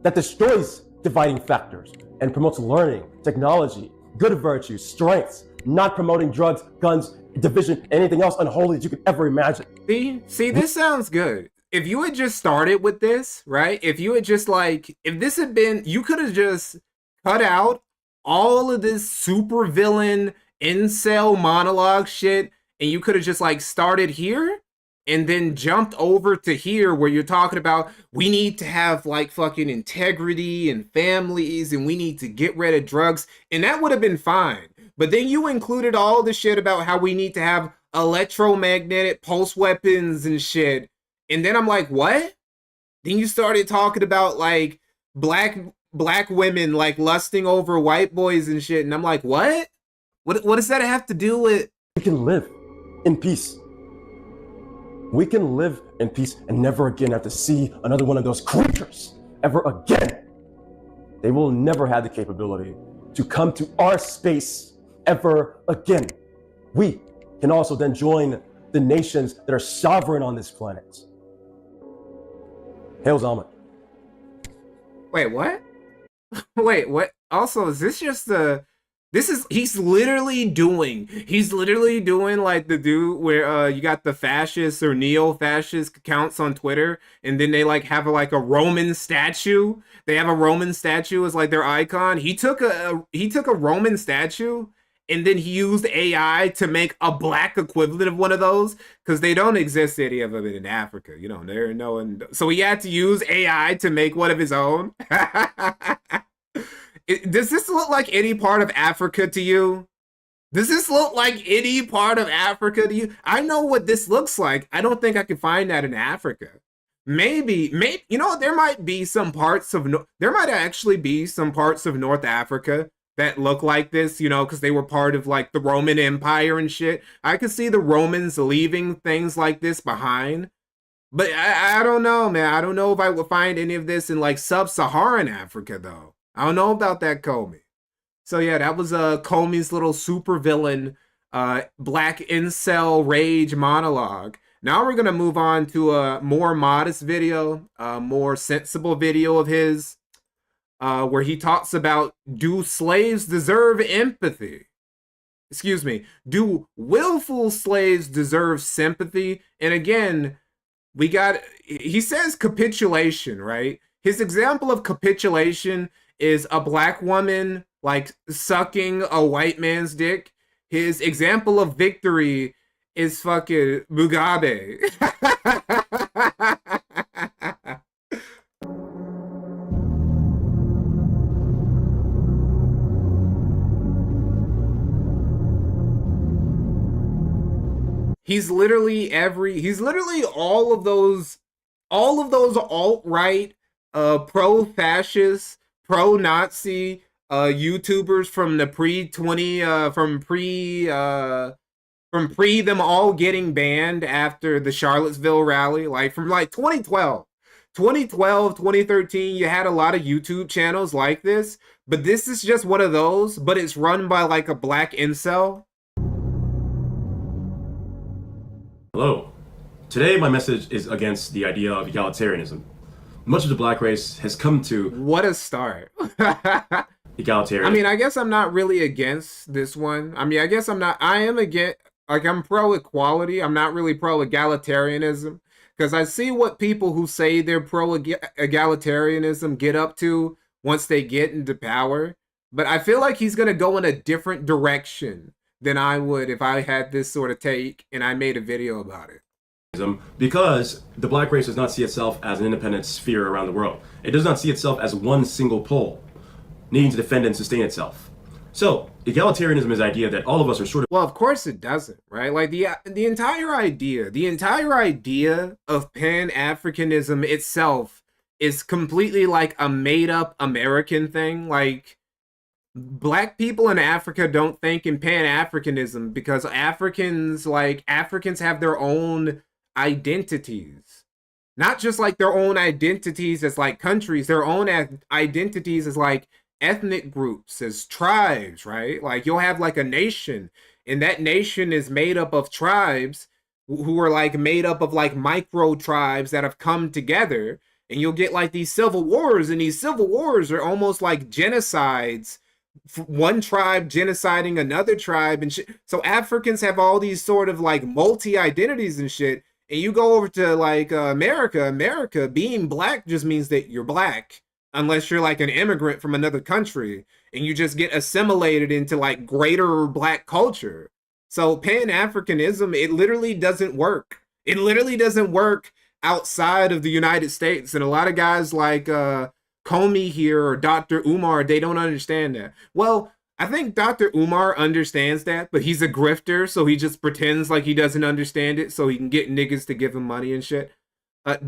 S9: that destroys dividing factors, and promotes learning, technology, good virtues, strengths, not promoting drugs, guns, division, anything else unholy that you could ever imagine.
S1: See, this sounds good. If you had just started with this, right? If you had just like, if this had been, you could have just cut out all of this super villain incel monologue shit, and you could have just like started here and then jumped over to here where you're talking about we need to have like fucking integrity and families and we need to get rid of drugs, and that would have been fine. But then you included all the shit about how we need to have electromagnetic pulse weapons and shit. And then I'm like, what? Then you started talking about like black women like lusting over white boys and shit. And I'm like, what? What does that have to do with?
S9: We can live in peace. We can live in peace and never again have to see another one of those creatures ever again. They will never have the capability to come to our space ever again. We can also then join the nations that are sovereign on this planet. Hail Zalman.
S1: Wait, what? Wait, what? Also, is this just the... he's literally doing like the dude where you got the fascist or neo-fascist accounts on Twitter, and then they like have a Roman statue. They have a Roman statue as like their icon. He took a Roman statue and then he used AI to make a black equivalent of one of those because they don't exist, any of them in Africa. You know, they're no one. So he had to use AI to make one of his own. Does this look like any part of Africa to you? Does this look like any part of Africa to you? I know what this looks like. I don't think I can find that in Africa. Maybe, you know, there might be some parts of, there might actually be some parts of North Africa that look like this, you know, because they were part of like the Roman Empire and shit. I could see the Romans leaving things like this behind. But I don't know, man. I don't know if I would find any of this in like sub-Saharan Africa, though. I don't know about that, Comey. So yeah, that was Comey's little supervillain black incel rage monologue. Now we're gonna move on to a more modest video, a more sensible video of his, where he talks about, do slaves deserve empathy? Excuse me, do willful slaves deserve sympathy? And again, he says capitulation, right? His example of capitulation is a black woman like sucking a white man's dick. His example of victory is fucking Mugabe. He's literally all of those alt-right, pro-fascist, pro-Nazi YouTubers from the from pre them all getting banned after the Charlottesville rally, like from like 2012, 2013, you had a lot of YouTube channels like this, but this is just one of those, but it's run by like a black incel.
S8: Hello. Today my message is against the idea of egalitarianism. Much of the black race has come to...
S1: What a start.
S8: Egalitarian.
S1: I mean, I guess I'm not really against this one. I mean, I guess I am against, like, I'm pro-equality. I'm not really pro-egalitarianism. Because I see what people who say they're pro-egalitarianism get up to once they get into power. But I feel like he's going to go in a different direction than I would if I had this sort of take and I made a video about it.
S8: Because the black race does not see itself as an independent sphere around the world. It does not see itself as one single pole needing to defend and sustain itself. So egalitarianism is the idea that all of us are sort of...
S1: Well, of course it doesn't, right? Like the entire idea of Pan-Africanism itself is completely like a made-up American thing. Like, black people in Africa don't think in Pan-Africanism because Africans have their own identities. Not just like their own identities as like countries, their own identities as like ethnic groups, as tribes, right? Like you'll have like a nation, and that nation is made up of tribes who are like made up of like micro tribes that have come together, and you'll get like these civil wars, and these civil wars are almost like genocides, one tribe genociding another tribe and shit. So Africans have all these sort of like multi-identities and shit, and you go over to like America, being black just means that you're black, unless you're like an immigrant from another country and you just get assimilated into like greater black culture. So Pan-Africanism, it literally doesn't work. It literally doesn't work outside of the United States. And a lot of guys like Comey here or Dr. Umar, they don't understand that. Well, I think Dr. Umar understands that, but he's a grifter, so he just pretends like he doesn't understand it so he can get niggas to give him money and shit.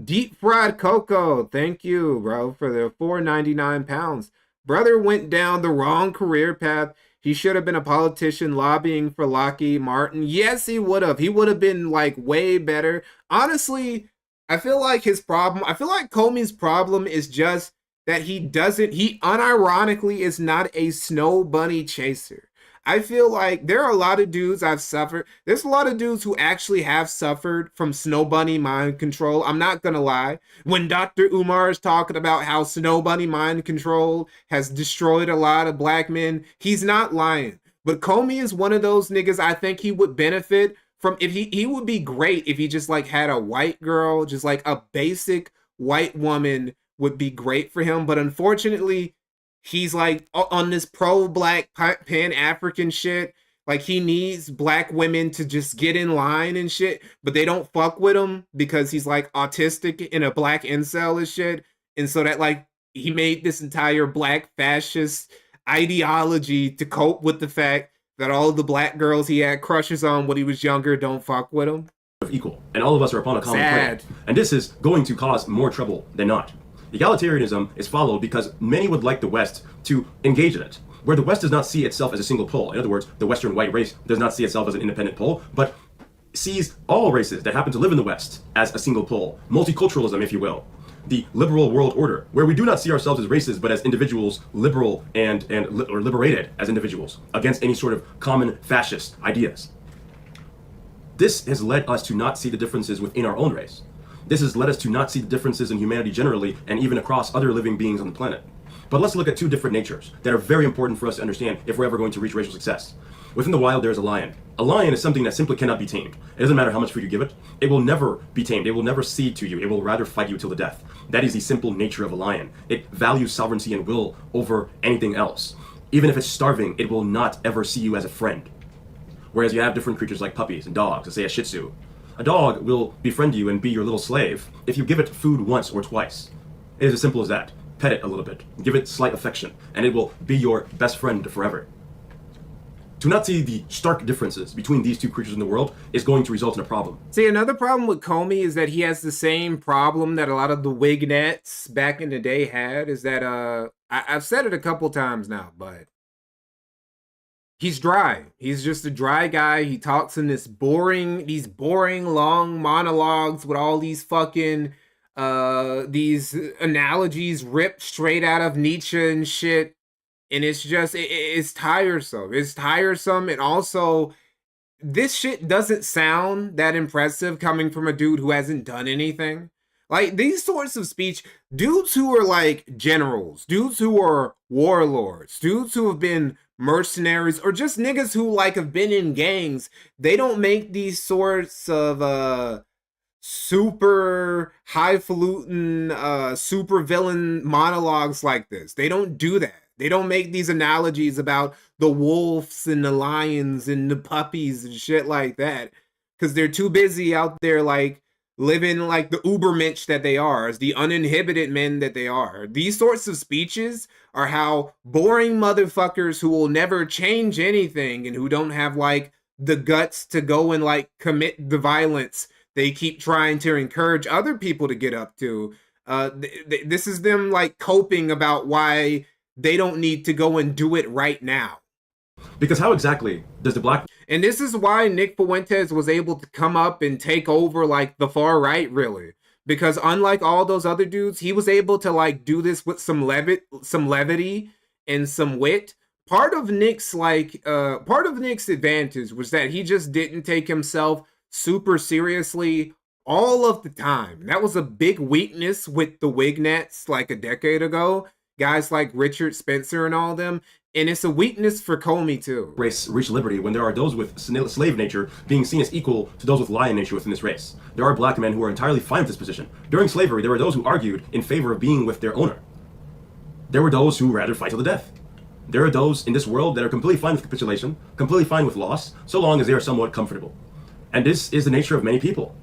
S1: Deep fried cocoa, thank you, bro, for the £4.99. Brother went down the wrong career path. He should have been a politician lobbying for Lockheed Martin. Yes, he would have. He would have been like way better. Honestly, I feel like Comey's problem is just that he unironically is not a snow bunny chaser. I feel like there are a lot of dudes there's a lot of dudes who actually have suffered from snow bunny mind control. I'm not gonna lie. When Dr. Umar is talking about how snow bunny mind control has destroyed a lot of black men, he's not lying. But Comey is one of those niggas I think he would benefit from. If he would be great if he just like had a white girl, just like a basic white woman would be great for him. But unfortunately, he's like on this pro-black Pan-African shit. Like he needs black women to just get in line and shit, but they don't fuck with him because he's like autistic and a black incel and shit. And so that like he made this entire black fascist ideology to cope with the fact that all of the black girls he had crushes on when he was younger don't fuck with him.
S8: Equal, and all of us are upon a common plane. And this is going to cause more trouble than not. Egalitarianism is followed because many would like the West to engage in it, where the West does not see itself as a single pole. In other words, the Western white race does not see itself as an independent pole, but sees all races that happen to live in the West as a single pole. Multiculturalism, if you will. The liberal world order, where we do not see ourselves as races, but as individuals, liberal or liberated as individuals against any sort of common fascist ideas. This has led us to not see the differences within our own race. This has led us to not see the differences in humanity generally and even across other living beings on the planet. But let's look at two different natures that are very important for us to understand if we're ever going to reach racial success. Within the wild, there is a lion. A lion is something that simply cannot be tamed. It doesn't matter how much food you give it. It will never be tamed. It will never cede to you. It will rather fight you till the death. That is the simple nature of a lion. It values sovereignty and will over anything else. Even if it's starving, it will not ever see you as a friend. Whereas you have different creatures like puppies and dogs, let's say a Shih Tzu. A dog will befriend you and be your little slave if you give it food once or twice. It is as simple as that. Pet it a little bit, give it slight affection, and it will be your best friend forever. To not see the stark differences between these two creatures in the world is going to result in a problem.
S1: See, another problem with Comey is that he has the same problem that a lot of the Wignettes back in the day had, is that, I've said it a couple times now, but he's dry. He's just a dry guy. He talks in these boring long monologues with all these fucking these analogies ripped straight out of Nietzsche and shit. And it's just it's tiresome. It's tiresome, and also this shit doesn't sound that impressive coming from a dude who hasn't done anything. Like these sorts of speech, dudes who are like generals, dudes who are warlords, dudes who have been mercenaries, or just niggas who like have been in gangs, they don't make these sorts of super highfalutin super villain monologues like this. They don't do that. They don't make these analogies about the wolves and the lions and the puppies and shit like that, because they're too busy out there like living like the ubermensch that they are, as the uninhibited men that they are. These sorts of speeches are how boring motherfuckers who will never change anything and who don't have like the guts to go and like commit the violence they keep trying to encourage other people to get up to. This is them like coping about why they don't need to go and do it right now.
S9: Because how exactly does the black...
S1: And this is why Nick Fuentes was able to come up and take over like the far right, really. Because unlike all those other dudes, he was able to like do this with some levity and some wit. Part of Nick's advantage was that he just didn't take himself super seriously all of the time. That was a big weakness with the Wignets like a decade ago. Guys like Richard Spencer and all them. And it's a weakness for Comey too.
S9: Race reach liberty when there are those with slave nature being seen as equal to those with lion nature within this race. There are black men who are entirely fine with this position. During slavery, there were those who argued in favor of being with their owner. There were those who rather fight to the death. There are those in this world that are completely fine with capitulation, completely fine with loss, so long as they are somewhat comfortable. And this is the nature of many people.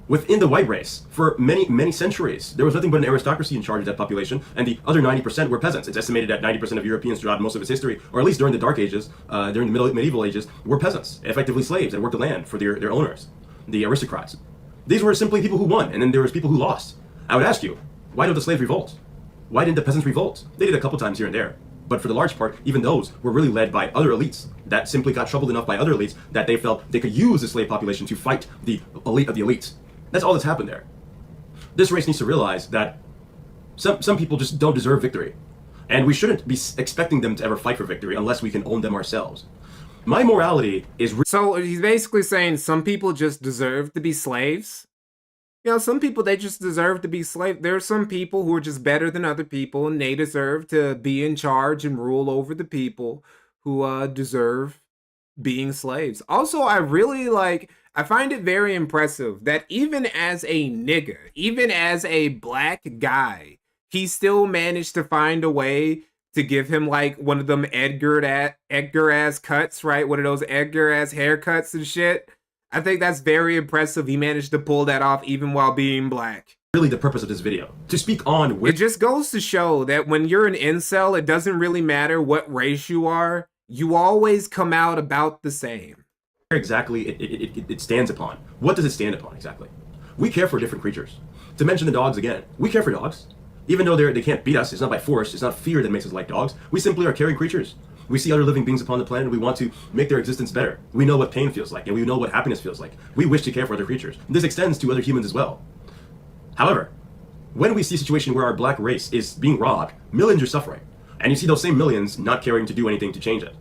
S9: Within the white race, for many, many centuries, there was nothing but an aristocracy in charge of that population, and the other 90% were peasants. It's estimated that 90% of Europeans throughout most of its history, or at least during the Dark Ages, during the medieval ages, were peasants, effectively slaves that worked the land for their owners, the aristocrats. These were simply people who won, and then there was people who lost. I would ask you, why don't the slaves revolt? Why didn't the peasants revolt? They did a couple times here and there. But for the large part, even those were really led by other elites that simply got troubled enough by other elites that they felt they could use the slave population to fight the elite of the elites. That's all that's happened there. This race needs to realize that some people just don't deserve victory. And we shouldn't be expecting them to ever fight for victory unless we can own them ourselves. My morality is...
S1: So he's basically saying some people just deserve to be slaves? You know, some people, they just deserve to be slaves. There are some people who are just better than other people, and they deserve to be in charge and rule over the people who deserve being slaves. Also, I find it very impressive that even as a nigga, even as a black guy, he still managed to find a way to give him like one of them Edgar ass cuts, right? One of those Edgar ass haircuts and shit. I think that's very impressive. He managed to pull that off even while being black.
S9: Really the purpose of this video, to speak on...
S1: It just goes to show that when you're an incel, it doesn't really matter what race you are. You always come out about the same.
S9: Exactly it stands upon. What does it stand upon exactly? We care for different creatures. To mention the dogs again, we care for dogs. Even though they can't beat us, it's not by force, it's not fear that makes us like dogs. We simply are caring creatures. We see other living beings upon the planet and we want to make their existence better. We know what pain feels like and we know what happiness feels like. We wish to care for other creatures. This extends to other humans as well. However, when we see a situation where our black race is being robbed, millions are suffering, and you see those same millions not caring to do anything to change it,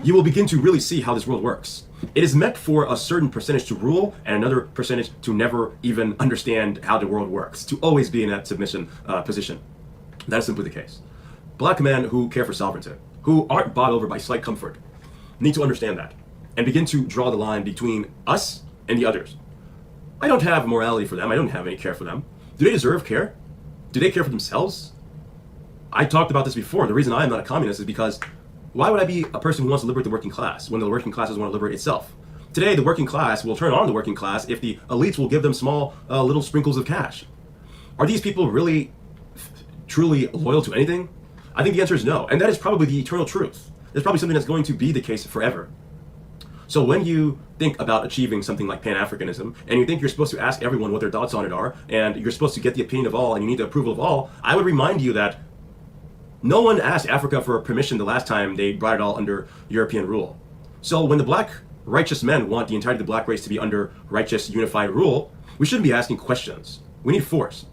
S9: you will begin to really see how this world works. It is meant for a certain percentage to rule and another percentage to never even understand how the world works, to always be in that submission position. That is simply the case. Black men who care for sovereignty, who aren't bought over by slight comfort, need to understand that and begin to draw the line between us and the others. I don't have morality for them. I don't have any care for them. Do they deserve care? Do they care for themselves? I talked about this before. The reason I am not a communist is because why would I be a person who wants to liberate the working class when the working class doesn't want to liberate itself? Today, the working class will turn on the working class if the elites will give them small little sprinkles of cash. Are these people really truly loyal to anything? I think the answer is no, and that is probably the eternal truth. It's probably something that's going to be the case forever. So when you think about achieving something like Pan-Africanism, and you think you're supposed to ask everyone what their thoughts on it are, and you're supposed to get the opinion of all, and you need the approval of all, I would remind you that no one asked Africa for permission the last time they brought it all under European rule. So when the black righteous men want the entirety of the black race to be under righteous unified rule, we shouldn't be asking questions. We need force.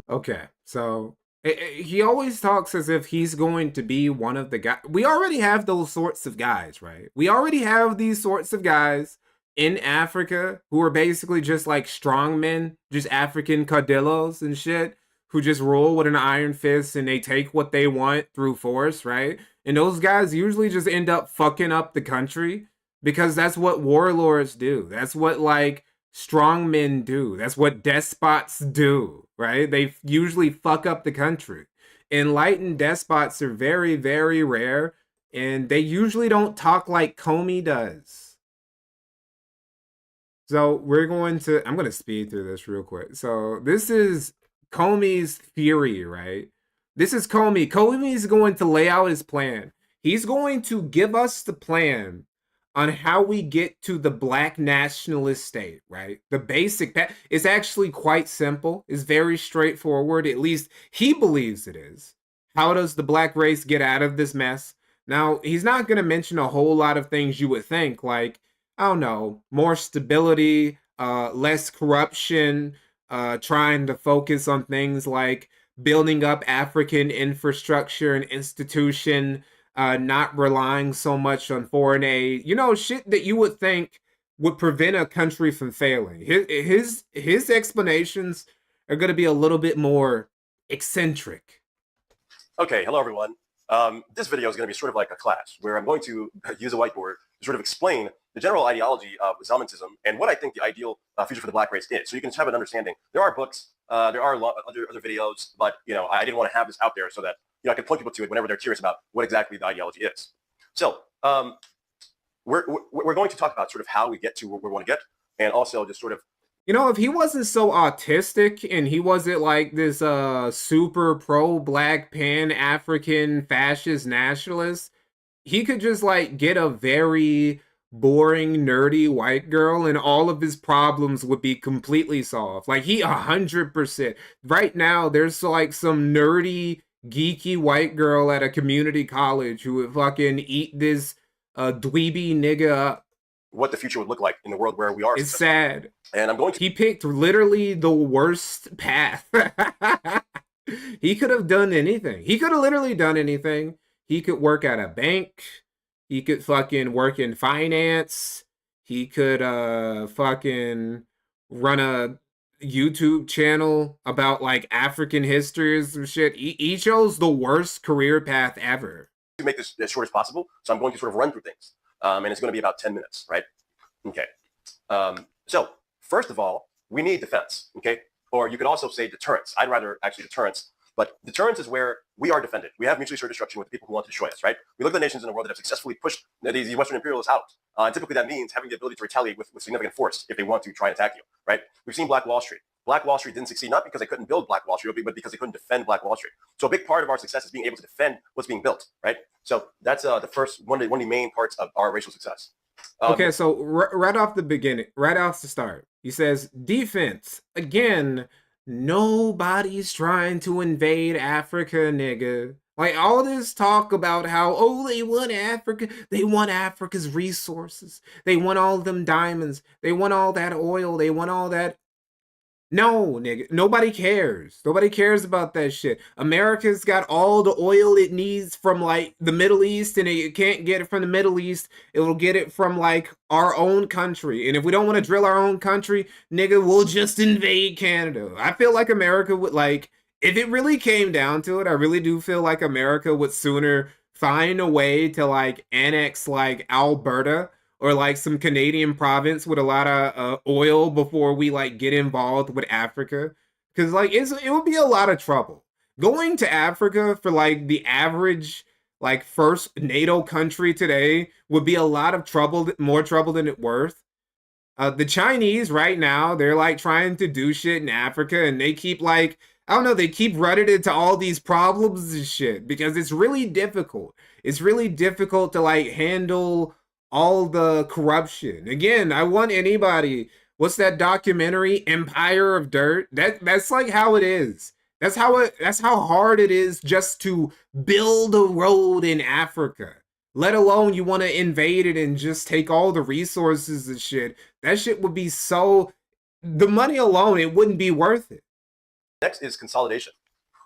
S1: Okay, so he always talks as if he's going to be one of the guys. We already have those sorts of guys, right? We already have these sorts of guys in Africa who are basically just like strong men, just African caudillos and shit, who just rule with an iron fist and they take what they want through force, right? And those guys usually just end up fucking up the country because that's what warlords do. That's what like strong men do. That's what despots do, right? They usually fuck up the country. enlightened despots are very, very rare, and they usually don't talk like Comey does. So I'm going to speed through this real quick. So this is Comey's theory, right? This is Comey. Comey's going to lay out his plan. He's going to give us the plan on how we get to the black nationalist state, right? The basic, it's actually quite simple. It's very straightforward. At least he believes it is. How does the black race get out of this mess? Now, he's not going to mention a whole lot of things you would think, like, I don't know, more stability, less corruption, trying to focus on things like building up African infrastructure and institution, not relying so much on foreign aid, shit that you would think would prevent a country from failing. His explanations are going to be a little bit more eccentric.
S9: Okay, hello everyone. This video is going to be sort of like a class where I'm going to use a whiteboard to sort of explain the general ideology of Islamism and what I think the ideal future for the black race is. So you can have an understanding. There are books, there are other videos, but I didn't want to have this out there so that I can point people to it whenever they're curious about what exactly the ideology is. So we're going to talk about sort of how we get to where we want to get, and also just sort of,
S1: if he wasn't so autistic and he wasn't like this super pro-black pan-African fascist nationalist, he could just like get a very boring, nerdy white girl and all of his problems would be completely solved. Like, he 100%. Right now, there's like some nerdy, geeky white girl at a community college who would fucking eat this dweeby nigga up.
S9: What the future would look like in the world where we are.
S1: It's sad.
S9: And I'm going to...
S1: He picked literally the worst path. He could have done anything. He could have literally done anything. He could work at a bank. He could fucking work in finance. He could fucking run a YouTube channel about like African history or some shit. He chose the worst career path ever.
S9: To make this as short as possible, so I'm going to sort of run through things. And it's going to be about 10 minutes, right? Okay. So first of all, we need defense, okay? Or you could also say deterrence. I'd rather actually deterrence. But deterrence is where we are defended. We have mutually assured destruction with the people who want to destroy us, right? We look at the nations in the world that have successfully pushed these Western imperialists out. And typically that means having the ability to retaliate with significant force if they want to try and attack you, right? We've seen Black Wall Street. Black Wall Street didn't succeed not because they couldn't build Black Wall Street, but because they couldn't defend Black Wall Street. So a big part of our success is being able to defend what's being built, right? So that's the first one of the main parts of our racial success.
S1: Okay, so right off the beginning, right off the start, he says defense. Again, nobody's trying to invade Africa, nigga. Like, all this talk about how, they want Africa. They want Africa's resources. They want all them diamonds. They want all that oil. They want all that. No, nigga. Nobody cares. Nobody cares about that shit. America's got all the oil it needs from, like, the Middle East, and it can't get it from the Middle East. It'll get it from, like, our own country. And if we don't want to drill our own country, nigga, we'll just invade Canada. I feel like America would, like, if it really came down to it, I really do feel like America would sooner find a way to, like, annex, like, Alberta or like some Canadian province with a lot of oil before we like get involved with Africa. Because like it would be a lot of trouble. Going to Africa for like the average like first NATO country today would be a lot of trouble, more trouble than it's worth. The Chinese right now, they're like trying to do shit in Africa and they keep like, I don't know, they keep running into all these problems and shit because it's really difficult. It's really difficult to like handle all the corruption. Again, I want anybody, what's that documentary, Empire of Dirt? That's like how it is. That's how hard it is just to build a road in Africa. Let alone you want to invade it and just take all the resources and shit. That shit would be so, the money alone, it wouldn't be worth it.
S9: Next is consolidation.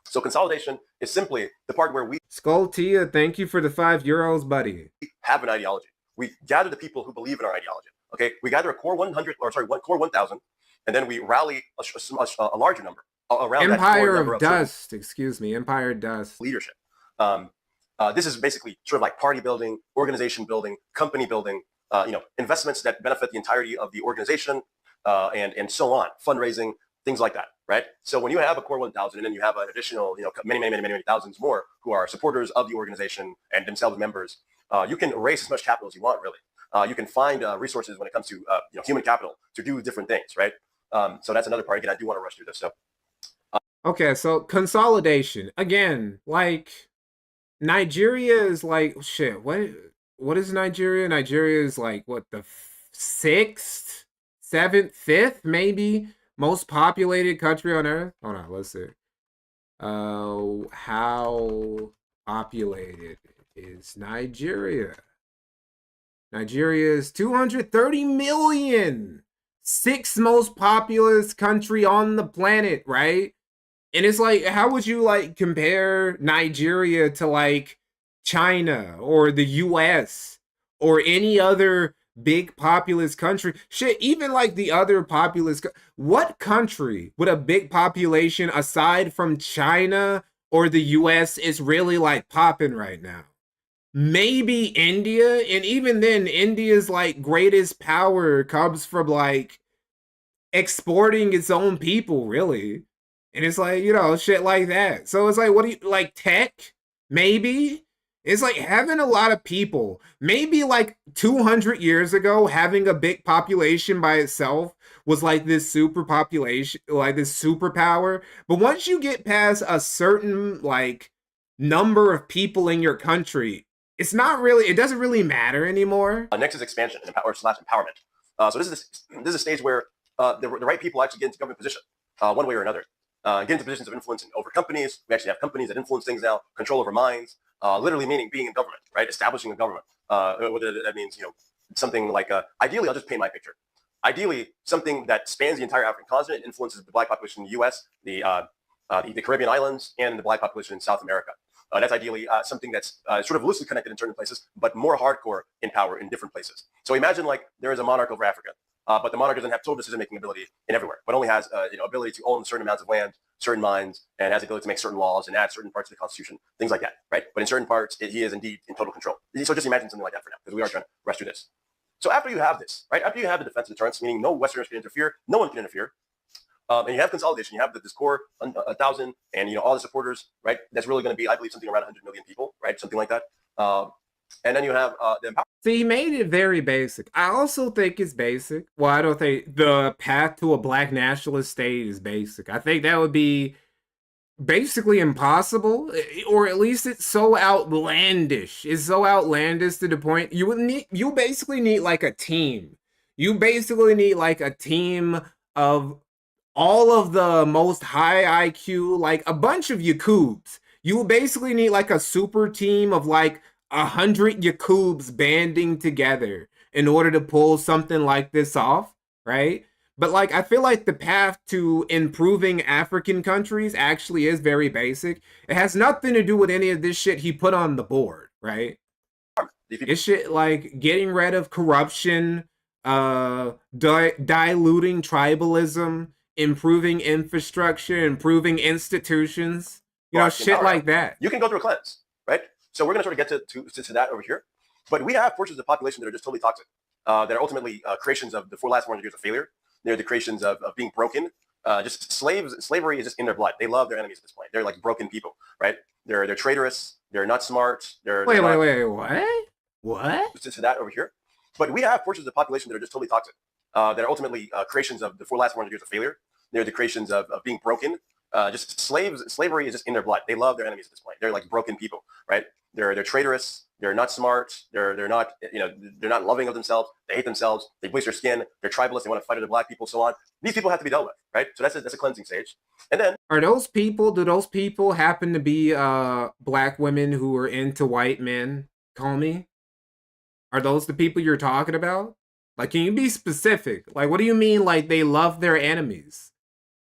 S9: So consolidation is simply the part where we
S1: Skulltia, thank you for the €5, buddy.
S9: Have an ideology. We gather the people who believe in our ideology. Okay, we gather a core 100, or sorry, core 1,000, and then we rally a larger number around
S1: Empire
S9: that core number
S1: of Dust. Excuse me, Empire Dust.
S9: Leadership. This is basically sort of like party building, organization building, company building. Investments that benefit the entirety of the organization, and so on, fundraising, things like that. right? So when you have a core 1,000 and then you have an additional, many thousands more who are supporters of the organization and themselves members, you can raise as much capital as you want, really. You can find resources when it comes to human capital to do different things, right? So that's another part. Again, I do want to rush through this. So
S1: Okay, so consolidation again. Like Nigeria is like shit. What is Nigeria? Nigeria is like what, the sixth, seventh, fifth, maybe most populated country on earth. Hold on, let's see. How populated is Nigeria? Nigeria is 230 million. Sixth most populous country on the planet, right? And it's like, how would you like compare Nigeria to like China or the US or any other big populous country? Shit, even like the other populous, what country with a big population aside from China or the US is really like popping right now? Maybe India, and even then, India's like greatest power comes from like exporting its own people, really. And it's like, shit like that. So it's like, what do you like, tech? Maybe it's like having a lot of people. Maybe like 200 years ago, having a big population by itself was like this super population, like this superpower. But once you get past a certain like number of people in your country, it's not really, it doesn't really matter anymore.
S9: Next is expansion or slash empowerment. So this is a stage where the right people actually get into government position one way or another. Get into positions of influence over companies. We actually have companies that influence things now, control over minds, literally meaning being in government, right? Establishing a government. Whether that means, something like, ideally, I'll just paint my picture. Ideally, something that spans the entire African continent, influences the black population in the U.S., the Caribbean islands, and the black population in South America. That's ideally something that's sort of loosely connected in certain places, but more hardcore in power in different places. So imagine like there is a monarch over Africa, but the monarch doesn't have total decision-making ability in everywhere, but only has ability to own certain amounts of land, certain mines, and has the ability to make certain laws and add certain parts of the constitution, things like that, right? But in certain parts, he is indeed in total control. So just imagine something like that for now, because we are trying to rush through this. So after you have this, right? After you have the defense and deterrence, meaning no Westerners can interfere, no one can interfere, and you have consolidation, you have this core 1,000 and all the supporters, right? That's really going to be, I believe, something around 100 million people, right? Something like that. And then you have the empowerment.
S1: See, he made it very basic. I also think it's basic. Well, I don't think the path to a black nationalist state is basic. I think that would be basically impossible, or at least it's so outlandish. It's so outlandish to the point you basically need like a team. You basically need like a team of all of the most high IQ, like a bunch of Yakubs. You basically need like a super team of like 100 Yakubs banding together in order to pull something like this off, right? But like, I feel like the path to improving African countries actually is very basic. It has nothing to do with any of this shit he put on the board, right? It's shit like getting rid of corruption, diluting tribalism, improving infrastructure, improving institutions, shit like that.
S9: You can go through a cleanse, right? So we're going to sort of get to that over here. But we have portions of the population that are just totally toxic, that are ultimately creations of the last 400 years of failure. They're the creations of being broken. Just slavery is just in their blood. They love their enemies at this point. They're like broken people, right? They're traitorous. They're not smart.
S1: Wait, what?
S9: To that over here. But we have portions of the population that are just totally toxic, that are ultimately creations of the last 400 years of failure. They're the creations of being broken. Just slavery is just in their blood. They love their enemies at this point. They're like broken people, right? They're traitorous. They're not smart. They're not they're not loving of themselves. They hate themselves. They bleach their skin. They're tribalists. They want to fight other black people, so on. These people have to be dealt with, right? So that's a cleansing stage. And then
S1: do those people happen to be black women who are into white men? Call me. Are those the people you're talking about? Like, can you be specific? Like, what do you mean? Like, they love their enemies?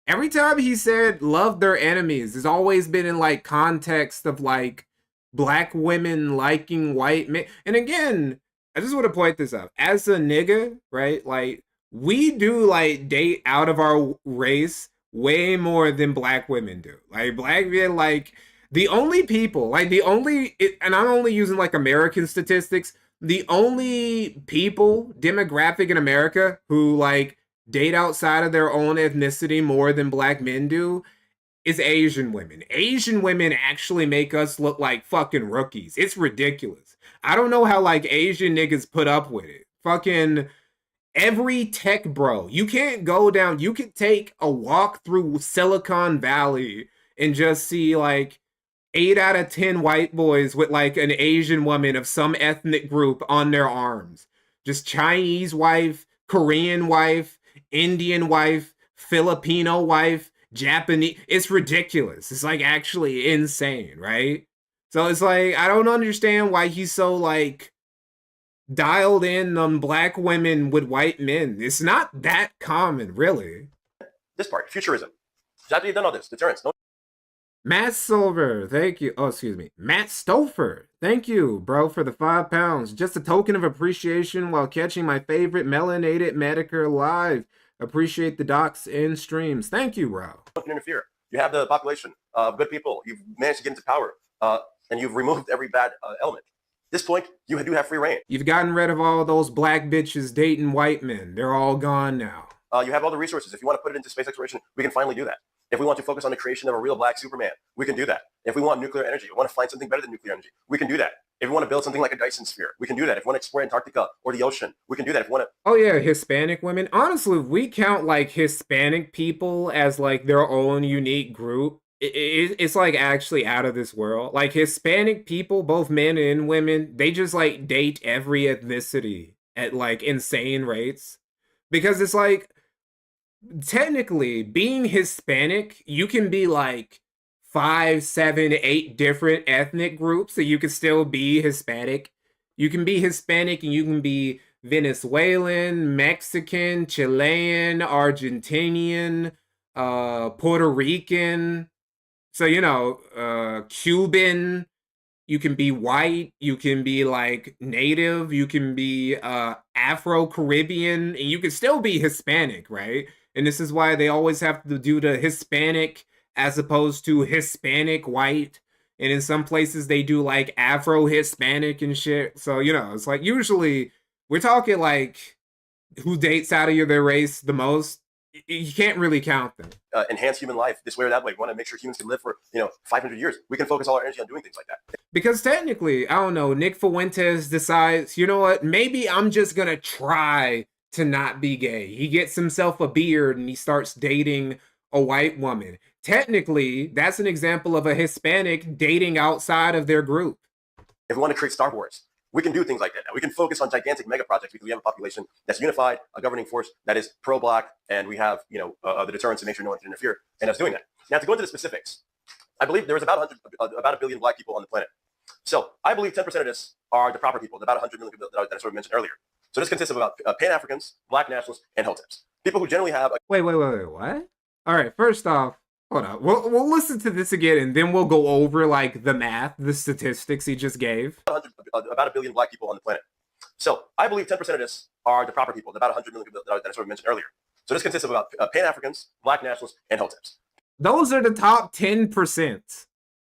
S1: Every time he said love their enemies, it's always been in like context of like black women liking white men. And again, I just want to point this out. As a nigga, right? Like, we do like date out of our race way more than black women do. Like, black men, like, the only people, and I'm only using like American statistics, the only people, demographic in America who like date outside of their own ethnicity more than black men do is Asian women. Asian women actually make us look like fucking rookies. It's ridiculous. I don't know how like Asian niggas put up with it. Fucking every tech bro. You can't go down, you could take a walk through Silicon Valley and just see like 8 out of 10 white boys with like an Asian woman of some ethnic group on their arms. Just Chinese wife, Korean wife, Indian wife, Filipino wife, Japanese. It's ridiculous. It's like actually insane, right? So it's like, I don't understand why he's so like dialed in on black women with white men. It's not that common, really.
S9: This part, futurism. After you've done all this, deterrence. No
S1: Matt Silver, thank you. Oh, excuse me. Matt Stouffer, thank you, bro, for the £5. Just a token of appreciation while catching my favorite melanated Medicare live. Appreciate the docs and streams. Thank you, bro.
S9: one can interfere. You have the population of good people. You've managed to get into power, and you've removed every bad element. At this point, you do have free reign.
S1: You've gotten rid of all those black bitches dating white men. They're all gone now.
S9: You have all the resources. If you want to put it into space exploration, we can finally do that. If we want to focus on the creation of a real black Superman, we can do that. If we want nuclear energy, we want to find something better than nuclear energy, we can do that. If we want to build something like a Dyson sphere, we can do that. If we want to explore Antarctica or the ocean, we can do that. If we want to...
S1: Oh yeah, Hispanic women. Honestly, if we count like Hispanic people as like their own unique group, it's like actually out of this world. Like Hispanic people, both men and women, they just like date every ethnicity at like insane rates. Because it's like, technically, being Hispanic, you can be like 5, 7, 8 different ethnic groups, so you can still be Hispanic. You can be Hispanic and you can be Venezuelan, Mexican, Chilean, Argentinian, Puerto Rican. So, you know, Cuban, you can be white, you can be like native, you can be Afro-Caribbean, and you can still be Hispanic, right? And this is why they always have to do the Hispanic as opposed to Hispanic white. And in some places they do like Afro-Hispanic and shit. So, you know, it's like usually we're talking like who dates out of their race the most. You can't really count them.
S9: Enhance human life this way or that way. We want to make sure humans can live for, 500 years. We can focus all our energy on doing things like that.
S1: Because technically, I don't know, Nick Fuentes decides, you know what, maybe I'm just going to try to not be gay. He gets himself a beard and he starts dating a white woman. Technically, that's an example of a Hispanic dating outside of their group.
S9: If we want to create Star Wars, we can do things like that. Now, we can focus on gigantic mega projects because we have a population that's unified, a governing force that is pro-black, and we have, the deterrence to make sure no one can interfere, and us doing that. Now, to go into the specifics, I believe there was about 1 billion black people on the planet. So I believe 10% of this are the proper people, the about 100 million people that I sort of mentioned earlier. So this consists of about Pan-Africans, black nationalists, and hoteps. People who generally have...
S1: Wait, what? All right, first off, hold on. We'll listen to this again, and then we'll go over, like, the math, the statistics he just gave.
S9: About 1 billion black people on the planet. So I believe 10% of this are the proper people, the about 100 million people that I sort of mentioned earlier. So this consists of about Pan-Africans, black nationalists, and hoteps.
S1: Those are the top 10%.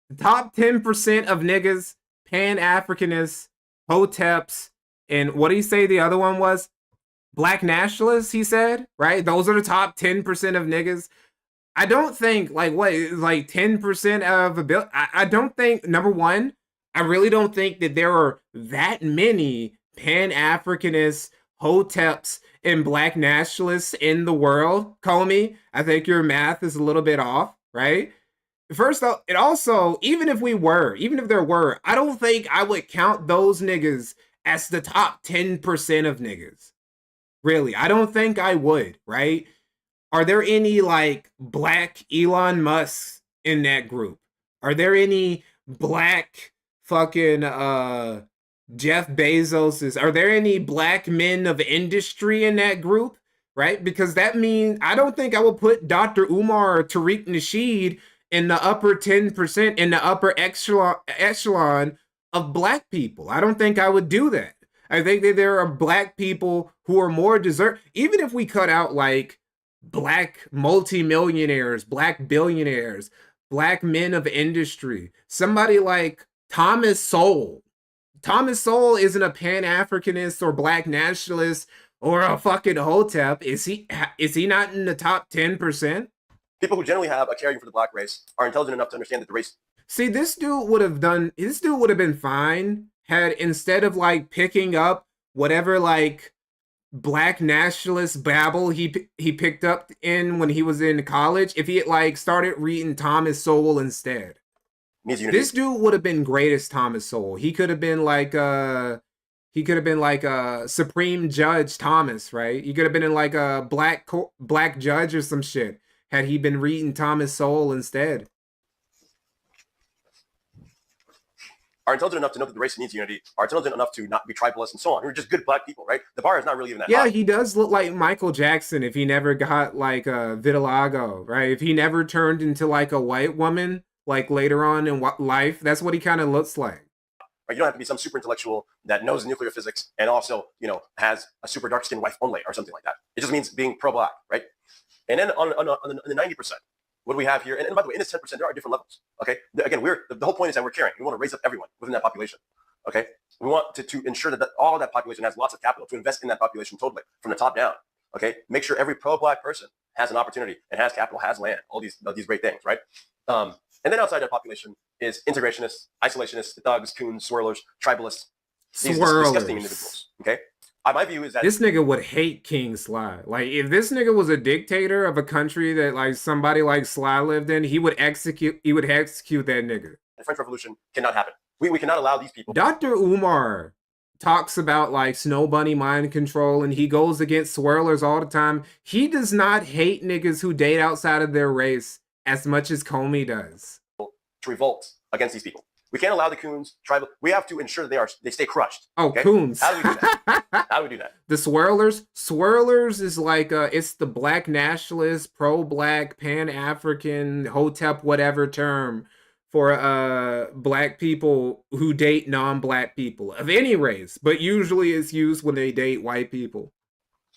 S1: The top 10% of niggas, Pan-Africanists, hoteps, and what did he say the other one was? Black nationalists, he said, right? Those are the top 10% of niggas. I don't think, like, 10% of a bill. I don't think, number one, I really don't think that there are that many Pan-Africanists, hoteps, and black nationalists in the world. Comey, I think your math is a little bit off, right? First off, it also, even if there were, I don't think I would count those niggas as the top 10% of niggas. Really, I don't think I would, right? Are there any, like, black Elon Musk in that group? Are there any black fucking Jeff Bezoses? Are there any black men of industry in that group, right? Because that means, I don't think I would put Dr. Umar or Tariq Nasheed in the upper 10%, in the upper echelon of black people. I don't think I would do that. I think that there are black people who are more deserving, even if we cut out, like, black multimillionaires, black billionaires, black men of industry. Somebody like Thomas Sowell. Thomas Sowell isn't a Pan-Africanist or black nationalist or a fucking Hotep, is he not in the top 10%?
S9: People who generally have a caring for the black race are intelligent enough to understand that the race.
S1: See, this dude would have been fine had, instead of like picking up whatever like black nationalist babble he picked up in when he was in college, if he had like started reading Thomas Sowell instead. This dude would have been great as Thomas Sowell. He could have been like Supreme Judge Thomas, right? He could have been in like a black judge or some shit had he been reading Thomas Sowell instead.
S9: Are intelligent enough to know that the race needs unity, are intelligent enough to not be tribalist and so on. Who are just good black people, right? The bar is not really even that high.
S1: Yeah, he does look like Michael Jackson if he never got like a vitiligo, right? If he never turned into like a white woman, like later on in life, that's what he kind of looks like.
S9: Right? You don't have to be some super intellectual that knows nuclear physics and also, has a super dark skinned wife only or something like that. It just means being pro-black, right? And then on the 90%, what do we have here? And by the way, in this 10%, there are different levels. Okay. Again, the whole point is that we're caring. We want to raise up everyone within that population. Okay. We want to ensure that all of that population has lots of capital to invest in that population totally from the top down. Okay. Make sure every pro-black person has an opportunity and has capital, has land, all these great things, right? And then outside that population is integrationists, isolationists, thugs, coons, swirlers, tribalists, these disgusting individuals. Okay. My view is that
S1: this nigga would hate King Sly. Like, if this nigga was a dictator of a country that like somebody like Sly lived in, he would execute that nigga.
S9: The French Revolution cannot happen. We cannot allow these people.
S1: Dr. Umar talks about like Snow Bunny mind control, and he goes against swirlers all the time. He does not hate niggas who date outside of their race as much as Comey does.
S9: To revolt against these people. We can't allow the coons, tribal. We have to ensure they stay crushed.
S1: Oh, okay? Coons.
S9: How do we do that? How do we do that?
S1: The swirlers is like it's the black nationalist, pro-black, pan-African, Hotep, whatever term for black people who date non-black people of any race, but usually it's used when they date white people.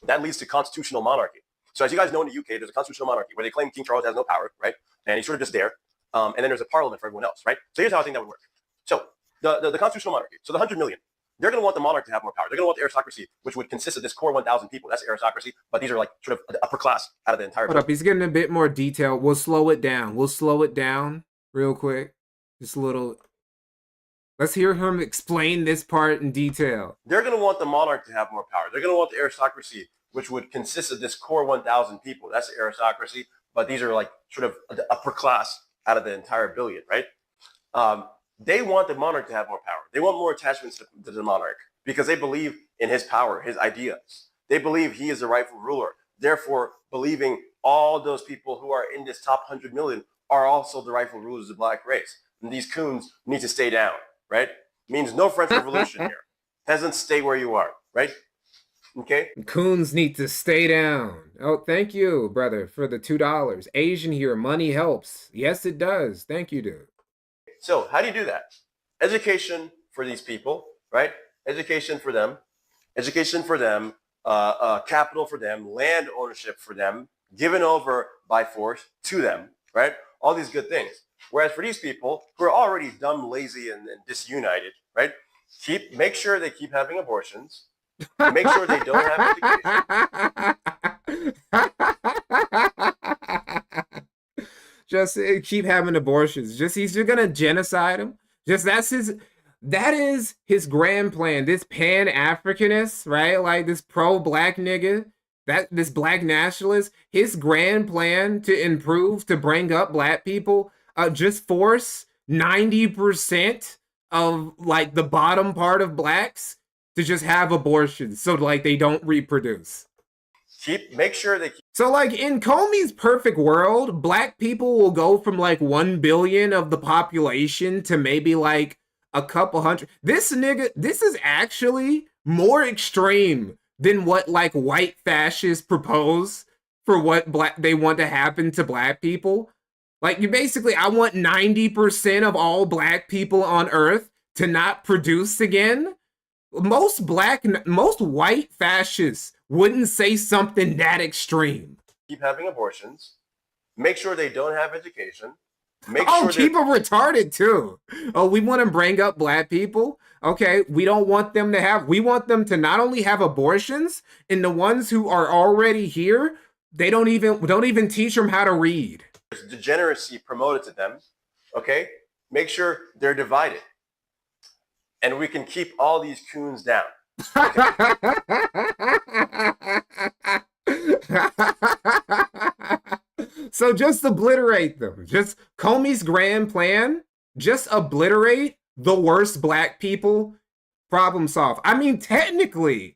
S9: That leads to constitutional monarchy. So as you guys know, in the UK, there's a constitutional monarchy where they claim King Charles has no power, right? And he's sort of just there. And then there's a parliament for everyone else, right? So here's how I think that would work. So the constitutional monarchy, so the 100 million, they're going to want the monarch to have more power. They're going to want the aristocracy, which would consist of this core 1,000 people. That's aristocracy, but these are like sort of the upper class out of the entire.
S1: Hold up, he's getting a bit more detail. We'll slow it down real quick. Just a little. Let's hear him explain this part in detail.
S9: They're going to want the monarch to have more power. They're going to want the aristocracy, which would consist of this core 1,000 people. That's the aristocracy, but these are like sort of the upper class out of the entire billion, right? They want the monarch to have more power. They want more attachments to the monarch because they believe in his power, his ideas. They believe he is the rightful ruler. Therefore, believing all those people who are in this top 100 million are also the rightful rulers of the black race. And these coons need to stay down, right? Means no French Revolution here. Peasants, stay where you are, right? Okay?
S1: Coons need to stay down. Oh, thank you, brother, for the $2. Asian here, money helps. Yes, it does. Thank you, dude.
S9: So how do you do that? Education for these people, right? Education for them, capital for them, land ownership for them, given over by force to them, right? All these good things. Whereas for these people who are already dumb, lazy, and disunited, right? Make sure they keep having abortions. Make sure they don't have education.
S1: Just keep having abortions. He's just gonna genocide them. That is his grand plan. This pan-Africanist, right? Like this pro-black nigga, this black nationalist, his grand plan to bring up black people, just force 90% of like the bottom part of blacks to just have abortions so like they don't reproduce.
S9: Make sure they keep.
S1: So like in Comey's perfect world, black people will go from like 1 billion of the population to maybe like a couple hundred. This is actually more extreme than what like white fascists propose for what they want to happen to black people. Like I want 90% of all black people on earth to not produce again. Most white fascists wouldn't say something that extreme.
S9: Keep having abortions. Make sure they don't have education. Make
S1: Oh,
S9: sure
S1: keep them retarded too. Oh, we want to bring up black people. Okay, we don't want them to have. We want them to not only have abortions, and the ones who are already here, they don't even teach them how to read.
S9: there's degeneracy promoted to them. Okay, make sure they're divided, and we can keep all these coons down.
S1: So just obliterate them. Just Comey's grand plan, just obliterate the worst black people, problem solved. I mean, technically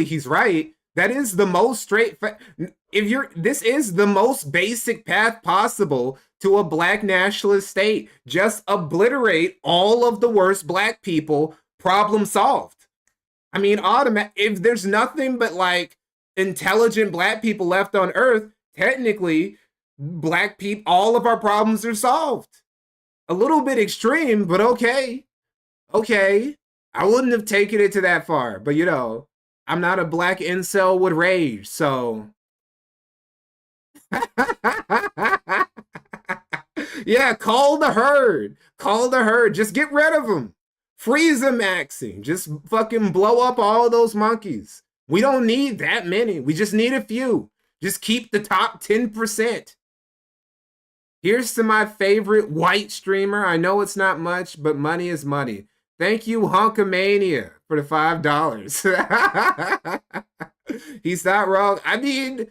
S1: he's right. That is the most this is the most basic path possible to a black nationalist state. Just obliterate all of the worst black people, problem solved. I mean, if there's nothing but like intelligent black people left on earth, technically black people, all of our problems are solved. A little bit extreme, but okay. I wouldn't have taken it to that far, but you know, I'm not a black incel with rage, so yeah, call the herd. Just get rid of them. Freeze them, Maxine. Just fucking blow up all those monkeys. We don't need that many. We just need a few. Just keep the top 10%. Here's to my favorite white streamer. I know it's not much, but money is money. Thank you, Hunkamania, for the $5. He's not wrong. I mean,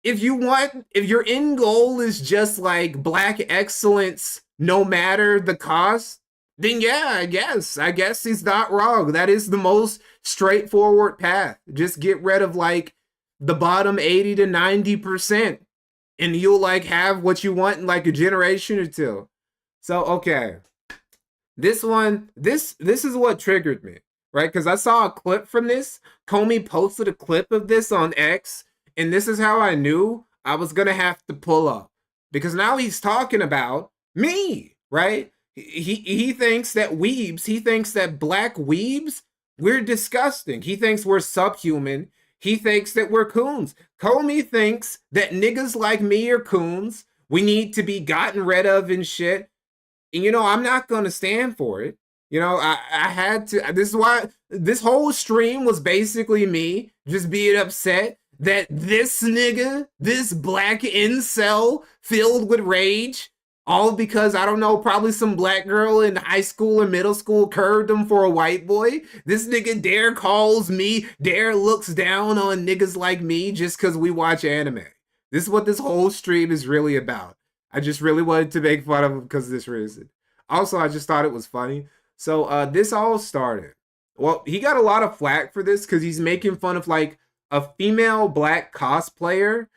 S1: if your end goal is just like black excellence, no matter the cost, then yeah, I guess he's not wrong. That is the most straightforward path. Just get rid of like the bottom 80 to 90%, and you'll like have what you want in like a generation or two. So okay, this is what triggered me, right? Because I saw a clip from this. Comey posted a clip of this on X, and this is how I knew I was gonna have to pull up, because now he's talking about me, right? He thinks that weebs, he thinks that black weebs, we're disgusting. He thinks we're subhuman. He thinks that we're coons. Comey thinks that niggas like me are coons. We need to be gotten rid of and shit. And you know, I'm not gonna stand for it. You know, I had to. This is why this whole stream was basically me just being upset that this nigga, this black incel filled with rage, all because, I don't know, probably some black girl in high school or middle school curved him for a white boy. This nigga dare looks down on niggas like me just because we watch anime. This is what this whole stream is really about. I just really wanted to make fun of him because of this reason. Also, I just thought it was funny. So this all started. Well, he got a lot of flack for this because he's making fun of like a female black cosplayer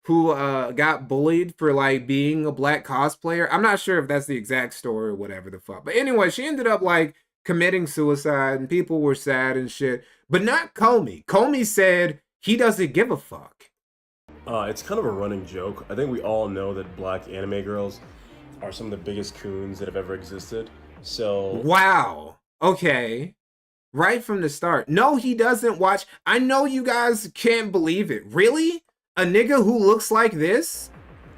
S1: who got bullied for like being a black cosplayer. I'm not sure if that's the exact story or whatever the fuck. But anyway, she ended up like committing suicide and people were sad and shit. But not Comey. Comey said he doesn't give a fuck.
S8: It's kind of a running joke. I think we all know that black anime girls are some of the biggest coons that have ever existed. So
S1: wow. Okay. Right from the start. No, he doesn't watch. I know you guys can't believe it. Really? A nigga who looks like this?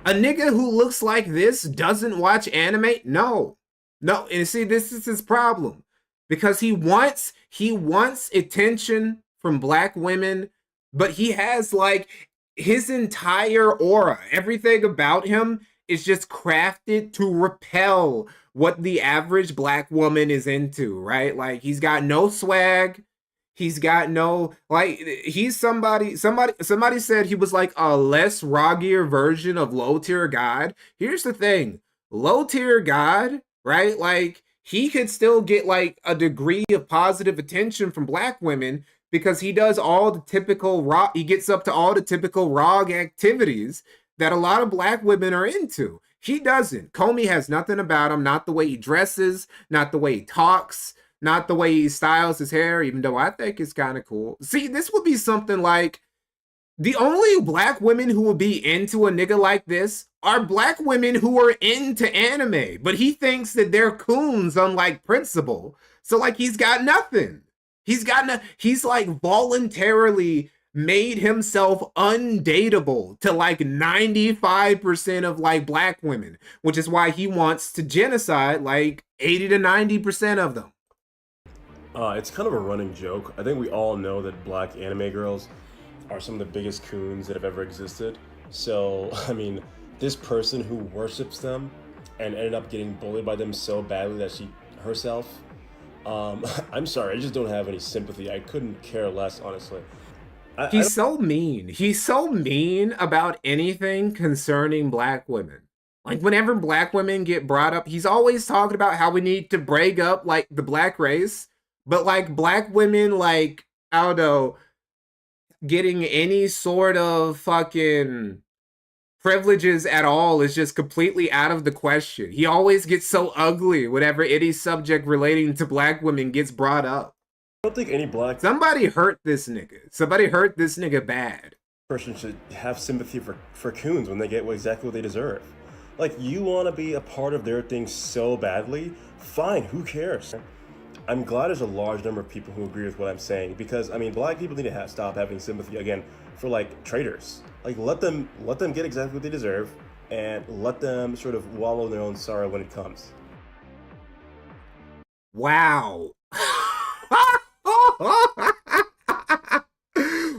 S1: A nigga who looks like this doesn't watch anime? No. And see, this is his problem. Because he wants attention from black women, but he has like his entire aura, everything about him is just crafted to repel what the average black woman is into, right? Like he's got no swag. He's got no, like, he's somebody said he was like a less roggier version of low tier God. Here's the thing, low tier God, right? Like he could still get like a degree of positive attention from black women because he does all the typical he gets up to all the typical ROG activities that a lot of black women are into. He doesn't. Comey has nothing about him, not the way he dresses, not the way he talks, not the way he styles his hair, even though I think it's kind of cool. See, this would be something like, the only black women who would be into a nigga like this are black women who are into anime, but he thinks that they're coons unlike Principal. So like he's got nothing. He's like voluntarily made himself undateable to like 95% of like black women, which is why he wants to genocide like 80 to 90% of them.
S8: It's kind of a running joke. I think we all know that black anime girls are some of the biggest coons that have ever existed. So, I mean, this person who worships them and ended up getting bullied by them so badly that she herself, I'm sorry, I just don't have any sympathy. I couldn't care less, honestly.
S1: He's so mean. He's so mean about anything concerning black women. Like, whenever black women get brought up, he's always talking about how we need to break up, like, the black race. But, like, black women, like, I don't know, getting any sort of fucking privileges at all is just completely out of the question. He always gets so ugly whenever any subject relating to black women gets brought up.
S8: I don't think any black
S1: Somebody hurt this nigga. Somebody hurt this nigga bad.
S8: person should have sympathy for coons when they get exactly what they deserve. Like, you want to be a part of their thing so badly? Fine, who cares? I'm glad there's a large number of people who agree with what I'm saying, because, I mean, black people need to stop having sympathy, again, for, like, traitors. Like, let them get exactly what they deserve, and let them sort of wallow in their own sorrow when it comes.
S1: Wow.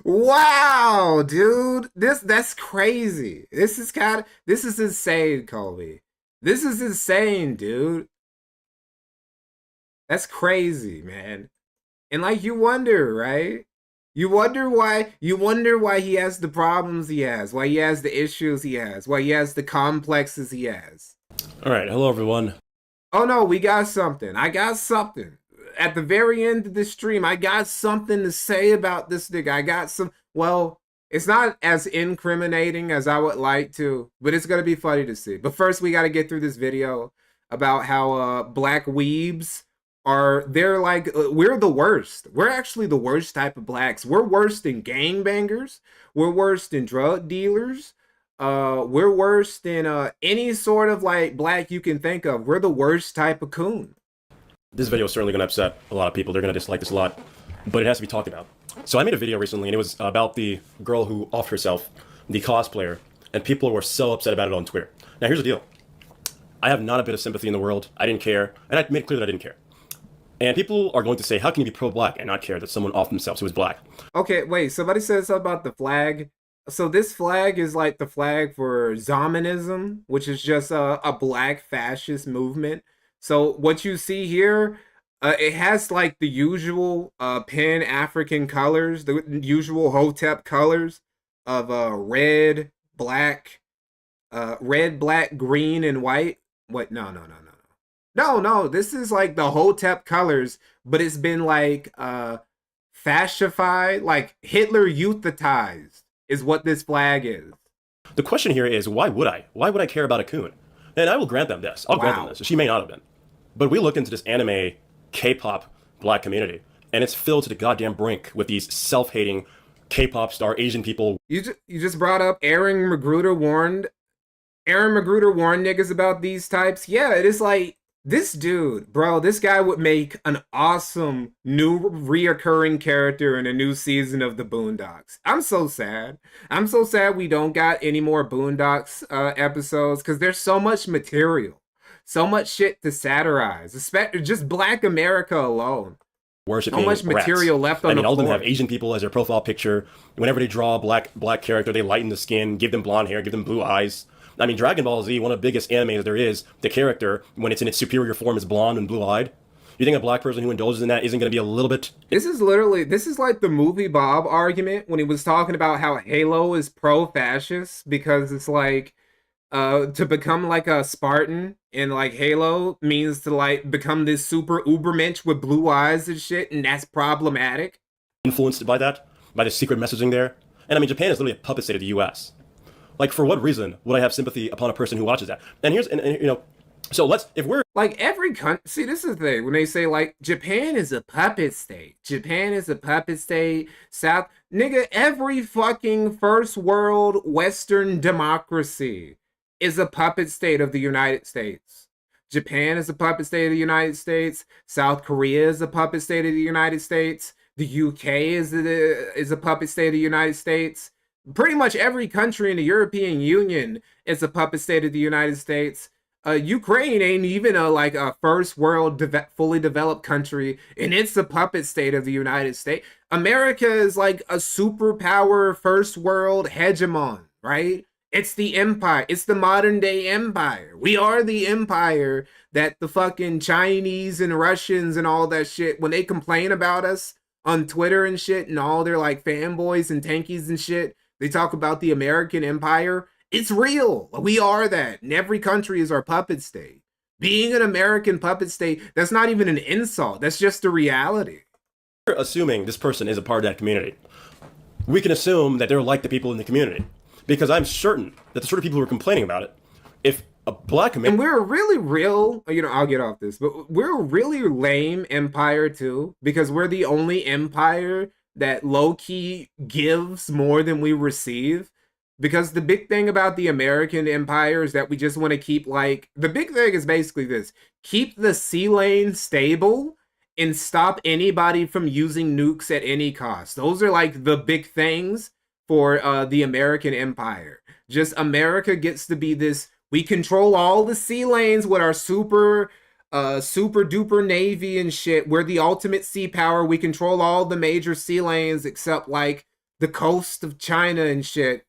S1: Wow, dude. That's crazy. This is insane, Colby. This is insane, dude. That's crazy, man. And like, you wonder, right? You wonder why he has the problems he has, why he has the issues he has, why he has the complexes he has.
S8: All right, hello everyone.
S1: Oh no, we got something. I got something. At the very end of the stream, I got something to say about this nigga. I got some, well, it's not as incriminating as I would like to, but it's gonna be funny to see. But first, we gotta get through this video about how black weebs they're like, we're the worst. We're actually the worst type of blacks. We're worse than gangbangers. We're worse than drug dealers. We're worse than any sort of like black you can think of. We're the worst type of coon.
S8: This video is certainly going to upset a lot of people. They're going to dislike this a lot, but it has to be talked about. So I made a video recently, and it was about the girl who offed herself, the cosplayer, and people were so upset about it on Twitter. Now here's the deal. I have not a bit of sympathy in the world. I didn't care, and I made it clear that I didn't care. And people are going to say, how can you be pro-black and not care that someone offed themselves who was black?
S1: Okay, wait, somebody said something about the flag. So this flag is like the flag for Zionism, which is just a black fascist movement. So what you see here, it has like the usual Pan-African colors, the usual Hotep colors of red, black, green, and white. What? No, this is like the Hotep colors, but it's been like fascified, like Hitler euthanized is what this flag is.
S8: The question here is, why would I? Why would I care about a coon? And I will grant them this. I'll grant them this. She may not have been. But we look into this anime, K-pop black community, and it's filled to the goddamn brink with these self-hating K-pop star Asian people.
S1: You just brought up Aaron Magruder warned niggas about these types. Yeah, it is like, this dude, bro, this guy would make an awesome new reoccurring character in a new season of the Boondocks. I'm so sad. I'm so sad we don't got any more Boondocks episodes, because there's so much material. So much shit to satirize, especially just Black America alone.
S8: Worshipping
S1: so much material
S8: rats.
S1: left on the floor.
S8: All of them have Asian people as their profile picture. Whenever they draw a black character, they lighten the skin, give them blonde hair, give them blue eyes. I mean, Dragon Ball Z, one of the biggest animes there is, the character, when it's in its superior form, is blonde and blue-eyed. You think a black person who indulges in that isn't going to be a little bit...
S1: This is like the movie Bob argument when he was talking about how Halo is pro-fascist, because it's like, to become like a Spartan in like Halo means to like become this super ubermensch with blue eyes and shit, and that's problematic.
S8: Influenced by that, by the secret messaging there. And I mean, Japan is literally a puppet state of the US. Like, for what reason would I have sympathy upon a person who watches that? And here's, and you know, so if we're...
S1: Like, every country... See, this is the thing. When they say, like, Japan is a puppet state. Japan is a puppet state. South... Nigga, every fucking first world Western democracy is a puppet state of the United States. Japan is a puppet state of the United States. South Korea is a puppet state of the United States. The UK is a puppet state of the United States. Pretty much every country in the European Union is a puppet state of the United States. Ukraine ain't even a first world fully developed country, and it's a puppet state of the United States. America is like a superpower first world hegemon, right? It's the empire. It's the modern day empire. We are the empire that the fucking Chinese and Russians and all that shit, when they complain about us on Twitter and shit, and all their like fanboys and tankies and shit, they talk about the American empire. It's real. We are that. And every country is our puppet state. Being an American puppet state, that's not even an insult. That's just the reality.
S8: Assuming this person is a part of that community, we can assume that they're like the people in the community. Because I'm certain that the sort of people who are complaining about it, if a black American...
S1: And we're a really real, I'll get off this, but we're a really lame empire too, because we're the only empire that low-key gives more than we receive. Because the big thing about the American empire is that we just want to keep the big thing is basically this: keep the sea lane stable and stop anybody from using nukes at any cost. Those are like the big things for the American empire. Just America gets to be this, we control all the sea lanes with our super duper navy and shit. We're the ultimate sea power. We control all the major sea lanes except like the coast of China and shit,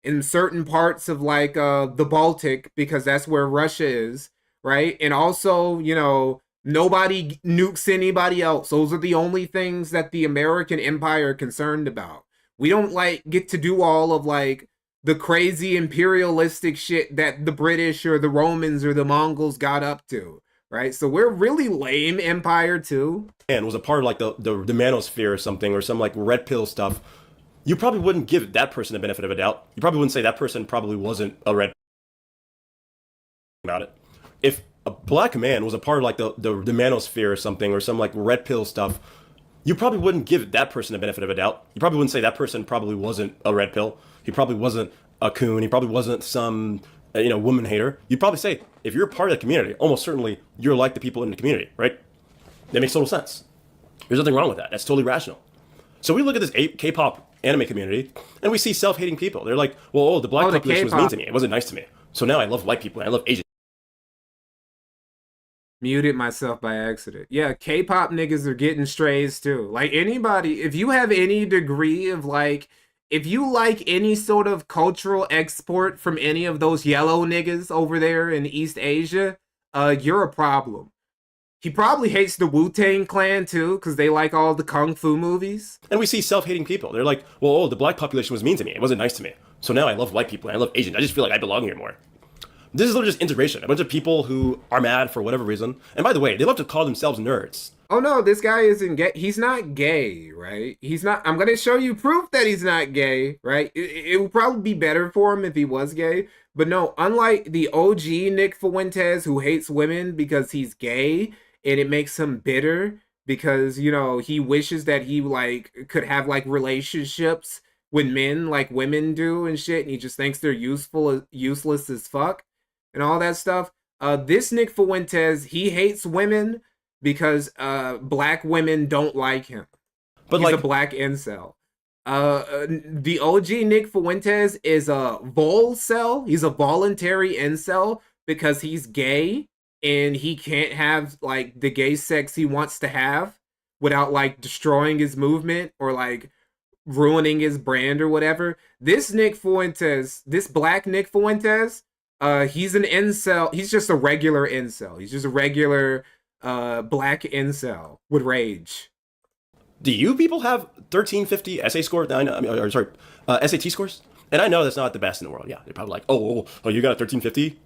S1: in certain parts of the Baltic, because that's where Russia is, right? And also, nobody nukes anybody else. Those are the only things that the American empire are concerned about. We don't get to do all of the crazy imperialistic shit that the British or the Romans or the Mongols got up to, right? So we're really lame empire too.
S8: And was a part of the manosphere or something, or some red pill stuff, you probably wouldn't give that person the benefit of a doubt. You probably wouldn't say that person probably wasn't a red about it. If a black man was a part of the manosphere or something, or some red pill stuff, you probably wouldn't give that person the benefit of a doubt. You probably wouldn't say that person probably wasn't a red pill. He probably wasn't a coon. He probably wasn't some, woman hater. You'd probably say, if you're a part of the community, almost certainly you're like the people in the community, right? That makes total sense. There's nothing wrong with that. That's totally rational. So we look at this K-pop anime community, and we see self-hating people. They're like, well, the black population was mean to me. It wasn't nice to me. So now I love white people, and I love Asian.
S1: Muted myself by accident. Yeah, K-pop niggas are getting strays too. Anybody, if you have any degree of if you like any sort of cultural export from any of those yellow niggas over there in East Asia, you're a problem. He probably hates the Wu-Tang Clan too, because they like all the kung fu movies.
S8: And we see self-hating people. They're like, well, the black population was mean to me. It wasn't nice to me. So now I love white people, and I love Asians. I just feel like I belong here more. This is literally just integration. A bunch of people who are mad for whatever reason. And by the way, they love to call themselves nerds.
S1: Oh no, this guy isn't gay. He's not gay, right? He's not. I'm going to show you proof that he's not gay, right? It would probably be better for him if he was gay. But no, unlike the OG Nick Fuentes, who hates women because he's gay, and it makes him bitter because, he wishes that he could have relationships with men like women do and shit, and he just thinks they're useless as fuck and all that stuff. This Nick Fuentes, he hates women because black women don't like him. But he's a black incel. The OG Nick Fuentes is a volcel. He's a voluntary incel because he's gay and he can't have the gay sex he wants to have without destroying his movement or ruining his brand or whatever. This Nick Fuentes, this black Nick Fuentes, he's an incel. He's just a regular incel. He's just a regular black incel with rage.
S8: Do you people have 1350 essay scores? SAT scores? And I know that's not the best in the world. Yeah, they're probably like, oh, you got a 1350?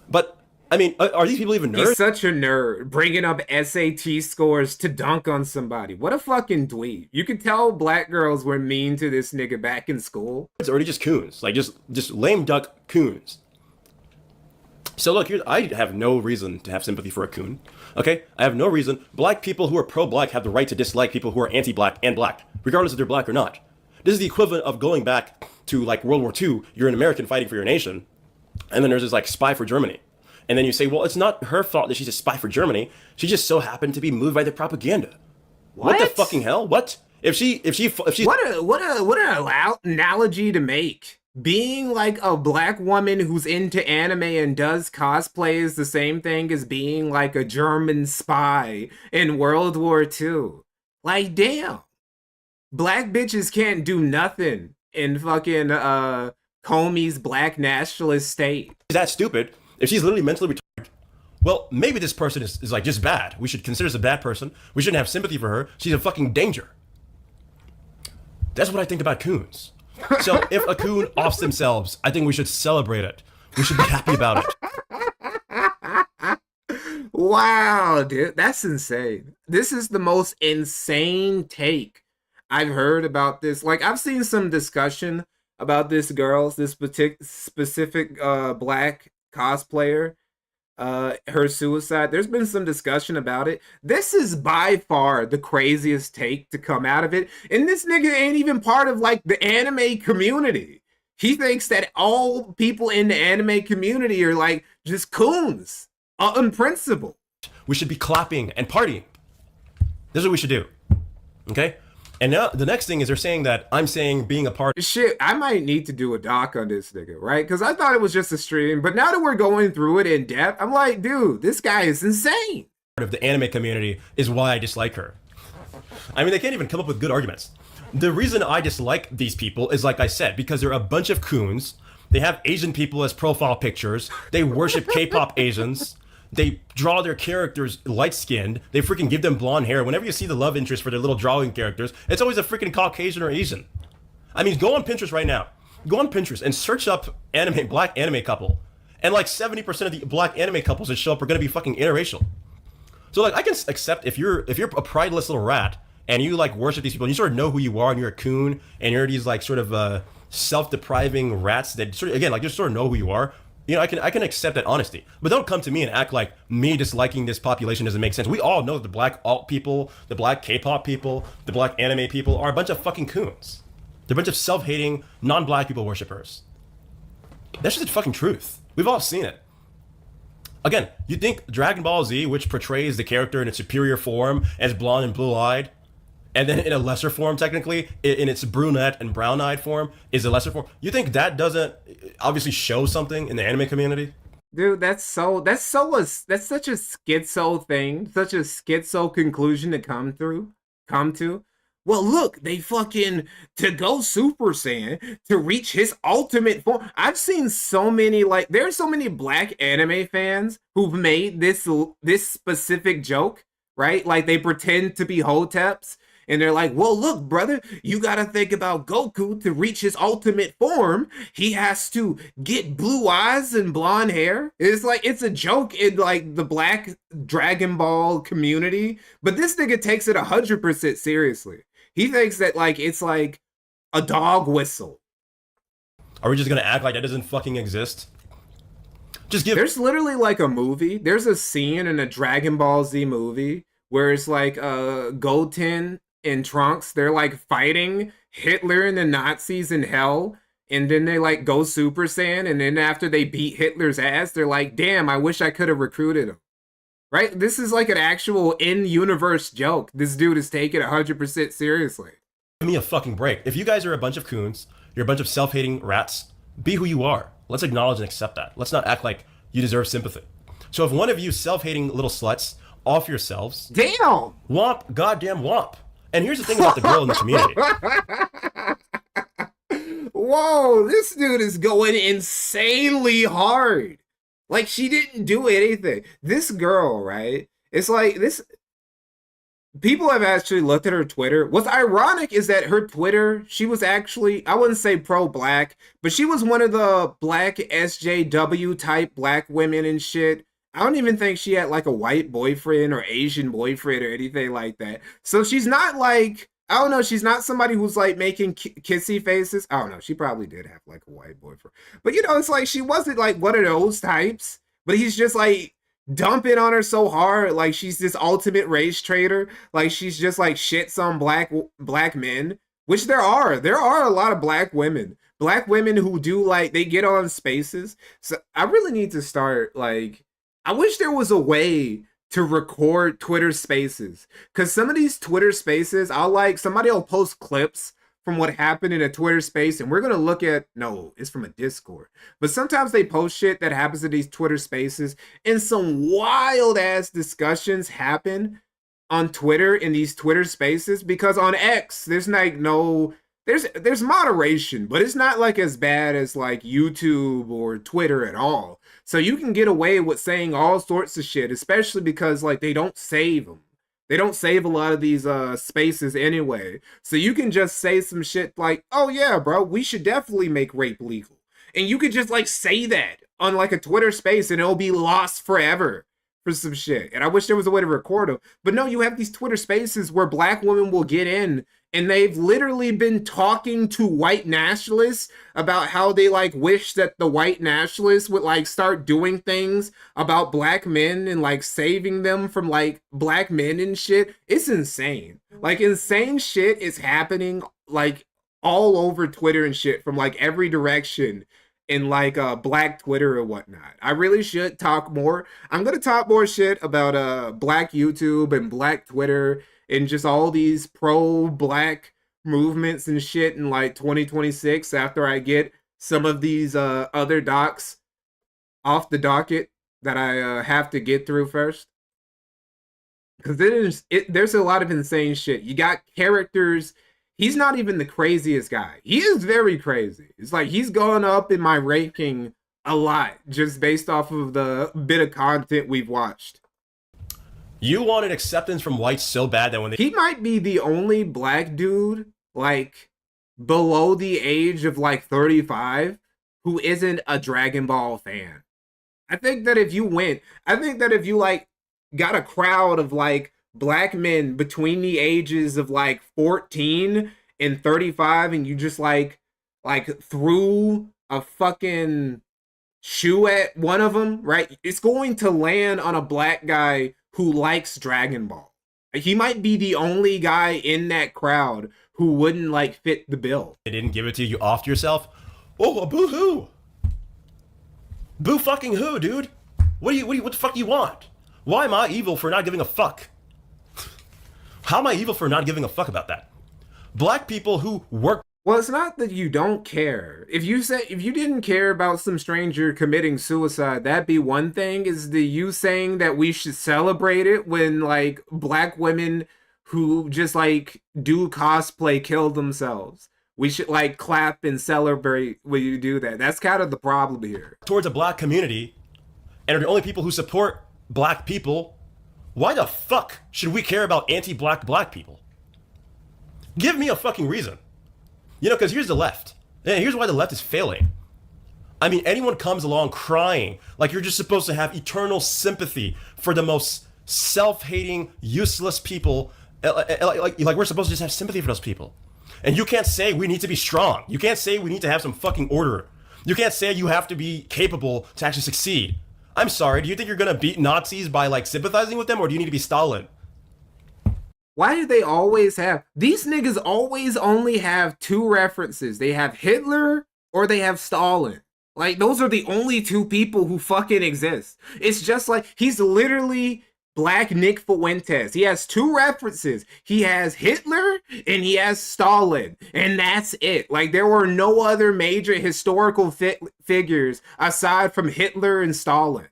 S8: But I mean, are these people even nerds?
S1: He's such a nerd, bringing up SAT scores to dunk on somebody. What a fucking dweeb. You can tell black girls were mean to this nigga back in school.
S8: It's already just coons. Just lame duck coons. So look, I have no reason to have sympathy for a coon. Okay? I have no reason. Black people who are pro-black have the right to dislike people who are anti-black and black, regardless if they're black or not. This is the equivalent of going back to World War II. You're an American fighting for your nation, and then there's this spy for Germany. And then you say, well, it's not her fault that she's a spy for Germany. She just so happened to be moved by the propaganda. What the fucking hell? What? If she
S1: What an analogy to make. Being like a black woman who's into anime and does cosplay is the same thing as being like a German spy in World War II. Like, damn. Black bitches can't do nothing in fucking Comey's black nationalist state.
S8: that stupid, if she's literally mentally retarded, well, maybe this person is like just bad. We should consider her a bad person. We shouldn't have sympathy for her. She's a fucking danger. That's what I think about coons. So if a coon offs themselves, I think we should celebrate it. We should be happy about it.
S1: Wow, dude, that's insane. This is the most insane take I've heard about this. Like, I've seen some discussion about this specific black cosplayer, her suicide. There's been some discussion about it. This is by far the craziest take to come out of it. And this nigga ain't even part of like the anime community. He thinks that all people in the anime community are like just coons, unprincipled.
S8: We should be clapping and partying. This is what we should do. Okay? And now the next thing is they're saying that I'm saying being a part.
S1: Shit, I might need to do a doc on this nigga, right? Because I thought it was just a stream, but now that we're going through it in depth, I'm like, dude, this guy is insane.
S8: Part of the anime community is why I dislike her. I mean, they can't even come up with good arguments. The reason I dislike these people is, like I said, because they're a bunch of coons. They have Asian people as profile pictures. They worship K-pop Asians. They draw their characters light-skinned. They freaking give them blonde hair. Whenever you see the love interest for their little drawing characters, it's always a freaking Caucasian or Asian. I mean, go on Pinterest right now. Go on Pinterest and search up black anime couple. And like 70% of the black anime couples that show up are going to be fucking interracial. So like, I can accept if you're a prideless little rat and you like worship these people and you sort of know who you are and you're a coon and you're these like sort of self-depriving rats that sort of, again, like just sort of know who you are. You know, I can accept that honesty, but don't come to me and act like me disliking this population doesn't make sense. We all know that the black alt people, the black K-pop people, the black anime people are a bunch of fucking coons. They're a bunch of self-hating, non-black people worshippers. That's just the fucking truth. We've all seen it. Again, you think Dragon Ball Z, which portrays the character in its superior form as blonde and blue-eyed, and then in a lesser form, technically, in its brunette and brown-eyed form, is a lesser form. You think that doesn't obviously show something in the anime community?
S1: Dude, that's such a schizo thing, such a schizo conclusion to come to. Well, look, they fucking, to go Super Saiyan, to reach his ultimate form. I've seen so many, like, there's so many black anime fans who've made this specific joke, right? Like, they pretend to be Hoteps. And they're like, well, look, brother, you got to think about Goku to reach his ultimate form. He has to get blue eyes and blonde hair. It's like, it's a joke in like the black Dragon Ball community. But this nigga takes it 100% seriously. He thinks that like, it's like a dog whistle.
S8: Are we just going to act like that doesn't fucking exist?
S1: There's literally like a movie. There's a scene in a Dragon Ball Z movie where it's like Goten and Trunks, they're like fighting Hitler and the Nazis in hell, and then they like go Super Saiyan, and then after they beat Hitler's ass, they're like, damn, I wish I could have recruited him. Right? This is like an actual in-universe joke. This dude is taking it 100% seriously.
S8: Give me a fucking break. If you guys are a bunch of coons, you're a bunch of self-hating rats, be who you are. Let's acknowledge and accept that. Let's not act like you deserve sympathy. So if one of you self-hating little sluts off yourselves,
S1: damn,
S8: womp, goddamn womp. And here's the thing about the girl in the community.
S1: Whoa, this dude is going insanely hard. Like, she didn't do anything. This girl, right? It's like this. People have actually looked at her Twitter. What's ironic is that her Twitter, she was actually, I wouldn't say pro-black, but she was one of the black SJW type black women and shit. I don't even think she had like a white boyfriend or Asian boyfriend or anything like that. So she's not like, I don't know, she's not somebody who's like making kissy faces. I don't know, she probably did have like a white boyfriend. But you know, it's like she wasn't like one of those types. But he's just like dumping on her so hard, like she's this ultimate race traitor. Like she's just like shits on black men, which there are a lot of black women who do like, they get on spaces. So I really need to start like, I wish there was a way to record Twitter Spaces. Because some of these Twitter Spaces, somebody will post clips from what happened in a Twitter Space, and we're going to look at, no, it's from a Discord. But sometimes they post shit that happens in these Twitter Spaces, and some wild-ass discussions happen on Twitter in these Twitter Spaces, because on X, there's like no... There's moderation, but it's not like as bad as like YouTube or Twitter at all. So you can get away with saying all sorts of shit, especially because like they don't save them. They don't save a lot of these spaces anyway. So you can just say some shit like, oh yeah, bro, we should definitely make rape legal. And you could just like say that on like a Twitter space and it'll be lost forever for some shit. And I wish there was a way to record them. But no, you have these Twitter spaces where black women will get in and they've literally been talking to white nationalists about how they like wish that the white nationalists would like start doing things about black men and like saving them from like black men and shit. It's insane. Like insane shit is happening like all over Twitter and shit from like every direction in like black Twitter or whatnot. I really should talk more. I'm gonna talk more shit about black YouTube and black Twitter and just all these pro-black movements and shit in like 2026 after I get some of these other docs off the docket that I have to get through first. Because there's a lot of insane shit. You got characters. He's not even the craziest guy. He is very crazy. It's like he's gone up in my ranking a lot just based off of the bit of content we've watched.
S8: You wanted acceptance from whites so bad that when they...
S1: He might be the only black dude, like, below the age of, like, 35 who isn't a Dragon Ball fan. I think that if you like, got a crowd of, like, black men between the ages of, like, 14 and 35 and you just, like threw a fucking shoe at one of them, right? It's going to land on a black guy who likes Dragon Ball. He might be the only guy in that crowd who wouldn't like fit the bill.
S8: They didn't give it to you, you offed yourself. Oh, boo-hoo. Boo fucking who, dude? What the fuck do you want? Why am I evil for not giving a fuck? How am I evil for not giving a fuck about that? Black people who work...
S1: Well, it's not that you don't care. If you didn't care about some stranger committing suicide, that'd be one thing. Is you saying that we should celebrate it when like black women who just like do cosplay kill themselves? We should like clap and celebrate when you do that. That's kind of the problem here.
S8: Towards a black community and are the only people who support black people. Why the fuck should we care about anti-black black people? Give me a fucking reason. You know, because here's the left. And here's why the left is failing. I mean, anyone comes along crying like you're just supposed to have eternal sympathy for the most self-hating, useless people. Like we're supposed to just have sympathy for those people. And you can't say we need to be strong. You can't say we need to have some fucking order. You can't say you have to be capable to actually succeed. I'm sorry, do you think you're gonna beat Nazis by like sympathizing with them, or do you need to be Stalin?
S1: Why do they always have... These niggas always only have two references. They have Hitler or they have Stalin. Like, those are the only two people who fucking exist. It's just like, he's literally Black Nick Fuentes. He has two references. He has Hitler and he has Stalin. And that's it. Like, there were no other major historical figures aside from Hitler and Stalin.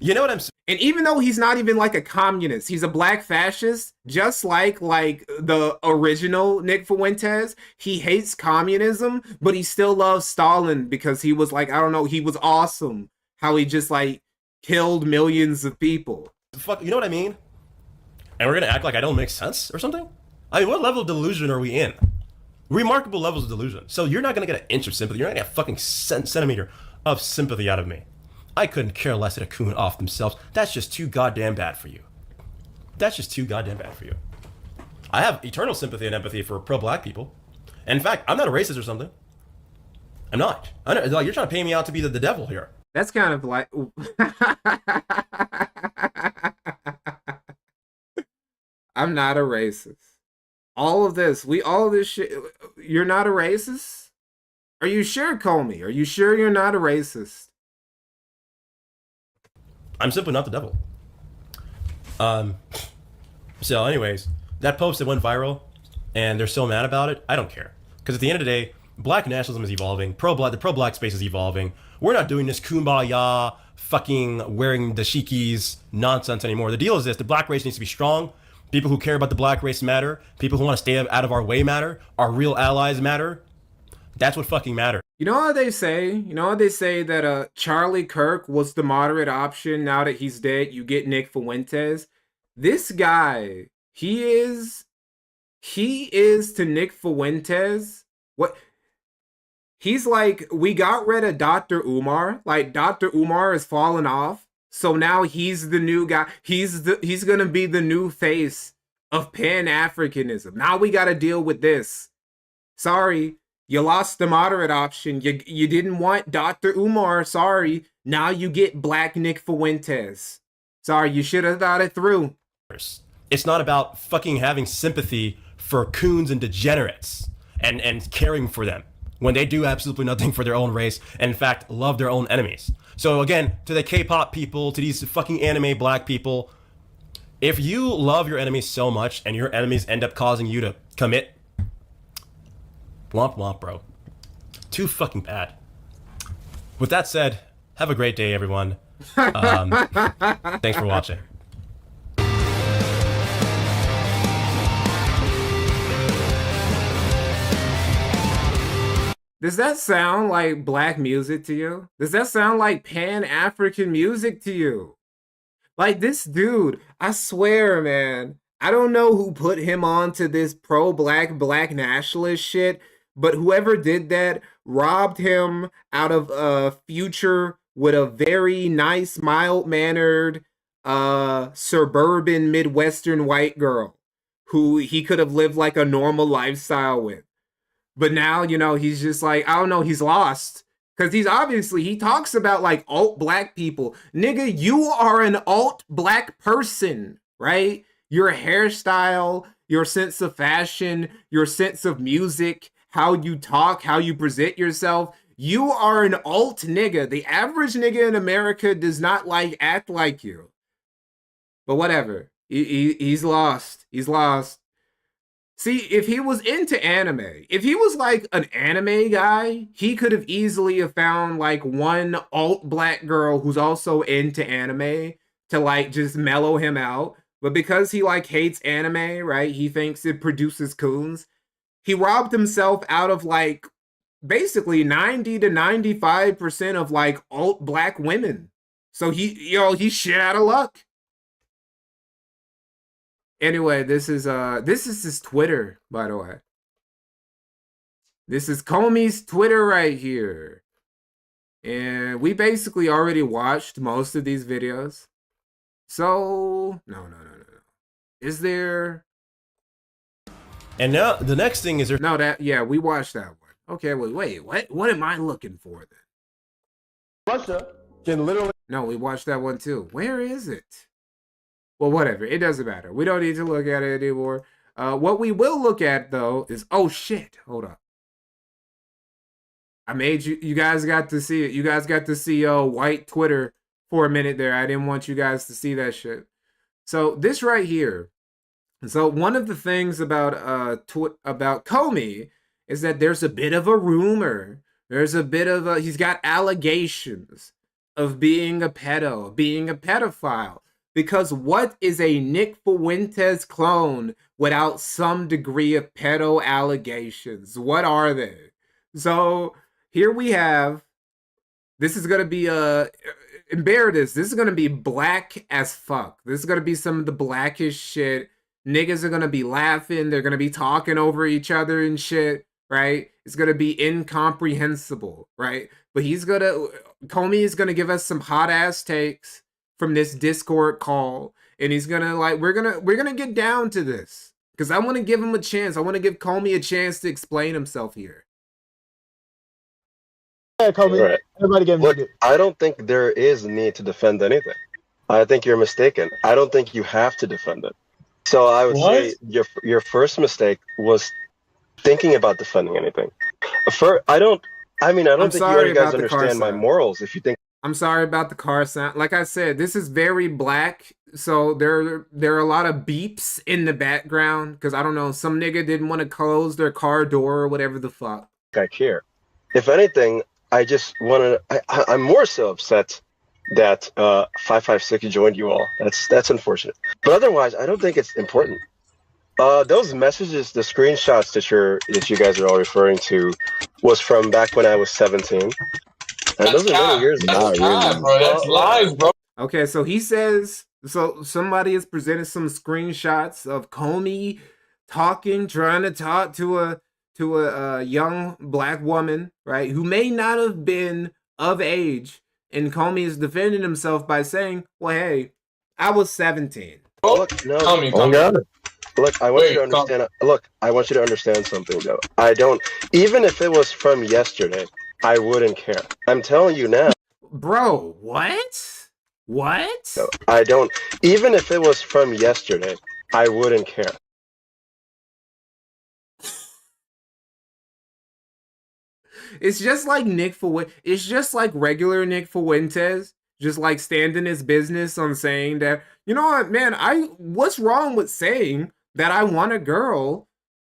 S8: You know what I'm saying?
S1: And even though he's not even like a communist, he's a black fascist, just like the original Nick Fuentes. He hates communism, but he still loves Stalin because he was like, I don't know, he was awesome. How he just like killed millions of people.
S8: Fuck, you know what I mean? And we're gonna act like I don't make sense or something? I mean, what level of delusion are we in? Remarkable levels of delusion. So you're not gonna get an inch of sympathy. You're not gonna get a fucking centimeter of sympathy out of me. I couldn't care less that a coon off themselves. That's just too goddamn bad for you. That's just too goddamn bad for you. I have eternal sympathy and empathy for pro-black people. And in fact, I'm not a racist or something. I'm not. Like, you're trying to pay me out to be the devil here.
S1: That's kind of like... I'm not a racist. All of this shit... You're not a racist? Are you sure, Comey? Are you sure you're not a racist?
S8: I'm simply not the devil. So, anyways, that post that went viral, and they're so mad about it. I don't care, because at the end of the day, black nationalism is evolving. The pro-black space is evolving. We're not doing this kumbaya, fucking wearing dashikis nonsense anymore. The deal is this: the black race needs to be strong. People who care about the black race matter. People who want to stay out of our way matter. Our real allies matter. That's what fucking matters.
S1: You know how they say? You know how they say that Charlie Kirk was the moderate option. Now that he's dead, you get Nick Fuentes. This guy, he is to Nick Fuentes what he's like. We got rid of Dr. Umar. Like, Dr. Umar has fallen off. So now he's the new guy. He's gonna be the new face of Pan-Africanism. Now we gotta deal with this. Sorry, you lost the moderate option. You didn't want Dr. Umar. Sorry. Now you get Black Nick Fuentes. Sorry, you should have thought it through.
S8: It's not about fucking having sympathy for coons and degenerates and caring for them when they do absolutely nothing for their own race and in fact love their own enemies. So again, to the K-pop people, to these fucking anime black people, if you love your enemies so much and your enemies end up causing you to commit, womp womp, bro. Too fucking bad. With that said, have a great day, everyone. Thanks for watching.
S1: Does that sound like black music to you? Does that sound like Pan-African music to you? Like, this dude, I swear, man, I don't know who put him on to this pro-black, black nationalist shit, but whoever did that robbed him out of a future with a very nice, mild-mannered, suburban, Midwestern white girl who he could have lived like a normal lifestyle with. But now, you know, he's just like, I don't know, he's lost. Because he talks about like alt black people. Nigga, you are an alt black person, right? Your hairstyle, your sense of fashion, your sense of music, how you talk, how you present yourself. You are an alt nigga. The average nigga in America does not act like you. But whatever. He's lost. He's lost. See, if he was into anime, if he was like an anime guy, he could have easily have found like one alt black girl who's also into anime to like just mellow him out. But because he like hates anime, right? He thinks it produces coons. He robbed himself out of like basically 90 to 95% of like alt black women. So he's shit out of luck. Anyway, this is his Twitter, by the way. This is Comey's Twitter right here. And we basically already watched most of these videos. So, no. Is there...
S8: And now, the next thing is there...
S1: No, yeah, we watched that one. Okay, wait, what am I looking for then?
S9: Russia can literally...
S1: No, we watched that one too. Where is it? Well, whatever. It doesn't matter. We don't need to look at it anymore. What we will look at, though, is... Oh, shit. Hold up. I made you... You guys got to see it. You guys got to see white Twitter for a minute there. I didn't want you guys to see that shit. So, this right here. So, one of the things about Comey is that there's a bit of a rumor. There's a bit of a... He's got allegations of being a pedo, being a pedophile. Because what is a Nick Fuentes clone without some degree of pedo allegations? What are they? So here we have, this is going to be this is going to be black as fuck. This is going to be some of the blackest shit. Niggas are going to be laughing. They're going to be talking over each other and shit, right? It's going to be incomprehensible, right? But Comey is going to give us some hot ass takes from this Discord call, and he's gonna we're gonna get down to this because I want to give him a chance. I want to give Comey a chance to explain himself here.
S10: Yeah, Comey. Right. Everybody get muted.
S11: Look, I don't think there is a need to defend anything. I think you're mistaken. I don't think you have to defend it. So I would say your first mistake was thinking about defending anything. I don't think you guys understand my morals if you think
S1: I'm sorry about the car sound. Like I said, this is very black, so there are a lot of beeps in the background because I don't know, some nigga didn't want to close their car door or whatever the fuck.
S11: I care. If anything, I just want to. I'm more so upset that 556 joined you all. That's unfortunate. But otherwise, I don't think it's important. Those messages, the screenshots that you guys are all referring to, was from back when I was 17. And those are many years ago.
S12: That's bro. That's lies, bro.
S1: Okay, so he says, so somebody has presented some screenshots of Comey trying to talk to a young black woman, right, who may not have been of age, and Comey is defending himself by saying, "Well, hey, I was 17."
S11: Look, no, Look, I want you to understand. Look, I want you to understand something, though. I don't. Even if it was from yesterday, I wouldn't care. I'm telling you now.
S1: Bro, what? What?
S11: No, I don't. Even if it was from yesterday, I wouldn't care.
S1: It's just like it's just like regular Nick Fuentes, just like standing his business on saying that, you know what, man, what's wrong with saying that I want a girl,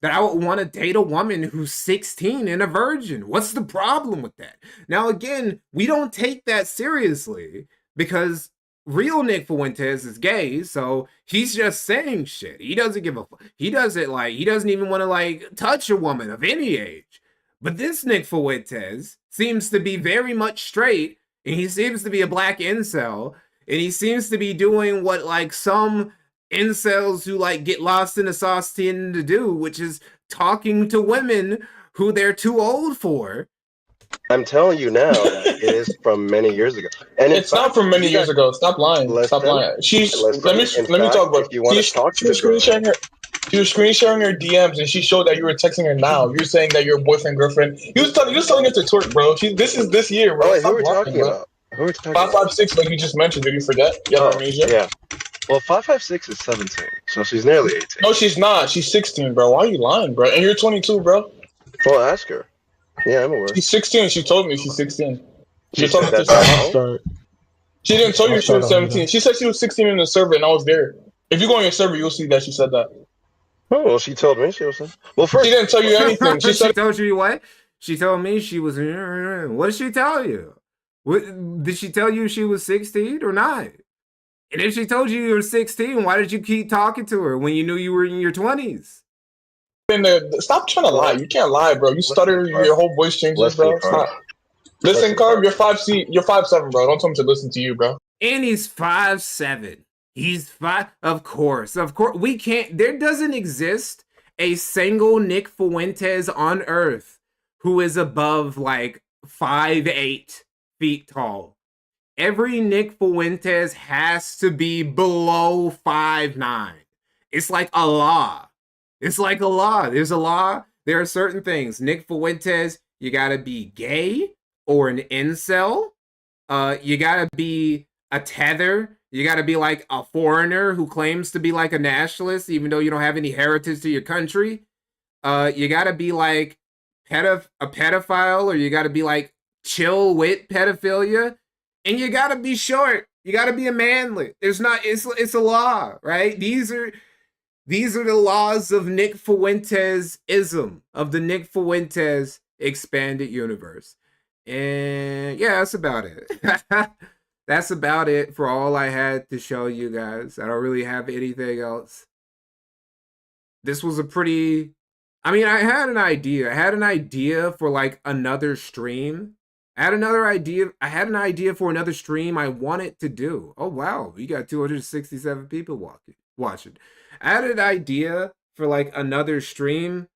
S1: that I would want to date a woman who's 16 and a virgin? What's the problem with that? Now, again, we don't take that seriously because real Nick Fuentes is gay, so he's just saying shit. He doesn't give a fuck. He doesn't even want to like touch a woman of any age. But this Nick Fuentes seems to be very much straight, and he seems to be a black incel, and he seems to be doing what like some incels who like get lost in the sauce tend to do, which is talking to women who they're too old for.
S11: I'm telling you now that it is from many years ago, and
S12: it's not from many years ago. Stop lying. Stop lying. Let me talk about. She was screen sharing her DMs, and she showed that you were texting her now. You're saying that you're boyfriend, girlfriend. You was telling her to twerk, bro. This is this year, bro.
S11: Oh, wait, who are we talking about?
S12: 556, like you just mentioned. Did you forget? Yeah, amnesia.
S11: Yeah. Well, 556 is 17, so she's nearly 18.
S12: No, she's not. She's 16, bro. Why are you lying, bro? And you're 22, bro.
S11: Well, ask her. Yeah, I'm aware.
S12: She's 16. She told me she's 16. She didn't tell you she was 17. She said she was 16 in the server, and I was there. If you go on your server, you'll see that she said that.
S11: Oh, well, she told me she was. Well, first
S12: she didn't tell you anything.
S1: She told you what? She told me she was. What did she tell you? What did she tell you? She was 16 or not? And if she told you were 16, why did you keep talking to her when you knew you were in your 20s?
S12: Stop trying to lie. You can't lie, bro. You stutter. Your whole voice changes, bro. Stop. Listen, Carb. You're 5'7", bro. Don't tell him to listen to you, bro.
S1: And he's 5'7". He's 5. Of course. We can't. There doesn't exist a single Nick Fuentes on Earth who is above like 5'8" feet tall. Every Nick Fuentes has to be below 5'9". It's like a law. It's like a law. There's a law. There are certain things. Nick Fuentes, you gotta be gay or an incel. You gotta be a tether. You gotta be like a foreigner who claims to be like a nationalist, even though you don't have any heritage to your country. You gotta be like a pedophile, or you gotta be like chill with pedophilia. And you gotta be short. You gotta be a manlet. It's a law, right? These are the laws of Nick Fuentes-ism, of the Nick Fuentes expanded universe. And yeah, that's about it. That's about it for all I had to show you guys. I don't really have anything else. This was a pretty... I mean, I had an idea. I had an idea for like another stream. I had an idea for another stream I wanted to do. Oh, wow. We got 267 people watching. I had an idea for like another stream,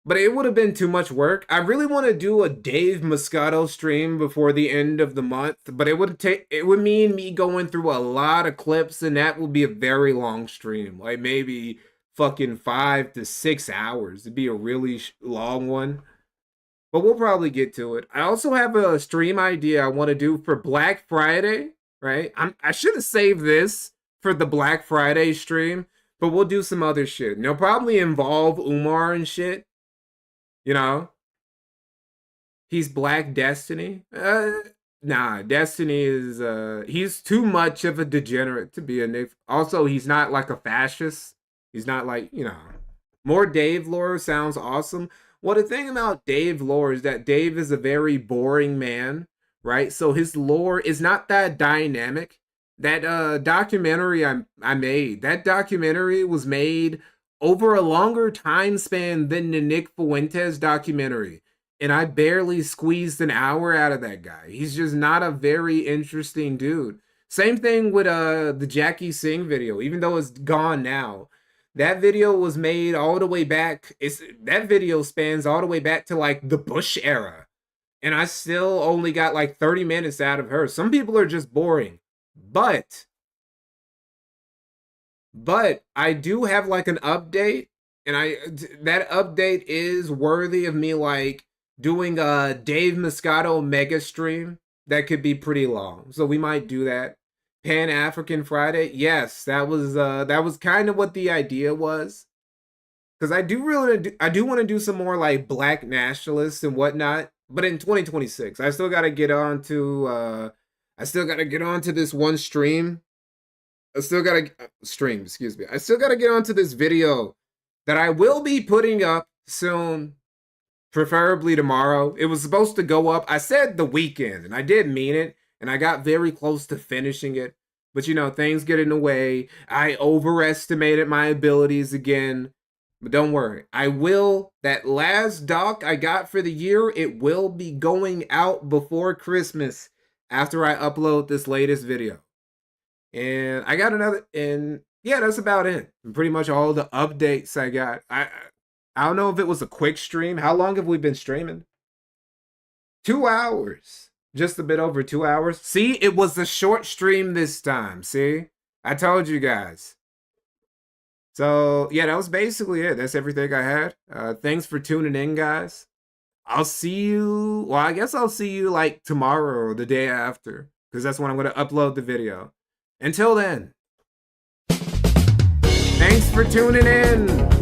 S1: but it would have been too much work. I really want to do a Dave Moscato stream before the end of the month, but it would mean me going through a lot of clips, and that would be a very long stream. Like maybe fucking 5 to 6 hours. It'd be a really long one. But we'll probably get to it. I also have a stream idea I want to do for Black Friday, right? I should have saved this for the Black Friday stream, but we'll do some other shit. And it'll probably involve Umar and shit, you know? He's Black Destiny. Nah, Destiny is he's too much of a degenerate to be a Nick. Also, he's not like a fascist. He's not like, you know. More Dave lore sounds awesome. Well, the thing about Dave lore is that Dave is a very boring man, right? So his lore is not that dynamic. That documentary I made, that documentary was made over a longer time span than the Nick Fuentes documentary. And I barely squeezed an hour out of that guy. He's just not a very interesting dude. Same thing with the Jackie Singh video, even though it's gone now. That video was made all the way back. That video spans all the way back to like the Bush era. And I still only got like 30 minutes out of her. Some people are just boring. But I do have like an update. And that update is worthy of me like doing a Dave Moscato mega stream that could be pretty long. So we might do that. Pan-African Friday. Yes, that was kind of what the idea was. Because I do want to do some more like black nationalists and whatnot. But in 2026, I still gotta get on to this one stream. I still gotta get onto this video that I will be putting up soon. Preferably tomorrow. It was supposed to go up. I said the weekend, and I did mean it, and I got very close to finishing it. But, you know, things get in the way. I overestimated my abilities again. But don't worry. That last doc I got for the year, it will be going out before Christmas after I upload this latest video. And I got another, and yeah, that's about it. Pretty much all the updates I got. I don't know if it was a quick stream. How long have we been streaming? 2 hours. Just a bit over 2 hours. See, it was a short stream this time. See? I told you guys. So, yeah, that was basically it. That's everything I had. Thanks for tuning in, guys. I'll see you. Well, I guess I'll see you like tomorrow or the day after. Because that's when I'm going to upload the video. Until then. Thanks for tuning in.